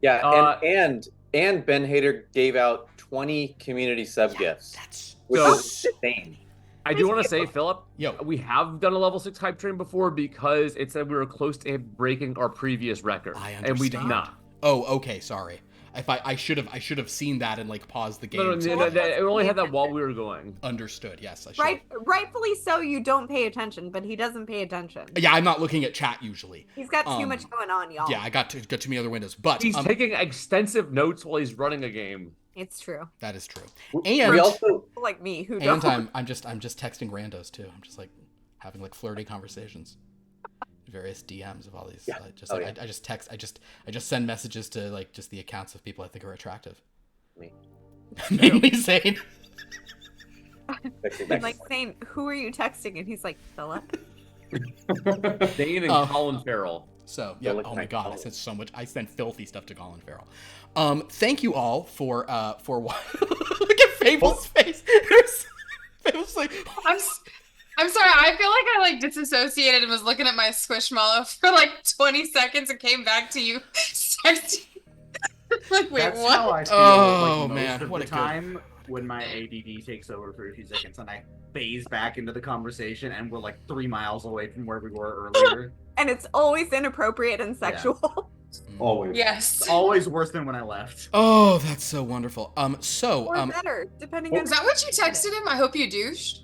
Yeah, and Ben Hader gave out 20 community sub gifts, which is insane. I do want to say, Philip, we have done a level 6 hype train before because it said we were close to breaking our previous record. I understand. And we did not. Oh, okay, sorry. I should have seen that and like paused the game. No, it only had that while we were going. Understood. Yes, I should. Rightfully so. You don't pay attention, but he doesn't pay attention. Yeah, I'm not looking at chat usually. He's got too much going on, y'all. Yeah, I got too many other windows. But he's taking extensive notes while he's running a game. It's true. That is true. We also like me who don't. And I'm just texting randos too. I'm just like having like flirty conversations. Various DMs of all these. Yeah. I just text. I just send messages to like just the accounts of people I think are attractive. Me. Mainly Zane. I'm like saying, who are you texting? And he's like, Philip. Dane and Colin Farrell. So yeah. Oh my God, I sent so much. I sent filthy stuff to Colin Farrell. Thank you all for look at Fable's face. Fable's like, I'm sorry, I feel like I like disassociated and was looking at my Squishmallow for like 20 seconds and came back to you texting. Like, wait, That's what? how I feel, Oh, most man, of what the a good- time when my ADD takes over for a few seconds and I phase back into the conversation and we're like 3 miles away from where we were earlier. And it's always inappropriate and sexual. Always. Yes. It's always worse than when I left. Oh, that's so wonderful. Or better, depending on. Is that what you texted him? I hope you douched.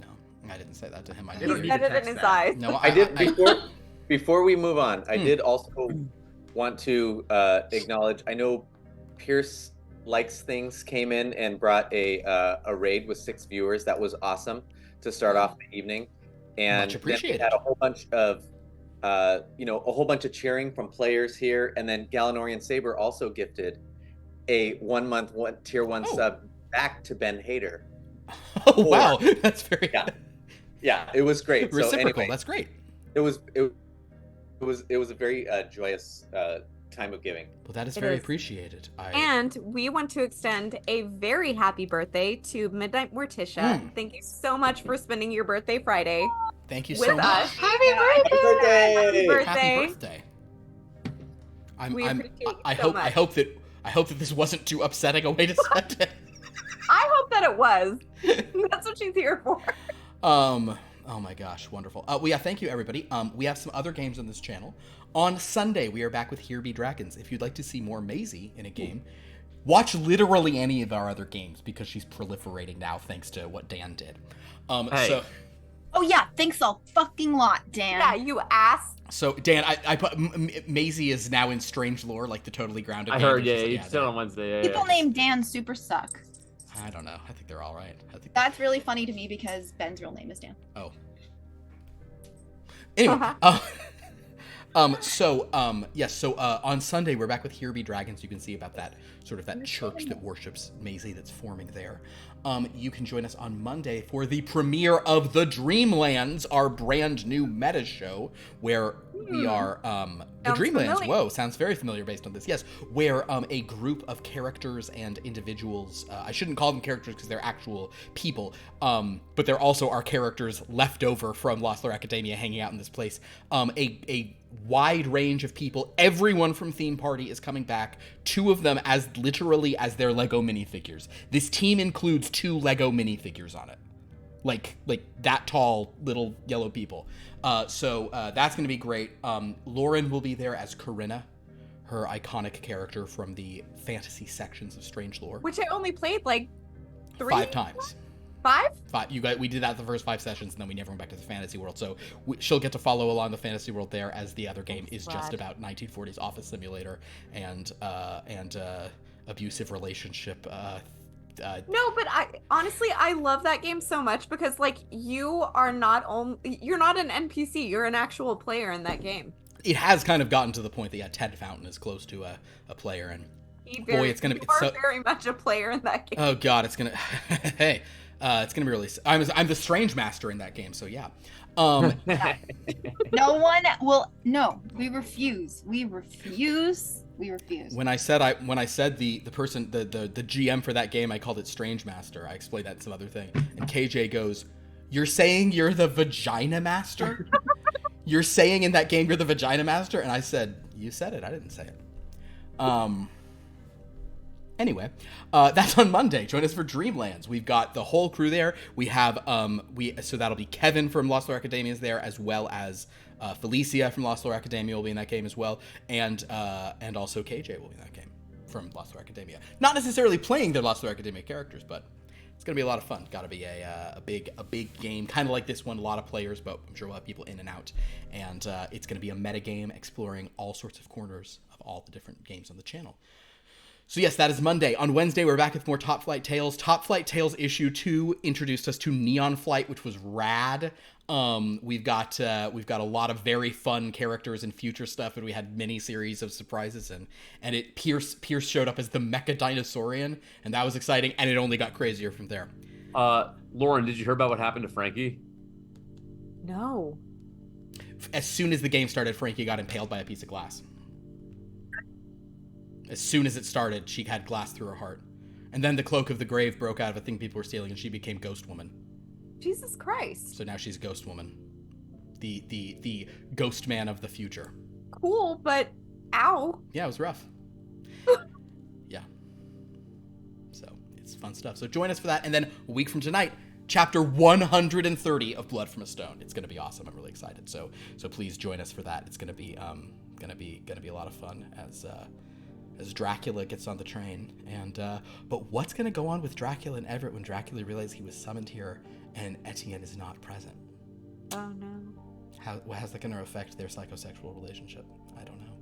No, I didn't say that to him. I They don't He need said to it in text his that. eyes. No, I did before we move on. I did also want to acknowledge. I know Pierce Likes Things came in and brought a raid with 6 viewers. That was awesome to start off the evening, and Much then appreciated. we had a whole bunch of a whole bunch of cheering from players here, and then Galanorian Saber also gifted a 1 month tier 1 sub back to Ben Hader. Oh wow, that's very Yeah, it was great. reciprocal. So anyway, That's great. it was a very joyous time of giving. Well, that is It very is. appreciated. And we want to extend a very happy birthday to Midnight Morticia. Thank you so much for spending your birthday Friday Thank you with so much. us. Happy Happy birthday! birthday! Happy birthday. Happy birthday. We appreciate you I so hope much. I hope that this wasn't too upsetting a way to spend it. I hope that it was. That's what she's here for. Oh my gosh, wonderful. Thank you everybody. We have some other games on this channel. On Sunday, we are back with Here Be Dragons. If you'd like to see more Maisie in a game, watch literally any of our other games because she's proliferating now thanks to what Dan did. Hey. So Oh yeah, thanks a fucking lot, Dan. Yeah, you ass. So Dan, I put Maisie is now in Strange Lore, like the totally grounded. I game, heard, which is- yeah, you said on Wednesday. People named Dan super suck. I don't know. I think they're all right. I think. That's really funny to me because Ben's real name is Dan. Oh. Anyway, So on Sunday we're back with Here Be Dragons. You can see about that sort of that church that worships Maisie that's forming there. You can join us on Monday for the premiere of the Dreamlands, our brand new meta show, where we are the Sounds Dreamlands. familiar. Whoa, sounds very familiar based on this. Yes, where a group of characters and individuals. I shouldn't call them characters because they're actual people. But they're also our characters left over from Lost Lore Academia hanging out in this place. A wide range of people. Everyone from Theme Party is coming back. 2 of them as literally as their Lego minifigures. This team includes 2 Lego minifigures on it. Like that tall little yellow people. So that's going to be great. Lauren will be there as Corinna, her iconic character from the fantasy sections of Strange Lore. Which I only played like 3 5 times. 5? 5. We did that the first 5 sessions, and then we never went back to the fantasy world. So she'll get to follow along the fantasy world there, as the other game is just Glad. about 1940s office simulator and abusive relationship. No, but I love that game so much because like you're not an NPC, you're an actual player in that game. It has kind of gotten to the point that Ted Fountain is close to a player, and it's gonna be You are very much a player in that game. oh god, it's gonna hey. It's gonna be really. I'm the Strange Master in that game, so yeah. No one will. No, we refuse. We refuse. We refuse. When I said the person the GM for that game, I called it Strange Master. I explained that in some other thing, and KJ goes, "You're saying you're the Vagina Master? You're saying in that game you're the Vagina Master?" And I said, "You said it. I didn't say it." Anyway, that's on Monday. Join us for Dreamlands. We've got the whole crew there. We have so that'll be Kevin from Lost Lore Academia is there, as well as Felicia from Lost Lore Academia will be in that game as well, and also KJ will be in that game. from Lost Lore Academia. Not necessarily playing their Lost Lore Academia characters, but it's gonna be a lot of fun. Gotta be a big game, kind of like this one. A lot of players, but I'm sure we'll have people in and out. And it's gonna be a meta game exploring all sorts of corners of all the different games on the channel. So yes, that is Monday. On Wednesday, we're back with more Top Flight Tales. Top Flight Tales issue 2 introduced us to Neon Flight, which was rad. We've got a lot of very fun characters and future stuff, and we had mini series of surprises, and Pierce showed up as the Mecha Dinosaurian, and that was exciting, and it only got crazier from there. Lauren, did you hear about what happened to Frankie? No. As soon as the game started, Frankie got impaled by a piece of glass. As soon as it started, she had glass through her heart. And then the Cloak of the Grave broke out of a thing people were stealing, and she became Ghost Woman. Jesus Christ. So now she's Ghost Woman. The Ghost Man of the future. Cool, but ow. Yeah, it was rough. Yeah. So, it's fun stuff. So join us for that. And then a week from tonight, chapter 130 of Blood from a Stone. It's going to be awesome. I'm really excited. So please join us for that. It's going to be a lot of fun as Dracula gets on the train. And but what's going to go on with Dracula and Everett when Dracula realizes he was summoned here and Etienne is not present? Oh no. How's that going to affect their psychosexual relationship? I don't know.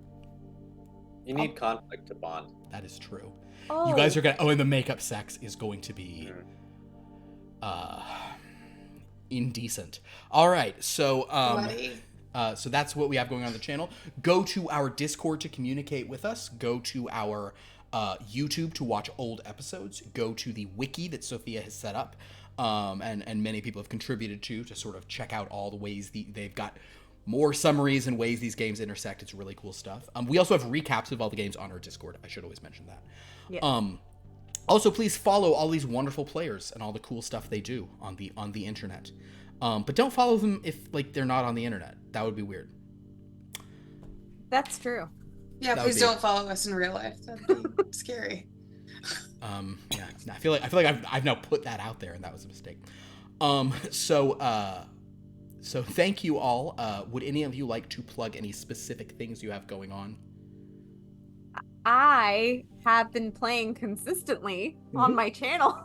You need conflict to bond. That is true. Oh. You guys are going to... Oh, and the makeup sex is going to be... indecent. All right, so... so that's what we have going on the channel. Go to our Discord to communicate with us. Go to our YouTube to watch old episodes. Go to the wiki that Sophia has set up, and many people have contributed to sort of check out all the ways they've got more summaries and ways these games intersect. It's really cool stuff. We also have recaps of all the games on our Discord. I should always mention that. Yeah. Also, please follow all these wonderful players and all the cool stuff they do on the internet. But don't follow them if they're not on the internet. That would be weird. That's true. Yeah, please don't follow us in real life. That'd be scary. Yeah, I feel like I've now put that out there, and that was a mistake. So thank you all. Would any of you like to plug any specific things you have going on? I have been playing consistently on my channel.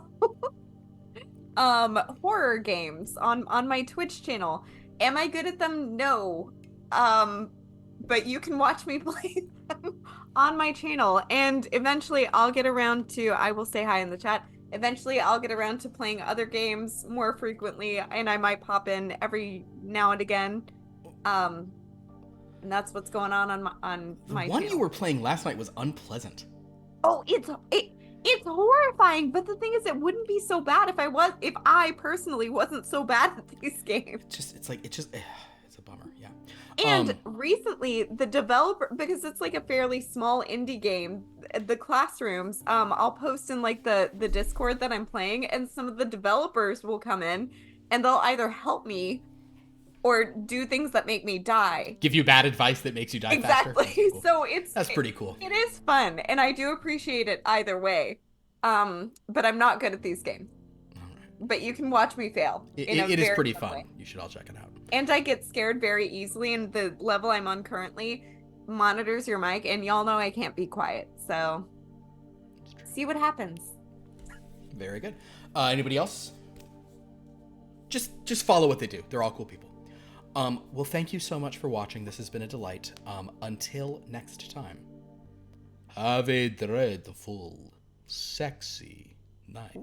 Horror games on my Twitch channel. Am I good at them? No. But you can watch me play them on my channel, and eventually I'll get around to, I will say hi in the chat, eventually I'll get around to playing other games more frequently, and I might pop in every now and again. And that's what's going on my The one channel. you were playing last night was unpleasant. Oh, it's horrifying, but the thing is, it wouldn't be so bad if I personally wasn't so bad at these games. It's a bummer, yeah. And recently, the developer, because it's like a fairly small indie game, the classrooms, I'll post in the Discord that I'm playing, and some of the developers will come in, and they'll either help me or do things that make me die. Give you bad advice that makes you die faster. Exactly. Cool. So that's pretty cool. It is fun, and I do appreciate it either way. But I'm not good at these games. All right. But you can watch me fail. It is pretty fun. You should all check it out. And I get scared very easily, and the level I'm on currently monitors your mic, and y'all know I can't be quiet. So see what happens. Very good. Anybody else? Just follow what they do. They're all cool people. Well, thank you so much for watching. This has been a delight. Until next time, have a dreadful, sexy night.